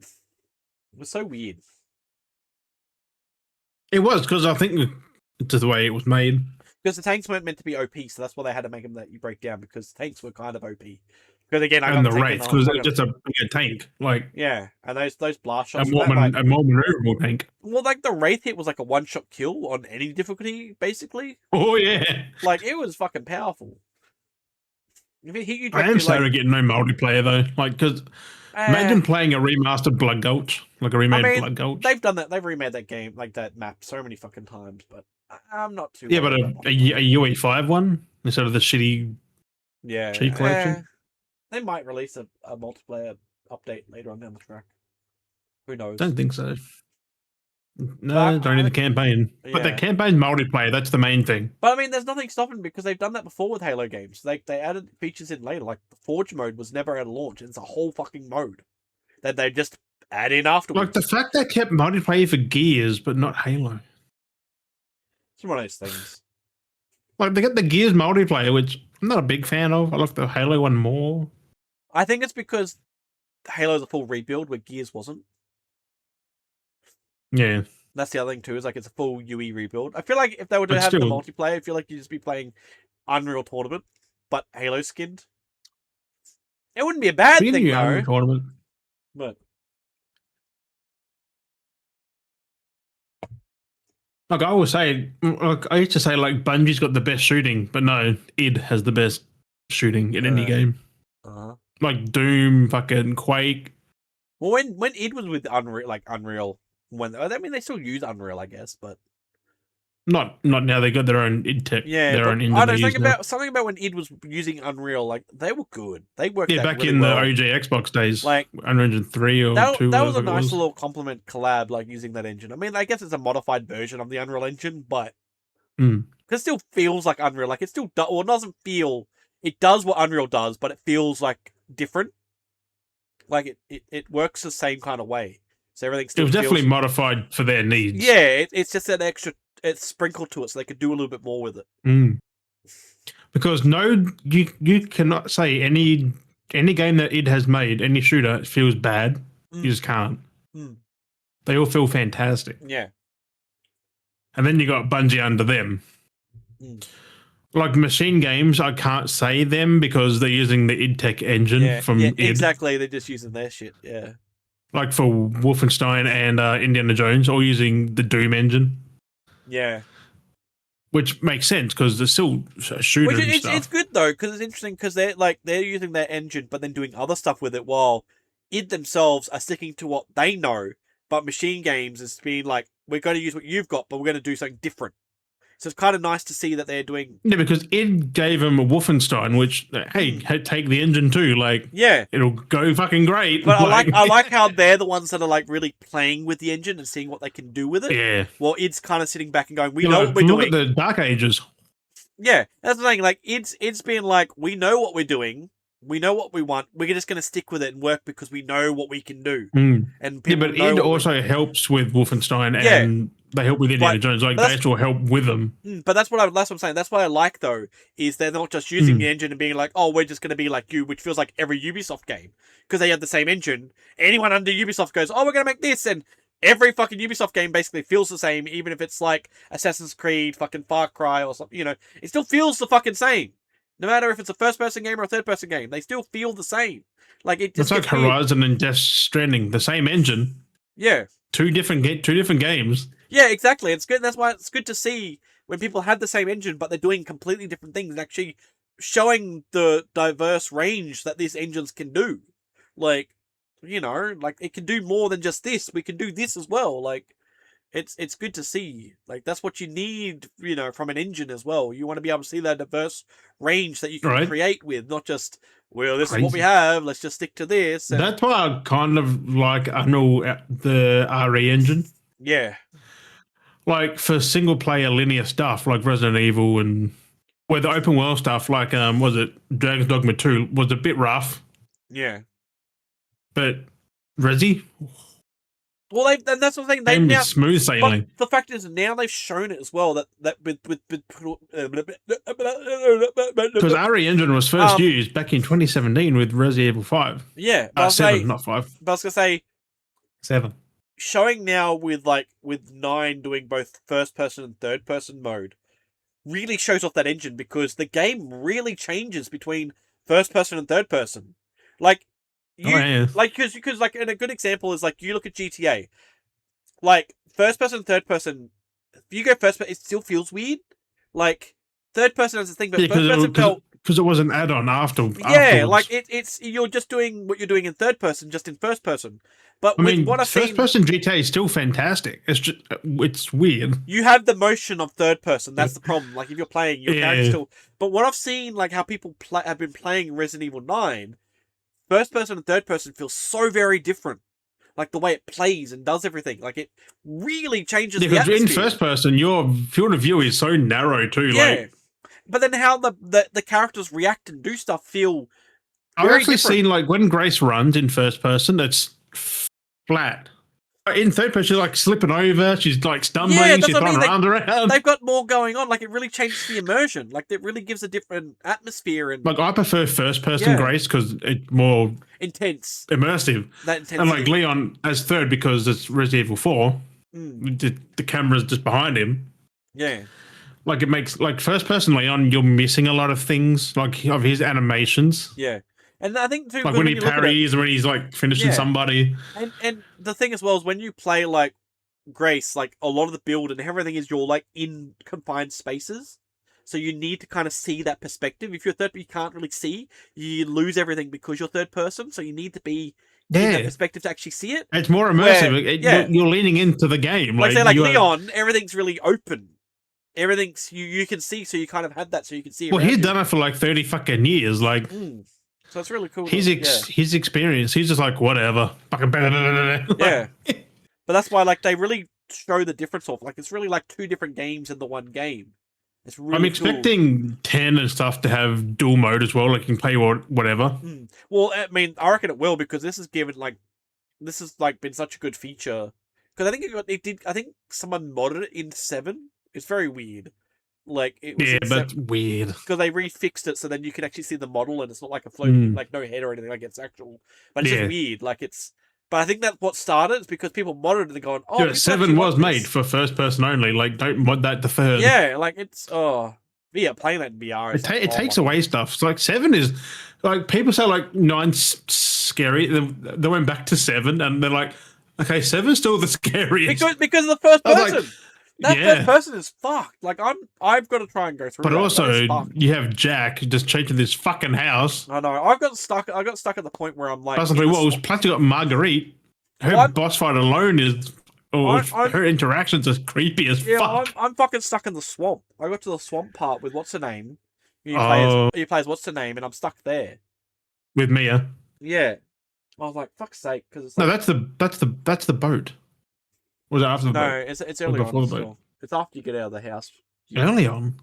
It was so weird. It was, because I think it's just the way it was made. Because the tanks weren't meant to be OP, so that's why they had to make them that you break down, because the tanks were kind of OP. Because again, and the Wraith, because it's just a tank, like and those blast shots, a more maneuverable tank. Well, like the Wraith hit was like a one-shot kill on any difficulty, basically. Oh yeah, like it was fucking powerful. If it hit you, I am sorry to get no multiplayer though, like because imagine playing a remastered Blood Gulch, like a remade Blood Gulch. They've done that. They've remade that game, like that map, so many fucking times, but I'm not too. Yeah, but a UE5 one instead of the shitty cheap collection. They might release a multiplayer update later on down the track. Who knows? Don't think so. No, don't need the campaign. Yeah. But the campaign multiplayer, that's the main thing. But I mean, there's nothing stopping because they've done that before with Halo games. They added features in later, like the Forge mode was never at launch. It's a whole fucking mode that they just add in afterwards. Like the fact they kept multiplayer for Gears, but not Halo. It's one of those things. Like they got the Gears multiplayer, which I'm not a big fan of. I like the Halo one more. I think it's because Halo's a full rebuild where Gears wasn't. Yeah. That's the other thing too, is like it's a full UE rebuild. I feel like if they were to have the multiplayer, I feel like you'd just be playing Unreal Tournament, but Halo skinned. It wouldn't be a bad thing though. Unreal Tournament. But like I always say, like I used to say, like Bungie's got the best shooting, but no, id has the best shooting in any game. Like Doom, fucking Quake. Well, when id was with Unreal. I mean, they still use Unreal, I guess, but not now. They got their own id tech. Yeah, their own I don't know something about when id was using Unreal. Like they were good. They worked. Back really in well. the OG Xbox days, like Unreal 3 or 2. That was a nice little compliment collab, like using that engine. I mean, I guess it's a modified version of the Unreal Engine, but it still feels like Unreal. Like it still it doesn't feel. It does what Unreal does, but it feels like different. Like it works the same kind of way. So everything still it was definitely modified for their needs. Yeah, it's just an extra. It's sprinkled to it, so they could do a little bit more with it. Because you cannot say any game that id has made, any shooter feels bad. You just can't. They all feel fantastic. Yeah. And then you got Bungie under them. Like Machine Games, I can't say them because they're using the id Tech engine from id. Exactly, they're just using their shit. Yeah. Like for Wolfenstein and Indiana Jones, all using the Doom engine. Yeah. Which makes sense because they're still a shooter and stuff. It's good though, because it's interesting because they're using their engine but then doing other stuff with it while id themselves are sticking to what they know, but Machine Games is being like, we're going to use what you've got, but we're going to do something different. So it's kind of nice to see that they're doing... Yeah, because id gave them a Wolfenstein, which, hey, take the engine too. Like, it'll go fucking great. But I like how they're the ones that are like really playing with the engine and seeing what they can do with it. Yeah. Well, id's kind of sitting back and going, we know what we're doing. Look at the Dark Ages. Yeah, that's the thing. Like, id's being like, we know what we're doing. We know what we want. We're just going to stick with it and work because we know what we can do. And but id also helps with Wolfenstein and They help with Indiana Jones. Like they actually help with them. But that's what I'm saying. That's what I like though, is they're not just using the engine and being like, oh, we're just going to be like you, which feels like every Ubisoft game because they have the same engine. Anyone under Ubisoft goes, oh, we're going to make this, and every fucking Ubisoft game basically feels the same, even if it's like Assassin's Creed, fucking Far Cry or something. You know, it still feels the fucking same. No matter if it's a first-person game or a third-person game, they still feel the same. Like it just. It's like Horizon and Death Stranding, the same engine. Yeah. Two different games. Yeah, exactly. It's good. That's why it's good to see when people have the same engine, but they're doing completely different things and actually showing the diverse range that these engines can do. Like, you know, like it can do more than just this. We can do this as well. Like, it's good to see. Like, that's what you need, you know, from an engine as well. You want to be able to see that diverse range that you can create with, not just, well, this is what we have. Let's just stick to this. And that's why I kind of like the RE engine. Yeah. Like for single player linear stuff like Resident Evil and where the open world stuff like was it Dragon's Dogma 2 was a bit rough. Yeah. But Resi? Well, and that's the thing. They now smooth sailing. But the fact is, now they've shown it as well that with because RE engine was first used back in 2017 with Resident Evil 5. Yeah, 7, not 5. But I was gonna say 7. Showing now with 9 doing both first person and third person mode really shows off that engine because the game really changes between first person and third person. Like because and a good example is like you look at GTA, like first person and third person. If you go first person, it still feels weird. Like third person has a thing, but first person felt because it was an add-on afterwards. Like it's you're just doing what you're doing in third person, just in first person. But first person GTA is still fantastic. It's weird. You have the motion of third person. That's the problem. Like if you're playing, your character still. But what I've seen, like how people have been playing Resident Evil 9, first person and third person feels so very different. Like the way it plays and does everything, like it really changes the atmosphere. In first person, your field of view is so narrow too. Yeah, like, but then how the characters react and do stuff feel. I've actually seen like when Grace runs in first person, it's flat. In third person, she's like slipping over. She's like stumbling. She's throwing her arms around. They've got more going on. Like it really changes the immersion. Like it really gives a different atmosphere. And like I prefer first person Grace because it's more intense, immersive. That intensity. And like Leon as third because it's Resident Evil 4. The camera's just behind him. Yeah. Like it makes like first person Leon, you're missing a lot of things like of his animations. Yeah. And I think too, like when he parries, when he's like finishing somebody. And the thing as well is when you play like Grace, like a lot of the build and everything is you're like in confined spaces, so you need to kind of see that perspective. If you're third, you can't really see. You lose everything because you're third person, so you need to be in that perspective to actually see it. It's more immersive. You're leaning into the game. Like say, like Leon, everything's really open. Everything's you can see, so you kind of have that, so you can see. Well, he's done it for like 30 fucking years, like. So it's really cool. His experience, he's just like, whatever. Yeah. But that's why like they really show the difference of like it's really like 2 different games in the one game. It's really I'm expecting 10 and stuff to have dual mode as well, like you can play whatever. Well, I mean, I reckon it will because this has been such a good feature. Because I think I think someone modded it in 7. It's very weird. Like it was but weird because they refixed it so then you can actually see the model and it's not like a floating like no head or anything, like it's actual, but it's just weird. Like it's, but I think that's what started is because people modded it and going, oh, 7 was made for first person only. Like don't mod that to third. Yeah, like it's playing that in VR. It takes away stuff. It's like 7 is like people say like 9's scary. They went back to 7 and they're like, okay, 7's still the scariest because of the first person. Like, that first person is fucked. Like I've got to try and go through. But also, you have Jack just chasing this fucking house. I know. I got stuck at the point where I'm like, plus you got Marguerite. Her boss fight alone is, her interactions are creepy as fuck. I'm fucking stuck in the swamp. I got to the swamp part with what's her name. You play as what's her name, and I'm stuck there with Mia. Yeah, I was like, fuck's sake, because it's no, that's the boat. Was it after the boat? No, it's early on. The boat? It's after you get out of the house. Early on?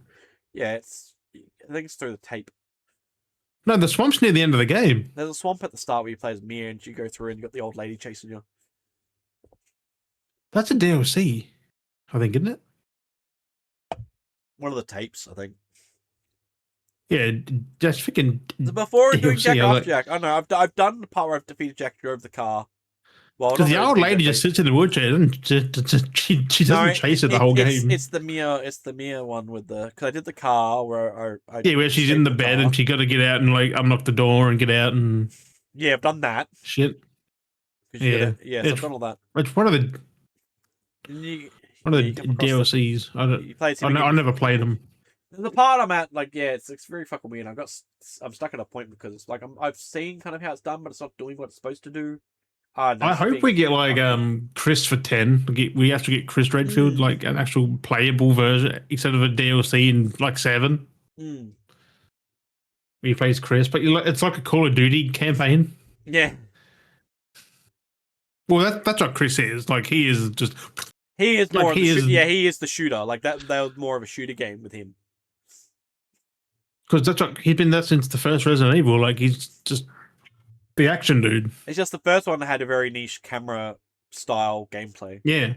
Yeah, I think it's through the tape. No, the swamp's near the end of the game. There's a swamp at the start where you play as Mia and you go through and you got the old lady chasing you. That's a DLC. I think, isn't it? One of the tapes, I think. Yeah, just freaking. Before doing DLC, Jack I after like- Jack. I know I've done the part where I've defeated Jack, drove the car. Well, Because not the really old defeated lady Jack, just sits in the wheelchair and she doesn't chase it the whole game. It's the Mia one with the because I did the car where I Yeah, where she's in escaped the bed car. and she got to get out and like unlock the door and get out and Yeah, I've done that. shit. Yeah, yes, it's, I've done all that. It's one of the You DLCs. I never played them. The part I'm at, like, yeah, it's very fucking weird. I'm stuck at a point because it's like I've seen kind of how it's done, but it's not doing what it's supposed to do. No, I hope we get like Chris for 10. We have to get Chris Redfield like an actual playable version instead of a DLC in like 7. Mm. He plays Chris, but it's like a Call of Duty campaign. Yeah. Well, that's what Chris is. Like he is just. He is more. Like, he is the shooter. Like that was more of a shooter game with him. Because that's what he's been that since the first Resident Evil. Like he's just the action dude. It's just the first one that had a very niche camera style gameplay. Yeah.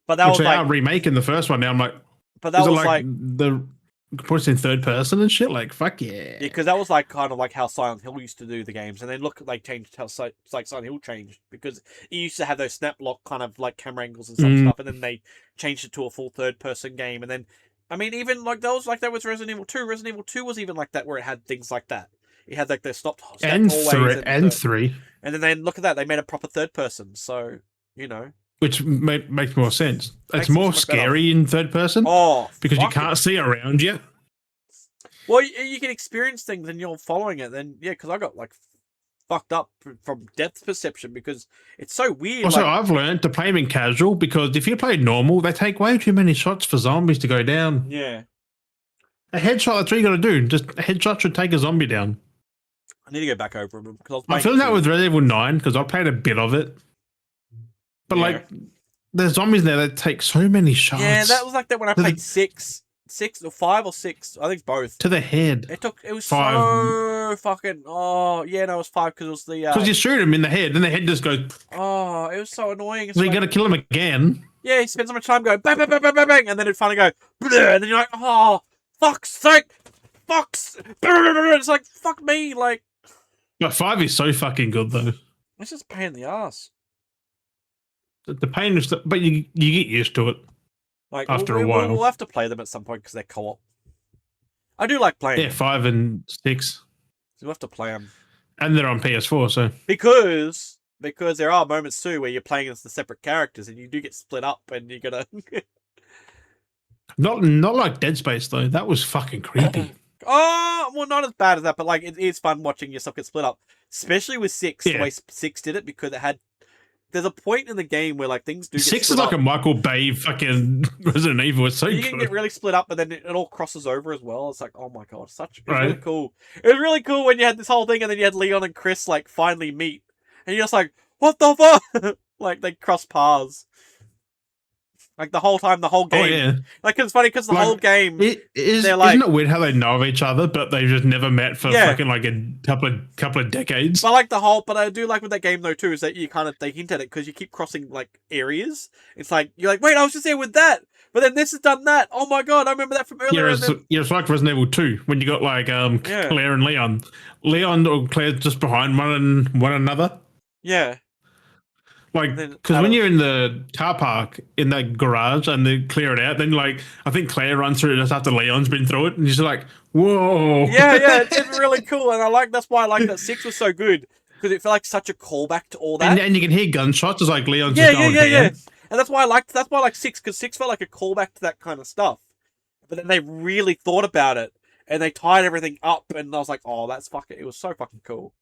But that was they like are remaking the first one now. I'm like, but that was like the puts in third person and shit. Like fuck yeah. Yeah, because that was like kind of like how Silent Hill used to do the games, and then look like changed how like Silent Hill changed because it used to have those snap lock kind of like camera angles and some stuff, and then they changed it to a full third person game, and then I mean even like that was Resident Evil 2. Resident Evil 2 was even like that where it had things like that. It had like the stopped and hallways and 3. And then look at that, they made a proper third person. So you know. Which makes more sense. It's more scary in third person. Oh, because you can't see around you. Well, you can experience things and you're following it. Then yeah, because I got like fucked up from depth perception because it's so weird. Also, I've learned to play them in casual because if you play normal, they take way too many shots for zombies to go down. Yeah. A headshot, that's what you got to do. Just a headshot should take a zombie down. I need to go back over them because I feel that with Resident Evil 9 because I played a bit of it. But like, there's zombies there that take so many shots. Yeah, that was like that when I played 6 or 5 or 6. I think it's both. To the head. It was 5. so fucking. Oh yeah, no, it was 5 because it was the. Because you shoot him in the head, and the head just goes. Oh, it was so annoying. So you got to kill him again. Yeah, he spends so much time going bang bang bang bang bang bang, and then it finally go, and then you're like, oh fuck's sake, it's like fuck me, like. But 5 is so fucking good though. It's just a pain in the ass. The pain is, but you get used to it. Like after a while, we'll have to play them at some point because they're co-op. I do like playing. Yeah, 5 and 6. So we'll have to play them, and they're on PS4. So because there are moments too where you're playing as the separate characters and you do get split up and you gotta. not like Dead Space though. That was fucking creepy. Oh, well, not as bad as that, but like it is fun watching yourself get split up, especially with 6. Yeah. The way 6 did it because it had. There's a point in the game where like things do. Get 6 is like up. a Michael Bay fucking Resident Evil. It's so you good. can get really split up, but then it all crosses over as well. It's like, oh my god, it was really cool. It was really cool when you had this whole thing, and then you had Leon and Chris like finally meet, and you're just like, what the fuck? Like they cross paths. Like the whole time, the whole game. Oh, yeah. Like it's funny because the whole game. Isn't it weird how they know of each other, but they've just never met for fucking like a couple of decades? But I do like with that game though too is that they hint at it because you keep crossing like areas. It's like you're like, wait, I was just there with that, but then this has done that. Oh my god, I remember that from earlier. It's like Resident Evil 2 when you got like Claire and Leon. Leon or Claire just behind one another. Yeah. Like, because when you're in the car park in that garage and they clear it out, then like I think Claire runs through it just after Leon's been through it, and you're just like, whoa. Yeah, it's really cool, and that's why I like that 6 was so good because it felt like such a callback to all that. And you can hear gunshots as like Leon's just going down. And that's why I liked 6 because 6 felt like a callback to that kind of stuff. But then they really thought about it and they tied everything up, and I was like, oh, that's fucking. It was so fucking cool.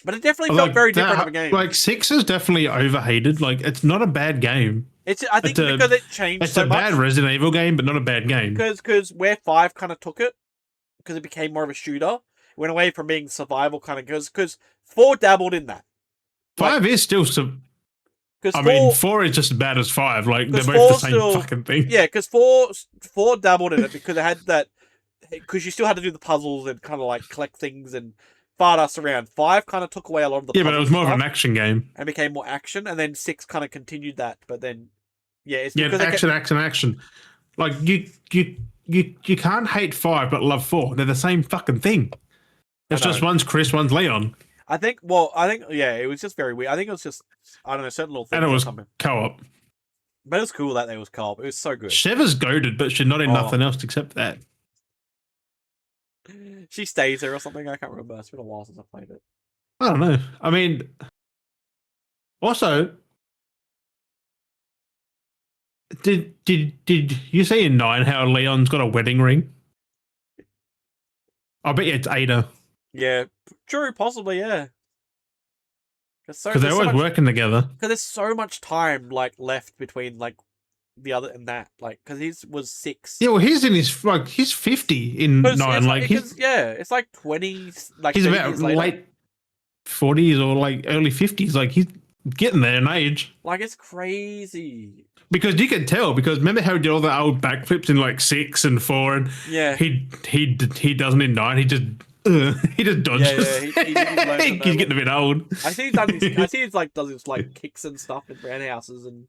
But it definitely felt very different of a game. Like 6 is definitely overhated. Like it's not a bad game. I think because it changed. It's so a bad Resident Evil game, but not a bad game. Because where 5 kind of took it, because it became more of a shooter, it went away from being survival kind of. Because 4 dabbled in that. 5 is still some. I mean, 4 is just as bad as 5. Like they're both the same fucking thing. Yeah, because 4 dabbled in it because it had that. Because you still had to do the puzzles and kind of like collect things and fart us around. 5 kind of took away a lot of the. Yeah, but it was more of an action game and became more action, and then 6 kind of continued that, but then Yeah, it's Yeah, because action. Like you can't hate 5 but love 4. They're the same fucking thing. It's just one's Chris, one's Leon. I think yeah, it was just very weird. I think it was just I don't know certain little things And it was or something. co-op. But it was cool that it was co-op. It was so good. Sheva's goaded, but she's not in nothing else except that. She stays there or something. I can't remember. It's been a while since I played it. I don't know. I mean, also, did you see in 9 how Leon's got a wedding ring? I bet you it's Ada. Yeah, true, possibly, yeah. Because they're always working together. Because there's so much time like left between like the other and that, like because he was 6. Yeah, well, he's in his he's 50 in 9. It's like 20. Like he's about late 40s or like early 50s. Like he's getting there in age. Like it's crazy. Because you can tell. Because remember how he did all the old backflips in like 6 and 4, and he doesn't in 9. He just dodges. Yeah, he's getting a bit old. I see he's like does his like kicks and stuff in roundhouses and.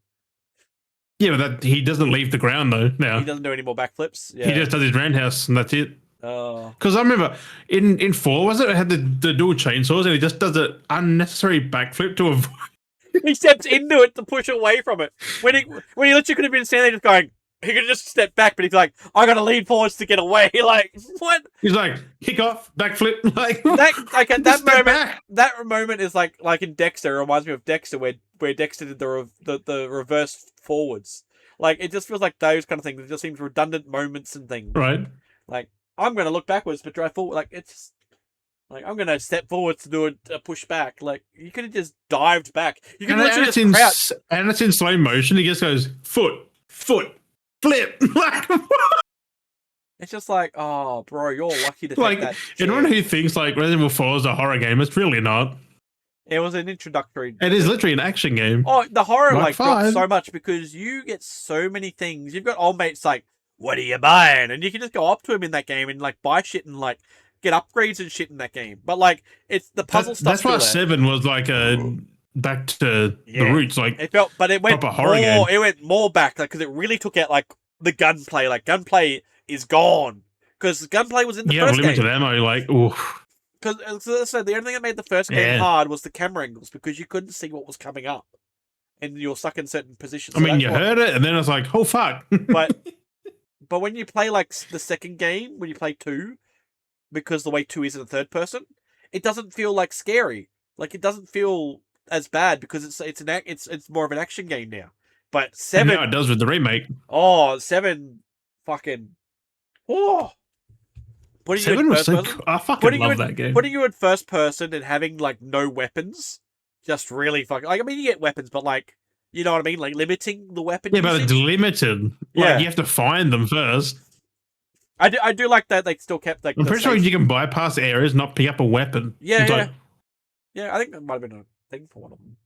Yeah, but he doesn't leave the ground though. Now he doesn't do any more backflips. Yeah. He just does his roundhouse and that's it. Oh. Because I remember in 4 was it had the dual chainsaws and he just does an unnecessary backflip to avoid. He steps into it to push away from it. When he literally could have been standing there just going. He could just step back, but he's like, I gotta lean forwards to get away. Like, what? He's like, kick off, backflip. Like, at that moment, that moment is like in Dexter. It reminds me of Dexter, where Dexter did the reverse forwards. Like, it just feels like those kind of things. It just seems redundant moments and things. Right. Like, I'm gonna look backwards but drive forward. Like, it's just, like I'm gonna step forwards to do a push back. Like, you could have just dived back. You could literally just crouch. And it's in slow motion. He just goes foot. Flip. It's just like, oh, bro, you're lucky to take like that. Anyone who thinks like Resident Evil 4 is a horror game, it's really not. It was an introductory. It is literally an action game. Oh, the horror drops so much because you get so many things. You've got old mates like, what are you buying? And you can just go up to him in that game and like buy shit and like get upgrades and shit in that game. But like, it's the puzzle stuff. That's why 7 was like a back to the roots. Like it felt, but it went proper horror game. It went more back, like because it really took out like the gunplay. Like gunplay is gone because gunplay was in the first game. Limited ammo. Like oof. Because so the only thing that made the first game hard was the camera angles because you couldn't see what was coming up, and you're stuck in certain positions. I mean, you heard it, and then it's like, oh fuck. But when you play like the second game, when you play 2, because the way 2 is in the third person, it doesn't feel like scary. Like it doesn't feel as bad because it's more of an action game now. But 7 now it does with the remake. Oh, 7 fucking putting 7 you in was so person, cool. I fucking love that game. Putting you in first person and having like no weapons, just really fucking like I mean you get weapons, but like you know what I mean, like limiting the weapon. Yeah, but it's limited. Like you have to find them first. I do like that they still kept like. I'm pretty sure you can bypass areas, not pick up a weapon. Yeah, yeah. I think that might have been a thing for one of them.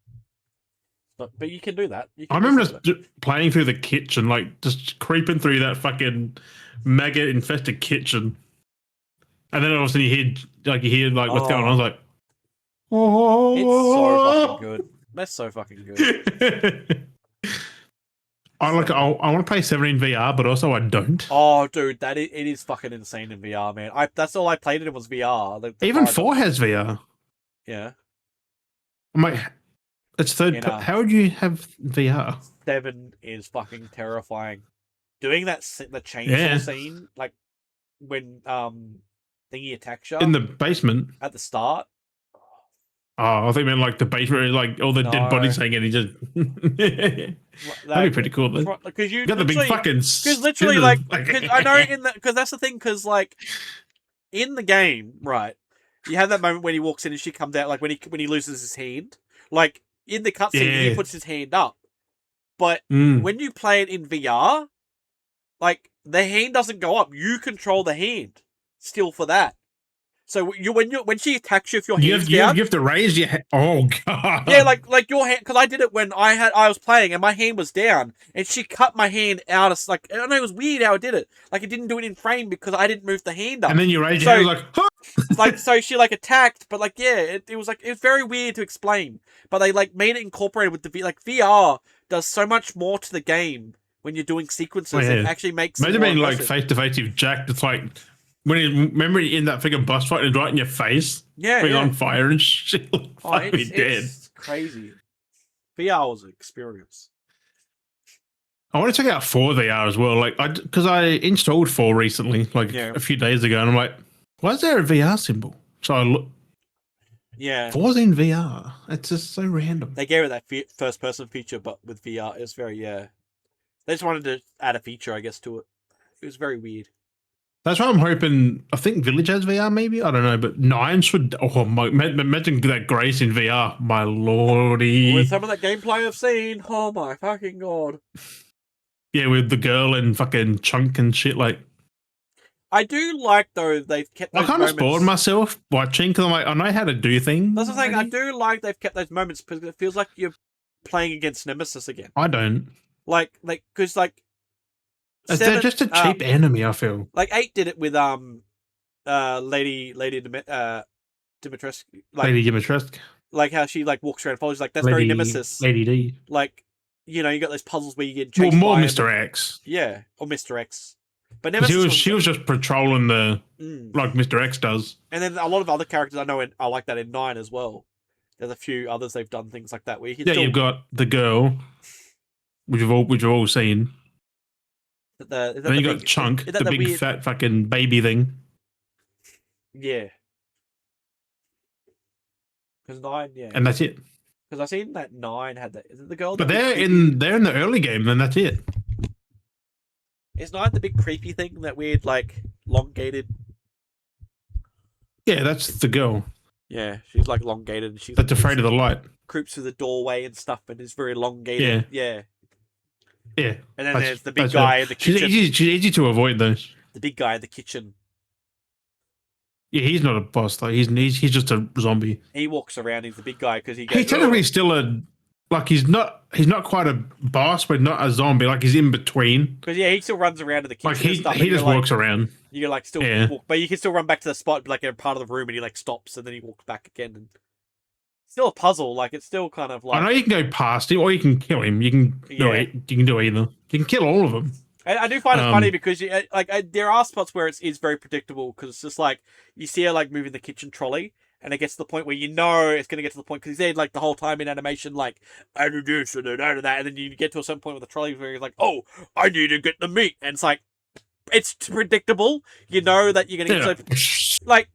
But you can do that. I remember just playing through the kitchen, like just creeping through that fucking maggot-infested kitchen, and then all of a sudden you hear what's going on. I was like, oh, it's so fucking good. That's so fucking good. I want to play 7 in VR, but also I don't. Oh, dude, it is fucking insane in VR, man. That's all I played it was VR. Even 4 has VR. Yeah. I'm like, it's third. How would you have VR? 7 is fucking terrifying. Doing the chainsaw scene, like when thingy attacks you in the basement at the start. Oh, I think meant like the basement, like all the dead bodies hanging. And he just that'd be pretty cool. Because you got the big fucking. Because literally, I know because that's the thing. Because like in the game, right, you have that moment when he walks in and she comes out, like when he loses his hand, like in the cutscene, he puts his hand up. But when you play it in VR, like the hand doesn't go up. You control the hand still for that. So when she attacks you, if your hand's down, you have to raise your hand. Oh god. Yeah, like your hand, because I did it when I was playing and my hand was down, and she cut my hand out of like I don't know, it was weird how I did it. Like it didn't do it in frame because I didn't move the hand up. And then you raise your hand like, huh! Like so she like attacked, but like it was very weird to explain. But they like made it incorporated with the VR does so much more to the game when you're doing sequences. Oh, yeah. It actually makes it Imagine more being like immersive. face to face with Jack. It's like remember in that freaking boss fight and right in your face, Yeah, being yeah. on fire and shit. Oh, Fuck me dead. it's crazy. VR was an experience. I want to check out 4 VR as well. Like, because I installed 4 recently, like Yeah. a few days ago, and I'm like, why is there a VR symbol? So I look. Yeah. 4's in VR. It's just so random. They gave it that first person feature, but with VR, it was very They just wanted to add a feature, I guess, to it. It was very weird. That's why I'm hoping. I think Village has VR, maybe. I don't know, but 9 should. Oh my! Imagine that Grace in VR, my lordy. With some of that gameplay I've seen, oh my fucking god. Yeah, with the girl and fucking Chunk and shit. Like, I do like though they've kept. Those I kind of moments. bored myself watching because I'm like, I know how to do things. That's the thing. I already. do like they've kept those moments because it feels like you're playing against Nemesis again. I don't. Like, because They're just a cheap enemy. I feel like 8 did it with Lady Dimitrescu, like Lady Dimitrescu. Like how she like walks around and follows, like that's very Nemesis. Lady D. Like, you got those puzzles where you get Well, chased more by Mr. X. Yeah, or Mr. X. But Nemesis She was just patrolling the Mm. like Mr. X does. And then a lot of other characters I know are like that in 9 as well. There's a few others they've done things like that where you can You've got the girl, which we've all seen. then you got Chunk, the big weird... fat fucking baby thing. Yeah. Because 9, yeah. And that's it. Because I've seen that 9 had that. Is it the girl? But they're in the early game, then that's it. Is 9 the big creepy thing? That weird, like, elongated. Yeah, that's the girl. Yeah, she's like elongated. She's that's afraid of the light. Creeps through the doorway and stuff, and is very elongated. Yeah. Yeah. And then there's the big guy in the kitchen. She's easy to avoid those. The big guy in the kitchen. Yeah, he's not a boss though. He's just a zombie. He walks around. He's the big guy because he goes. He's technically still he's not quite a boss, but not a zombie. Like he's in between. Because he still runs around in the kitchen. Like he and stuff, he just like, walks around. You like still walk, but you can still run back to the spot, like in a part of the room, and he like stops, and then he walks back again. And still a puzzle. Like it's still kind of like. I know you can go past him, or you can kill him. You can do it. You can do either. You can kill all of them. And I do find it funny because there are spots where it's very predictable because it's just like you see her like moving the kitchen trolley, and it gets to the point where it's going to get to the point because he's there like the whole time in animation, like I do this and I do that, and then you get to a certain point with the trolley where he's like, "Oh, I need to get the meat," and it's like. It's predictable. You know that you're going to get like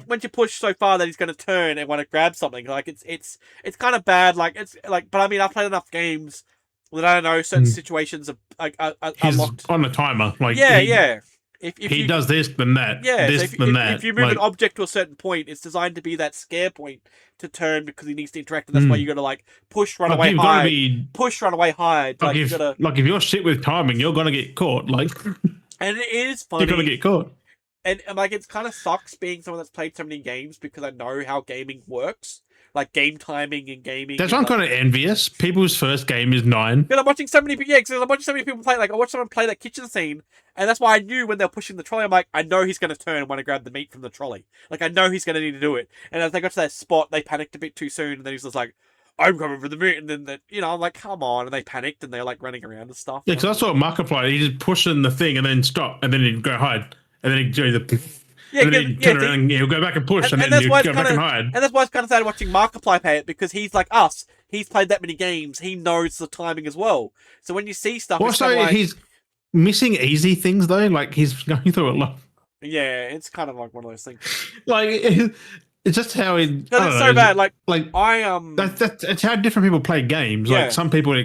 once you push so far that he's going to turn and want to grab something. Like it's kind of bad. Like it's like, but I mean, I've played enough games that I know certain situations are he's locked on a timer. Like yeah. If he does this, then that. Yeah, this, then that. If you move an object to a certain point, it's designed to be that scare point to turn because he needs to interact, and that's why you got to like push, run away, hide. Push, run away, hide. Like if you're shit with timing, you're gonna get caught. Like, and it is funny. You're gonna get caught. And like, it's kind of sucks being someone that's played so many games because I know how gaming works. Like game timing and gaming. That's why I'm kind of envious. People's first game is 9. Because I'm watching so many people play. Like I watched someone play that kitchen scene, and that's why I knew when they were pushing the trolley. I'm like, I know he's going to turn and want to grab the meat from the trolley. Like I know he's going to need to do it. And as they got to that spot, they panicked a bit too soon, and then he's just like, "I'm coming for the meat," and then I'm like, "Come on!" And they panicked and they're like running around and stuff. Yeah, because I saw Markiplier. He just pushing the thing and then stop, and then he'd go hide, and then he'd do the. Yeah, and then he'd turn around and he'll go back and push, and then he'll go back and hide. And that's why it's kind of sad watching Markiplier play it, because he's like us. He's played that many games. He knows the timing as well. So when you see stuff... Also, he's missing easy things, though. Like, he's going through a lot. Yeah, it's kind of like one of those things. Like, it's just how he... It's so bad. Like I... That's how different people play games. Yeah. Like, some people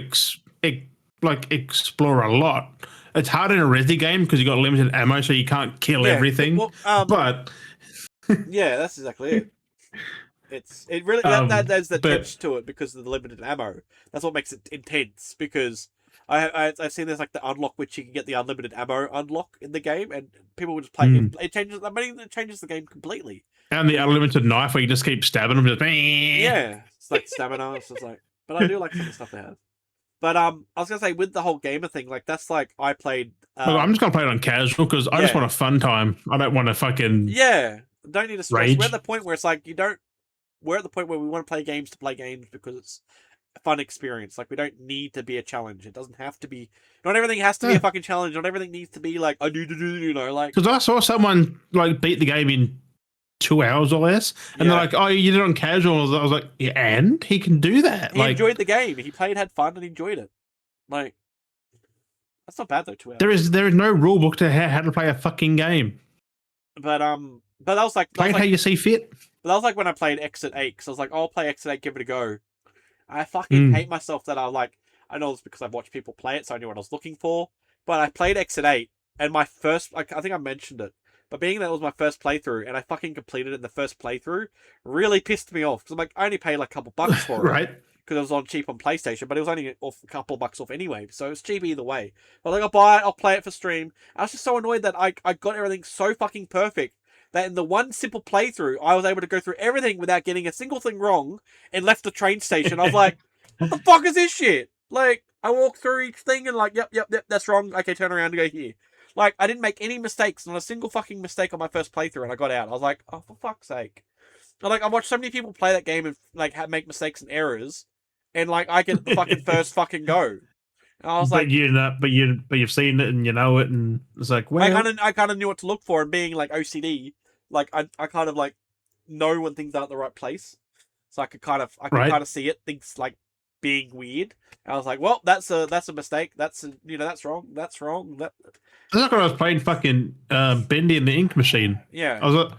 explore a lot. It's hard in a Resi game because you got limited ammo, so you can't kill everything. Well, but yeah, that's exactly it. It really there's the touch to it because of the limited ammo. That's what makes it intense. Because I've seen there's like the unlock which you can get the unlimited ammo unlock in the game, and people will just play. It changes. I mean, it changes the game completely. And the unlimited knife where you just keep stabbing them. Just yeah, it's like stamina. It's just like, but I do like some of the stuff they have. But I was gonna say with the whole gamer thing, like that's like I played. Look, I'm just gonna play it on casual because I just want a fun time. I don't want to fucking don't need to stress. Rage. We're at the point where it's like we're at the point where we want to play games because fun experience. Like, we don't need to be a challenge. It doesn't have to be. Not everything has to be a fucking challenge. Not everything needs to be like I need to do. You know, like because I saw someone like beat the game in 2 hours or less, and they're like, "Oh, you did it on casual." I was like, "Yeah, and he can do that." He enjoyed the game. He played, had fun, and enjoyed it. Like, that's not bad though. 2 hours. There is no rule book to how to play a fucking game. But that was like play it how you see fit. But that was like when I played Exit 8, because I was like, I'll play Exit 8, give it a go. I fucking hate myself that I know it's because I've watched people play it, so I knew what I was looking for. But I played Exit 8, and my first, I think I mentioned it, but being that it was my first playthrough, and I fucking completed it in the first playthrough, really pissed me off. Because I'm like, I only paid like a couple bucks for it. Right. Because it was on cheap on PlayStation, but it was only off a couple of bucks off anyway, so it was cheap either way. But like, I'll buy it, I'll play it for stream. I was just so annoyed that I got everything so fucking perfect that in the one simple playthrough, I was able to go through everything without getting a single thing wrong and left the train station. I was like, what the fuck is this shit? Like, I walked through each thing and like, yep, that's wrong. Okay, turn around and go here. Like, I didn't make any mistakes, not a single fucking mistake on my first playthrough, and I got out. I was like, oh, for fuck's sake. And, like, I watched so many people play that game and like make mistakes and errors, and like I get the fucking first fucking go. And I was like, but you've seen it and you know it, and it's like, well, I kind of knew what to look for, and being like OCD, like I kind of like know when things aren't the right place, so I could kind of see it, things like being weird. And I was like, well, that's a mistake. That's that's wrong. That's wrong. That's like when I was playing fucking Bendy and the Ink Machine. Yeah, I was like,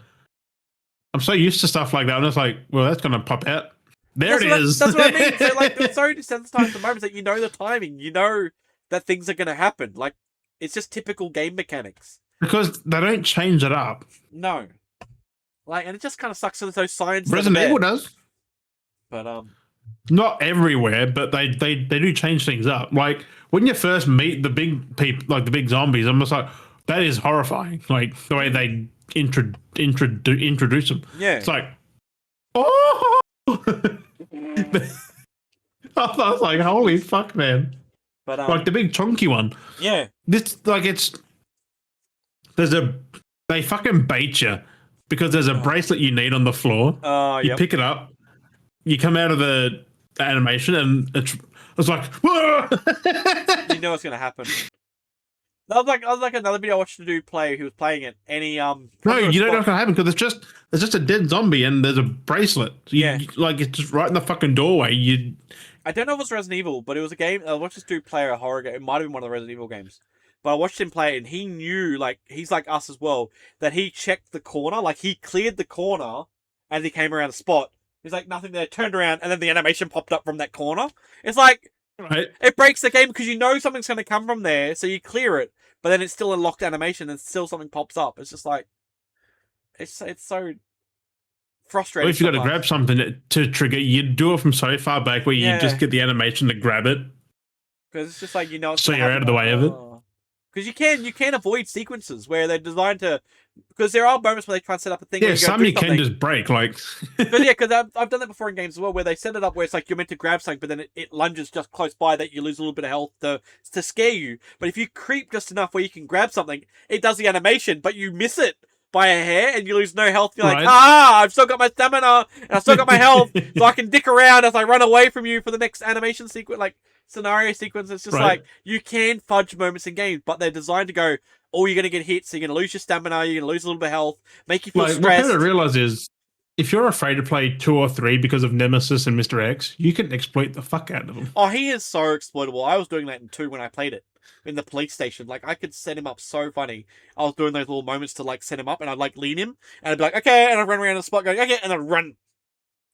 I'm so used to stuff like that. I'm just like, well, that's gonna pop out. There it is. That's what I mean. So like, it's so desensitized to moments that you know the timing, you know that things are gonna happen. Like, it's just typical game mechanics. Because they don't change it up. No. Like, and it just kind of sucks with those signs. Resident Evil does. But not everywhere, but they do change things up. Like when you first meet the big people, like the big zombies, I'm just like, that is horrifying. Like the way they introduce them. Yeah. It's like, oh. I was like, holy fuck, man. But like the big chunky one. Yeah. This they fucking bait you because there's a bracelet you need on the floor. You pick it up, you come out of the animation, and it's like, whoa! You know what's gonna happen. That was like another video I watched a dude play who was playing it, and he no, you don't know what's gonna happen because there's just a dead zombie and there's a bracelet. Like it's just right in the fucking doorway. I don't know if it was Resident Evil, but it was a game. I watched this dude play a horror game. It might have been one of the Resident Evil games. But I watched him play it, and he knew, like, he's like us as well, that he checked the corner. Like, he cleared the corner as he came around the spot. He's like, nothing there, turned around, and then the animation popped up from that corner. It's like, it breaks the game because you know something's going to come from there, so you clear it, but then it's still a locked animation and still something pops up. It's just like, it's so frustrating. Well, if you got to grab something to trigger, you do it from so far back where you just get the animation to grab it. Because it's just like, you know, so you're out of the way of it. Because you can avoid sequences where they're designed to, because there are moments where they try and set up a thing. Yeah, some you can just break, like. Because I've done that before in games as well, where they set it up where it's like you're meant to grab something, but then it lunges just close by that you lose a little bit of health to scare you. But if you creep just enough where you can grab something, it does the animation, but you miss it by a hair and you lose no health. You're like, I've still got my stamina and I've still got my health, so I can dick around as I run away from you for the next animation sequence, like scenario sequence. It's just like, you can fudge moments in games, but they're designed to go, oh, you're going to get hit, so you're going to lose your stamina, you're going to lose a little bit of health, make you feel stressed. What I kind of realize is, if you're afraid to play 2 or 3 because of Nemesis and Mr. X, you can exploit the fuck out of them. Oh, he is so exploitable. I was doing that in 2 when I played it. In the police station. Like, I could set him up so funny. I was doing those little moments to, like, set him up, and I'd, like, lean him, and I'd be like, okay, and I'd run around the spot going, okay, and I'd run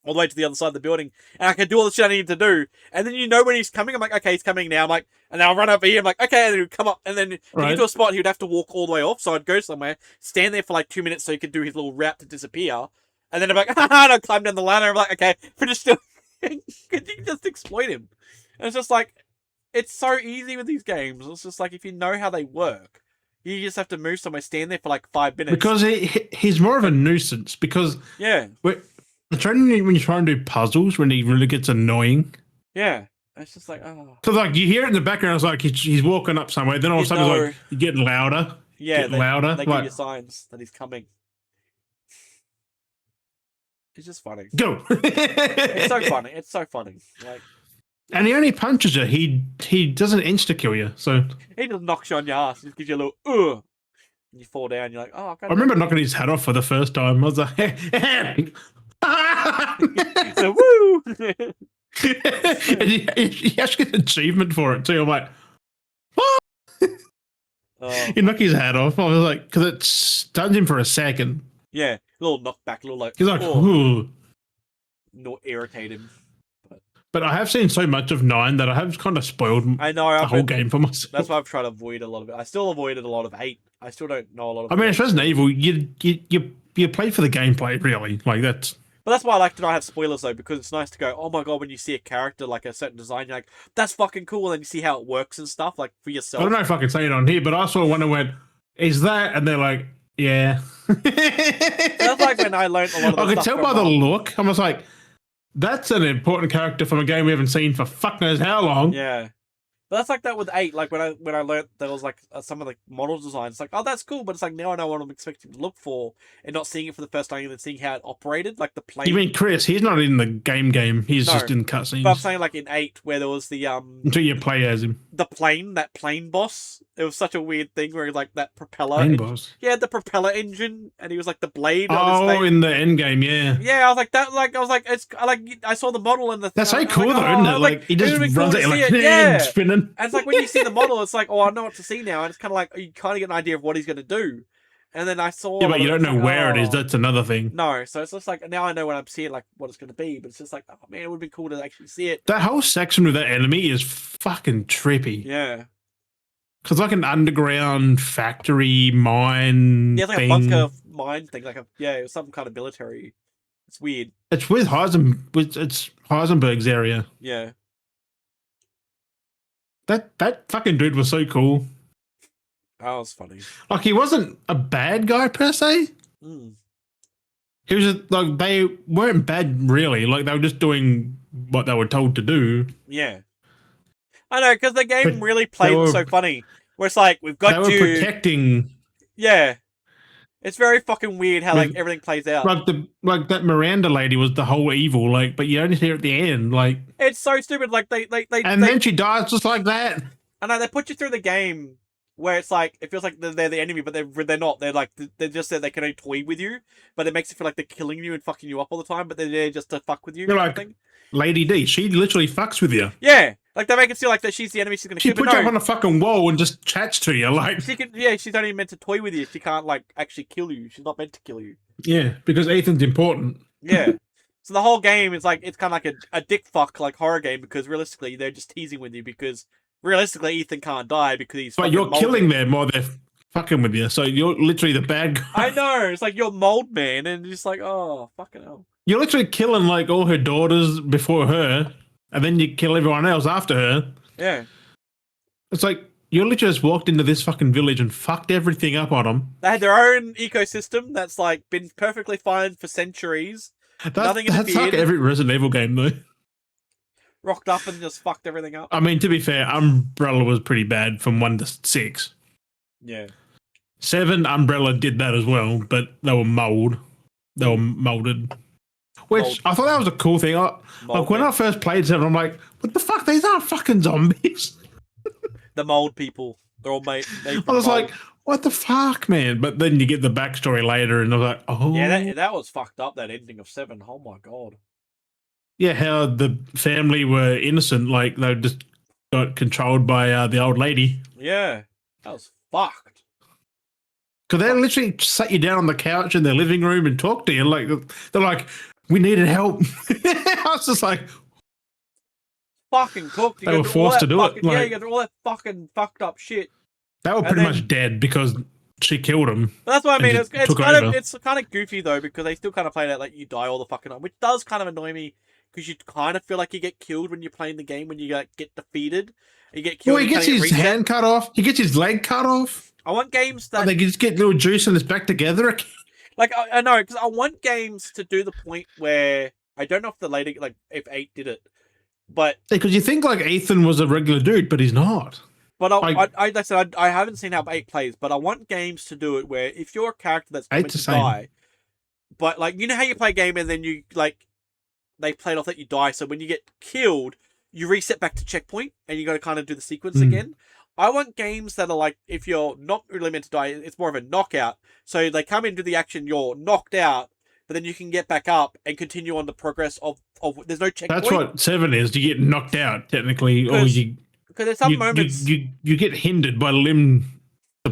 all the way to the other side of the building, and I could do all the shit I needed to do, and then you know when he's coming, I'm like, okay, he's coming now, I'm like, and I'll run over here, I'm like, okay, and then he'd come up, and then to get to a spot, he would have to walk all the way off, so I'd go somewhere, stand there for, like, 2 minutes so he could do his little route to disappear, and then I'm like, and I'd climb down the ladder, I'm like, okay, finish still, could you just exploit him? And it's just like, it's so easy with these games. It's just like, if you know how they work, you just have to move somewhere, stand there for like 5 minutes. Because he's more of a nuisance. Because when you're trying to do puzzles, when he really gets annoying. Yeah, it's just like, oh. Because like you hear it in the background, it's like he's walking up somewhere. Then all of a sudden, it's like you're getting louder. Yeah, louder. They give you signs that he's coming. It's just funny. Go. It's so funny. It's so funny. Like. And he only punches you. He doesn't insta kill you. So He just knocks you on your ass. He just gives you a little ugh. And you fall down. You're like, oh, I remember knocking his head off for the first time. I was like, so woo. and he actually get an achievement for it too. I'm like, what? Oh, He knocked his head off. I was like, because it stuns him for a second. yeah, a little knockback, a little like. He's like, oh, ooh. not irritate him. But I have seen so much of 9 that I have kind of spoiled I know the whole game for myself. That's why I've tried to avoid a lot of it. I still avoided a lot of 8. I still don't know a lot of. I mean, it's Resident Evil. You play for the gameplay, really. Like that's. But that's why I like to not have spoilers though, because it's nice to go, oh my god, when you see a character like a certain design, you're like, that's fucking cool, and then you see how it works and stuff, like for yourself. I don't know if I can say it on here, but I saw one and went, "Is that?" And they're like, "Yeah." That's like when I learned a lot of the I could stuff tell by from, the look. I was like, "That's an important character from a game we haven't seen for fuck knows how long." Yeah. But that's like that with 8. Like when I learned there was like some of the model designs, it's like, oh, that's cool, but it's like now I know what I'm expecting to look for, and not seeing it for the first time and then seeing how it operated, like the plane. You mean Chris? He's not in the game. He's No, just in cutscenes. But I'm saying like in 8 where there was the Until you play as him. that plane boss. It was such a weird thing where like that propeller Plane boss. Yeah, the propeller engine, and he was like the blade. On his Oh, in the end game, yeah. Yeah, I was like that. Like I was like, I saw the model and the. That's so I was cool like, though, oh, isn't it? Like he just it'd be runs cool it to like see it, yeah. spinning. And it's like when you see the model, it's like, oh, I know what to see now, and it's kind of like you kind of get an idea of what he's going to do. And then I saw. Yeah, but you don't know where it is. oh. That's another thing. No, so it's just like now I know when I'm seeing like what it's going to be, but it's just like, oh man, it would be cool to actually see it. That whole section with that enemy is fucking trippy. Yeah. Cause like an underground factory mine. Yeah, it's like thing. a bunker mine thing. Like it was some kind of military. It's weird. It's with it's Heisenberg's area. Yeah. That fucking dude was so cool. That was funny. Like he wasn't a bad guy per se. Mm. He was just, like they weren't bad really. Like they were just doing what they were told to do. Yeah. I know, because the game But really played so funny. Where it's like, we've got they you. were protecting. Yeah. It's very fucking weird how like everything plays out. Like that Miranda lady was the whole evil. Like, but you only see her at the end. Like it's so stupid. Like then she dies just like that. I know they put you through the game where it's like it feels like they're the enemy, but they're not. They're like they're just there. They can only toy with you, but it makes it feel like they're killing you and fucking you up all the time. But they're there just to fuck with you. You're like Lady D. She literally fucks with you. Yeah, like they make it feel like that she's the enemy. She's gonna. She kill, puts you up on a fucking wall and just chats to you. Like she can. Yeah, she's only meant to toy with you. She can't like actually kill you. She's not meant to kill you. yeah, because Ethan's important. Yeah. So the whole game is like it's kind of like a dick fuck like horror game because realistically they're just teasing with you because realistically Ethan can't die because he's. But you're killing them while they're fucking with you, so you're literally the bad guy. I know. It's like you're mold man, and just like oh fucking hell. You're literally killing like all her daughters before her, and then you kill everyone else after her. Yeah. It's like you literally just walked into this fucking village and fucked everything up on them. They had their own ecosystem that's like been perfectly fine for centuries. Nothing That's like every Resident Evil game though. Rocked up and just fucked everything up. I mean, to be fair, Umbrella was pretty bad from 1 to 6. Yeah. 7, Umbrella did that as well, but they were molded. Which I thought that was a cool thing. Like when I first played 7, I'm like, what the fuck? These aren't fucking zombies. The mold people. They're all made I was like, what the fuck, man? But then you get the backstory later, and I was like, oh. Yeah, that was fucked up, that ending of 7. Oh my god. Yeah, how the family were innocent, like they just got controlled by the old lady. Yeah, that was fucked. Because they literally sat you down on the couch in their living room and talked to you. Like they're like, we needed help. I was just like, fucking cooked. They were forced to do it. Yeah, you got all that fucking fucked up shit. They were pretty much dead because she killed him. But that's what I mean. It's kind of goofy though because they still kind of play that like you die all the fucking time, which does kind of annoy me because you kind of feel like you get killed when you're playing the game when you like, get defeated. You get killed. Well, he gets his hand cut off. He gets his leg cut off. I want games that they just get little juice and it's back together. Like I know because I want games to do the point where I don't know if the later like if 8 did it, but because you think like Ethan was a regular dude, but he's not. But I said I haven't seen how 8 plays, but I want games to do it where if you're a character that's going to die, but like you know how you play a game and then you like they played off that you die, so when you get killed, you reset back to checkpoint, and you got to kind of do the sequence again. I want games that are like, if you're not really meant to die, it's more of a knockout. So they come into the action, you're knocked out, but then you can get back up and continue on the progress of there's no checkpoint. That's what 7 is. You get knocked out technically, or because there's some moments you get hindered by limb.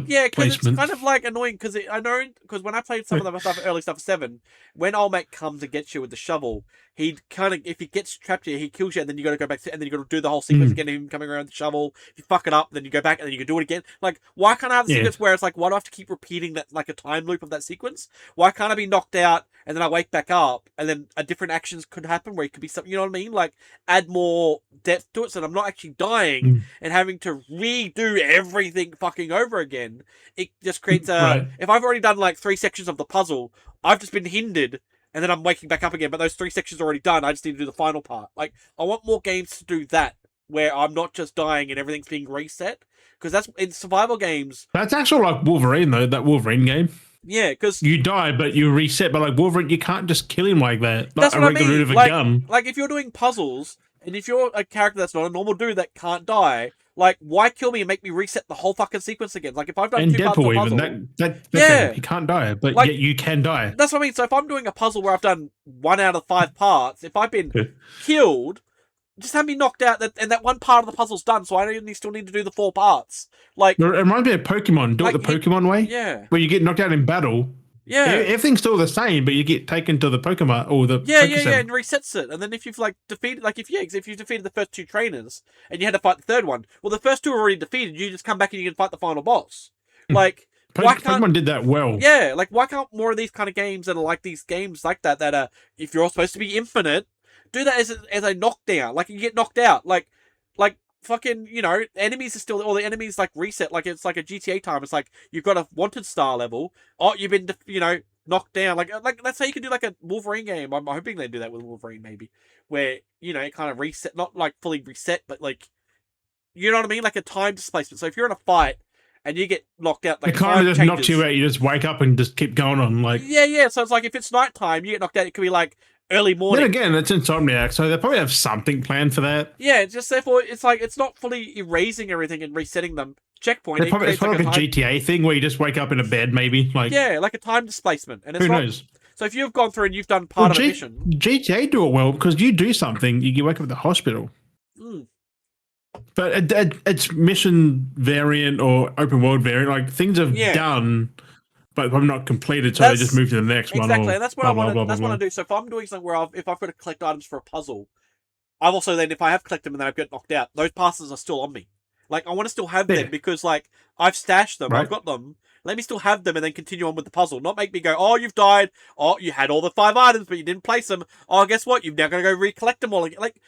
Yeah, because it's kind of like annoying. Because I know, because when I played some of the stuff, early stuff 7, when old mate comes and gets you with the shovel, he kind of, if he gets trapped here, he kills you, and then you got to go back to, and then you got to do the whole sequence again. Him coming around the shovel, if you fuck it up, then you go back, and then you can do it again. Like, why can't I have the sequence where it's like, why do I have to keep repeating that, like a time loop of that sequence? Why can't I be knocked out and then I wake back up, and then a different actions could happen where it could be something, you know what I mean? Like, add more depth to it, so that I'm not actually dying and having to redo everything fucking over again. It just creates a. If I've already done like 3 sections of the puzzle, I've just been hindered, and then I'm waking back up again. But those 3 sections are already done. I just need to do the final part. Like, I want more games to do that, where I'm not just dying and everything's being reset. Because that's in survival games. That's actually like Wolverine though. That Wolverine game. Yeah, because you die, but you reset. But like Wolverine, you can't just kill him like that. Like that's what I mean. Root of a gun. Like if you're doing puzzles, and if you're a character that's not a normal dude that can't die. Like, why kill me and make me reset the whole fucking sequence again? Like, if I've done 2 parts of a puzzle... That he can't die, but like, yet you can die. That's what I mean. So if I'm doing a puzzle where I've done 1 out of 5 parts, if I've been killed, just have me knocked out, and that one part of the puzzle's done, so I still need to do the 4 parts. Like, it reminds me of Pokemon. Do it the Pokemon way? Yeah. Where you get knocked out in battle. Yeah. Everything's still the same, but you get taken to the Pokemon or the and resets it. And then if you've like defeated, like if you defeated the first 2 trainers and you had to fight the 3rd one, well, the first 2 are already defeated. You just come back and you can fight the final boss. Like, Pokemon did that well. Yeah, like why can't more of these kind of games that are like these games like that are, if you're supposed to be infinite, do that as a knockdown. Like, you get knocked out. Like fucking, you know, enemies are still, all the enemies like reset, like it's like a GTA time. It's like you've got a wanted star level. Oh, you've been, you know, knocked down. Like that's how you can do like a Wolverine game. I'm hoping they do that with Wolverine maybe, where, you know, it kind of reset, not like fully reset, but like, you know what I mean, like a time displacement. So if you're in a fight and you get knocked out, like, it kind of just knocks you out. You just wake up and just keep going on. Like, yeah. So it's like if it's nighttime, you get knocked out. It could be like early morning. Then again, it's Insomniac, so they probably have something planned for that. Yeah, it's just therefore it's like it's not fully erasing everything and resetting them. Checkpoint. It's probably like a GTA thing where you just wake up in a bed, maybe. Like, yeah, like a time displacement. And it's who knows? So if you've gone through and you've done part of a mission, GTA do it well because you do something, you wake up at the hospital. But it's mission variant or open world variant. Like, things have done, but I'm not completed, so they just move to the next one. Exactly, and that's what I want to. That's what I do. So if I'm doing something where if I've got to collect items for a puzzle, I've also then, if I have collected them and then I've got knocked out, those passes are still on me. Like, I want to still have them because, like, I've stashed them, I've got them. Let me still have them and then continue on with the puzzle. Not make me go, oh, you've died. Oh, you had all the 5 items, but you didn't place them. Oh, guess what? You've now got to go recollect them all again. Like,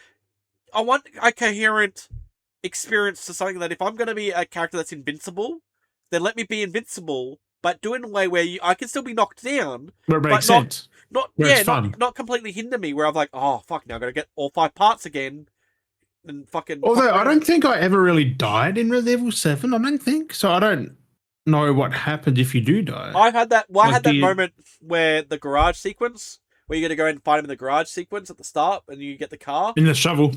I want a coherent experience to something that if I'm going to be a character that's invincible, then let me be invincible, but do it in a way where I can still be knocked down, but makes sense. Not completely hinder me. Where I'm like, oh fuck, now I got to get all 5 parts again, and fucking. Although I don't think I ever really died in Resident Evil 7. I don't think so. I don't know what happens if you do die. I've had that. Well, I had that moment where the garage sequence, where you're going to go and fight him in the garage sequence at the start, and you get the car in the shovel.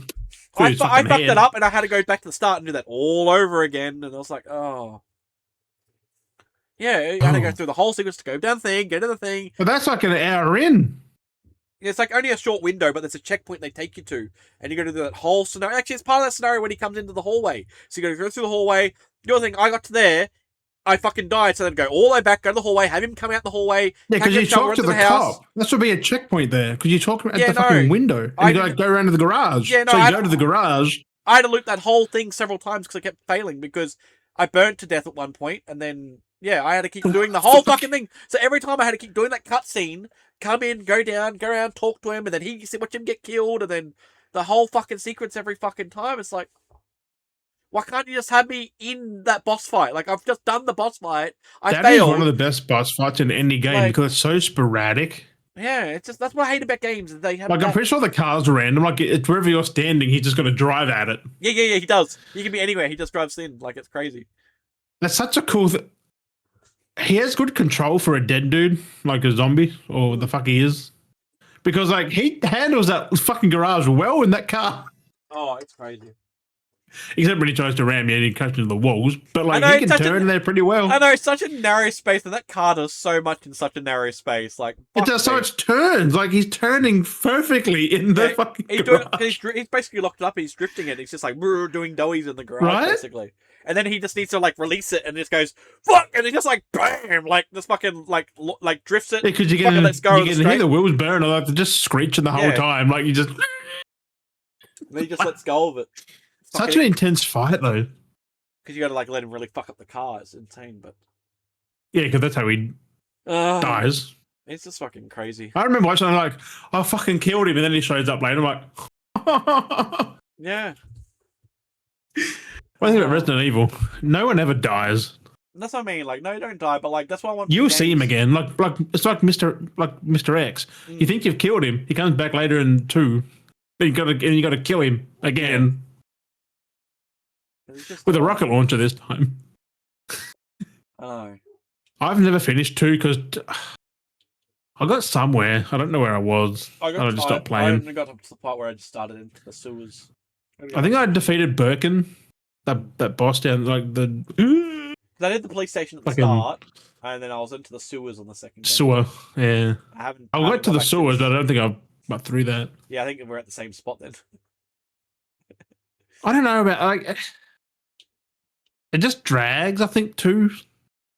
I fucked it up, and I had to go back to the start and do that all over again, and I was like, oh. Yeah, you had to go through the whole sequence to go down the thing, get to the thing. But that's like an hour in. It's like only a short window, but there's a checkpoint they take you to, and you got to do that whole scenario. Actually, it's part of that scenario when he comes into the hallway. So you got to go through the hallway. The other thing, I got to there, I fucking died, so then go all the way back, go to the hallway, have him come out the hallway. Yeah, because you talk to the cop. That should be a checkpoint there, because you talk at the fucking window, and you gotta go around to the garage. Yeah, no, so you go to the garage. I had to loop that whole thing several times because I kept failing, because I burnt to death at one point, and then, yeah, I had to keep doing the whole fucking thing. So every time I had to keep doing that cutscene, come in, go down, go around, talk to him, and then watch him get killed, and then the whole fucking sequence every fucking time. It's like, why can't you just have me in that boss fight? Like, I've just done the boss fight. I failed. That is one of the best boss fights in any game, because it's so sporadic. Yeah, it's just, that's what I hate about games. They have I'm pretty sure the car's random. Like, it's wherever you're standing, he's just got to drive at it. Yeah, he does. You can be anywhere. He just drives in. Like, it's crazy. That's such a cool thing. He has good control for a dead dude, like a zombie, or the fuck he is. Because, like, he handles that fucking garage well in that car. Oh, it's crazy. Except when he tries to ram you and he crashes into the walls. But like know, he it's can such turn there pretty well. I know, it's such a narrow space, and that car does so much in such a narrow space. Like, It fuck does so me. much turns. Like he's turning perfectly in the fucking garage. He's basically locked it up. He's drifting it. He's just like doing doughies in the garage, Right? basically. And then he just needs to like release it, and just goes fuck, and he just like bam, like this fucking like drifts it. Because you fucking can lets go of the hear straight. the wheels burn, or like they're just screeching the whole Yeah. time. Like you just. And then he just lets go of it. Such an intense fight, though. Because you got to like let him really fuck up the car. It's insane, but Yeah, because that's how he dies. It's just fucking crazy. I remember watching. I'm like, I fucking killed him, and then he shows up later. I'm like, Yeah. One thing about Resident Evil, no one ever dies. That's what I mean. Like, no, you don't die, but like that's why I want. You'll see him again. Like it's like Mr. X. You think you've killed him, he comes back later in 2. But you gotta kill him again. With a rocket launcher this time. I know. I've never finished 2 because I got somewhere. I don't know where I was. I just stopped playing. I only got to the part where I just started into the sewers. I think I defeated Birkin, that boss down like the. I did the police station at the start, and then I was into the sewers on the second game. Sewer, yeah. I got to the sewers, but I don't think I got through that. Yeah, I think we're at the same spot then. I don't know about like. It just drags, I think, too.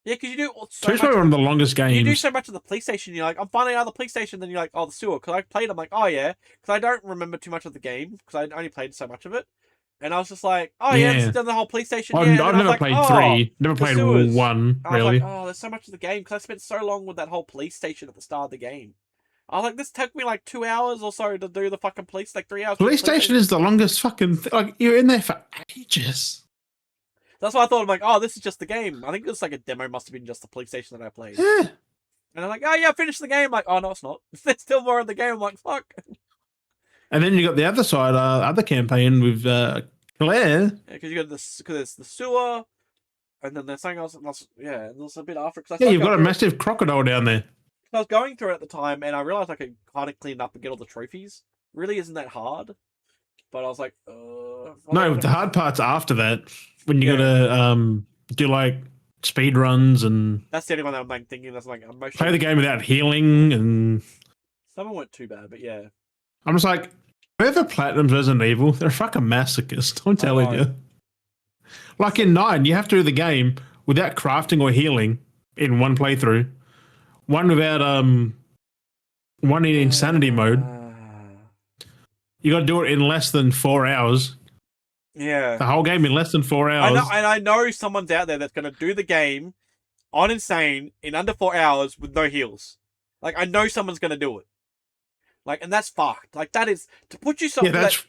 Yeah, because you do so much. 2's probably one of the longest games. You do so much of the police station. You're like, I'm finally out of the police station. Then you're like, oh, the sewer. Because I played. I'm like, oh yeah. Because I don't remember too much of the game because I only played so much of it. And I was just like, oh yeah, it's done the whole police station. I've never played 3. Never played 1. I was like, oh, there's so much of the game because I spent so long with that whole police station at the start of the game. I was like, this took me like 2 hours or so to do the fucking police. Like 3 hours. Police station is the longest fucking. Like you're in there for ages. That's why I thought, I'm like, oh, this is just the game. I think it was like a demo, must have been just the police station that I played. Yeah. And I'm like, oh yeah, I finished the game. I'm like, oh no, it's not. There's still more of the game. I'm like, fuck. And then you got the other side, other campaign with Claire. Yeah, because you got this, because it's the sewer, and then there's something else. Yeah, and there's a bit after. Yeah, you've got a massive crocodile down there. I was going through it at the time, and I realized I could kind of clean up and get all the trophies. Really isn't that hard. But I was like, no, the hard part's after that. When you gotta do like speed runs and that's the only one that I'm like thinking that's like emotional. Play the game without healing and some weren't too bad, but yeah. I'm just like, whoever platinums Resident Evil, they're a fucking masochist. I'm telling you. Like in 9, you have to do the game without crafting or healing in one playthrough. One without one in insanity mode. You got to do it in less than 4 hours. Yeah. The whole game in less than 4 hours. I know someone's out there that's going to do the game on insane in under 4 hours with no heals. Like, I know someone's going to do it. Like, and that's fucked. Like, that is to put yourself through that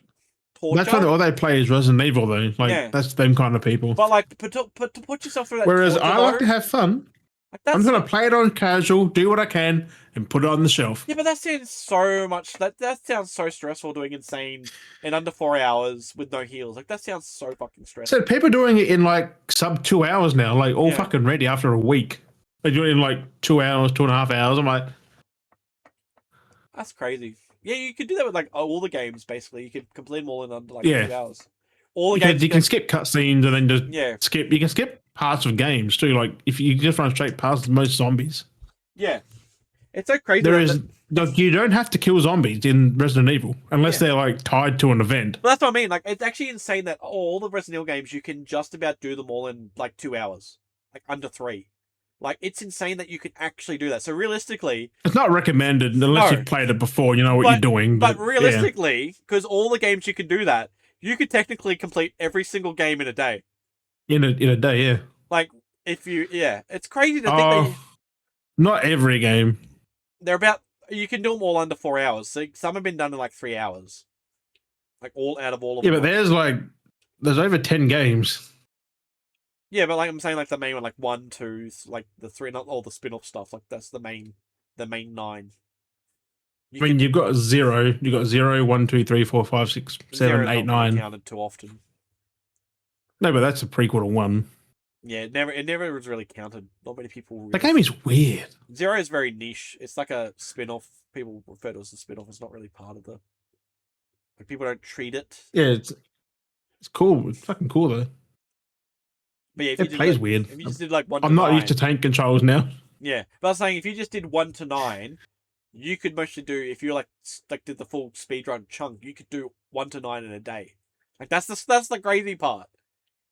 torture. That's why all they play is Resident Evil, though. Like, that's them kind of people. But like, to put yourself through that. Whereas torture, I like to have fun. Like, I'm going to play it on casual, do what I can, and put it on the shelf. Yeah, but that sounds so much. That sounds so stressful doing insane in under 4 hours with no heals. Like, that sounds so fucking stressful. So people are doing it in like sub 2 hours now, like all fucking ready after a week. They do it in like 2 hours, 2.5 hours. I'm like, that's crazy. Yeah, you could do that with like all the games. Basically, you could complete them all in under like 2 hours. All the games you can skip cutscenes and then just skip. You can skip parts of games too. Like if you just run straight past most zombies. Yeah, it's so crazy. You don't have to kill zombies in Resident Evil unless they're like tied to an event. But that's what I mean. Like, it's actually insane that all the Resident Evil games you can just about do them all in like 2 hours, like under 3. Like, it's insane that you can actually do that. So realistically, it's not recommended unless you've played it before. You know what you're doing. But realistically, because all the games you can do that, you could technically complete every single game in a day. In a day, yeah. Like, if you, it's crazy to think that not every game. You can do them all under 4 hours. So some have been done in like 3 hours. Like all out of all of them. Yeah, but there's over 10 games. Yeah, but like I'm saying, like the main one, like 1, 2, like the 3, not all the spin-off stuff. Like that's the main 9. You've got 0. You've got 0, 1, 2, 3, 4, 5, 6, 7, 8, 9. Counted too often. No, but that's a prequel to 1. Yeah, it never was really counted. Not many people. Really... That game is weird. 0 is very niche. It's like a spin-off. People refer to it as a spin-off. It's not really part of the. Like people don't treat it. Yeah, it's cool. It's fucking cool though. But yeah, It plays weird. if you just did like 1 to I'm not 9, used to tank controls now. yeah. But I was saying if you just did 1 to 9, you could mostly do if you like did the full speedrun chunk, you could do 1 to 9 in a day. Like that's the crazy part.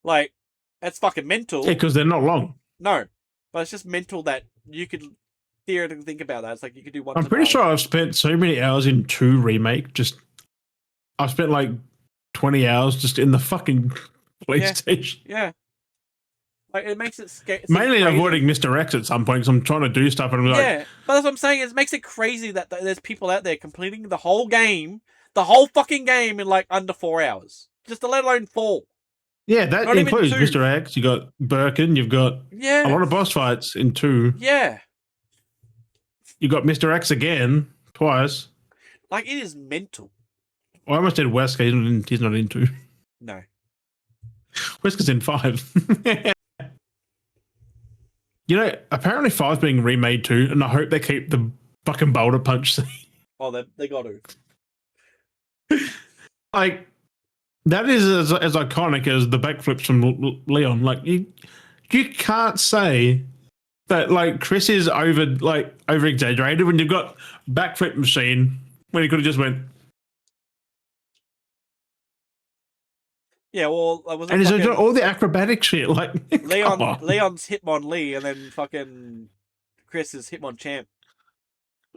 Like that's fucking mental. Yeah, because they're not long. No, but it's just mental that you could theoretically think about that. It's like you could do 1 I'm to pretty 9. sure I've spent so many hours in 2 remake. I've spent like 20 hours just in the fucking PlayStation. Yeah. Like it makes it Mainly crazy. avoiding Mr. X at some point because I'm trying to do stuff and I'm like, yeah, but that's what I'm saying. It makes it crazy that there's people out there completing the whole fucking game in like under 4 hours, just to let alone 4. yeah, that Not includes even 2. Mr. X. You got Birkin. You've got a lot of boss fights in 2. Yeah, You got Mr. X again twice. like it is mental. I almost did Wesker. He's not in 2. No, Wesker's in 5. You know, apparently 5's being remade too, and I hope they keep the fucking boulder punch scene. oh they got to. Like, that is as iconic as the backflips from Leon. Like, you can't say that like Chris is over exaggerated when you've got backflip machine when he could have just went. Yeah, well, And he's doing all the acrobatic shit like Leon's Hitmonlee, and then fucking Chris is Hitmonchamp,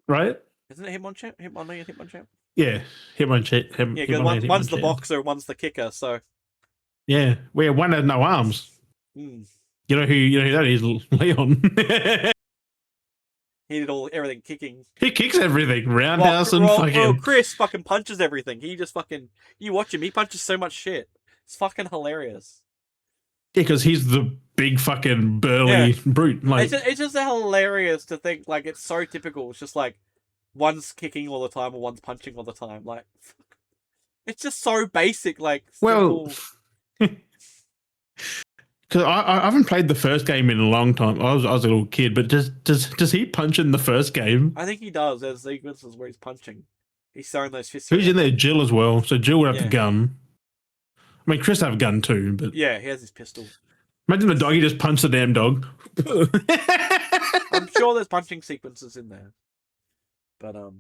right? Isn't it Hitmonchamp? Hitmonlee and Hitmonchamp. Yeah, Hitmonchamp. Yeah, because one's the boxer, one's the kicker. So yeah, one has no arms. Mm. You know who that is? Leon. He did everything kicking. He kicks everything, roundhouse and fucking. Well, Chris fucking punches everything. He just fucking. You watch him. He punches so much shit. It's fucking hilarious. Yeah, because he's the big fucking burly brute. Like it's just hilarious to think like it's so typical. It's just like one's kicking all the time or one's punching all the time. Like it's just so basic. Like well, because I haven't played the first game in a long time. I was a little kid, but does he punch in the first game? I think he does. There's sequences where he's punching. He's throwing those fists. Who's in there? Jill as well. So Jill would have the gun. I mean, Chris have a gun too, but yeah, he has his pistol. Imagine the dog. He just punched the damn dog. I'm sure there's punching sequences in there, but Well,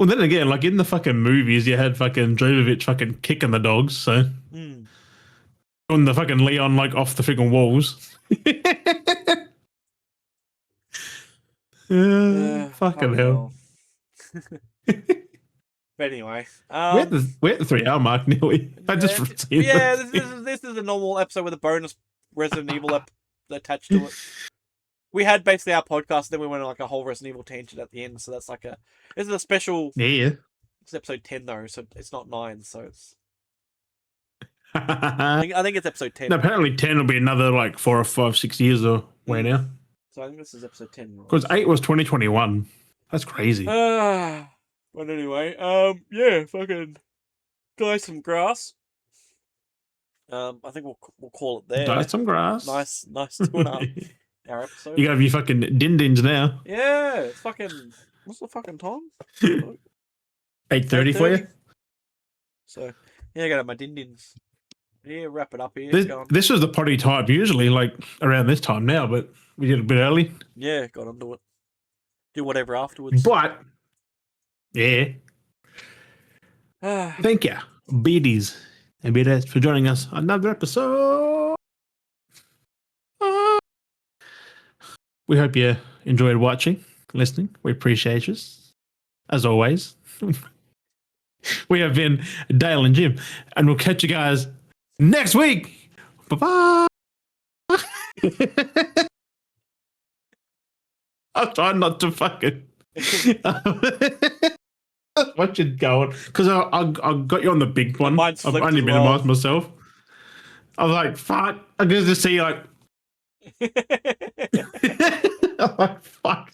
then again, like in the fucking movies, you had fucking Jovovich fucking kicking the dogs, so on the fucking Leon like off the freaking walls. Fucking hell. But anyway, we're at the 3 hour mark nearly. I just this is a normal episode with a bonus Resident Evil attached to it. We had basically our podcast, then we went on like a whole Resident Evil tangent at the end. So that's like this is a special. Yeah. It's episode 10 though, so it's not 9. So it's. I think it's episode 10. No, apparently 10 will be another like 4 or 5, 6 years away now. So I think this is episode 10. Because 8 was 2021. That's crazy. But anyway, yeah, fucking dye some grass. I think we'll call it there. Dye some grass. Nice 2.5 hour episode. You gotta be fucking din-dins now. Yeah, it's fucking. What's the fucking time? 8:30 for you. So yeah, I got my din-dins. Yeah, wrap it up here. This was the potty time usually, like around this time now, but we did it a bit early. Yeah, got onto it. Do whatever afterwards. But yeah. Thank you, Beardies and Beardies, for joining us on another episode. We hope you enjoyed watching, listening. We appreciate you. As always. We have been Dale and Jim, and we'll catch you guys next week. Bye-bye. I'll try not to fucking... Watch it going, because I got you on the big one. I've only minimized myself. I was like, fuck. I can just see like, I'm like, fuck.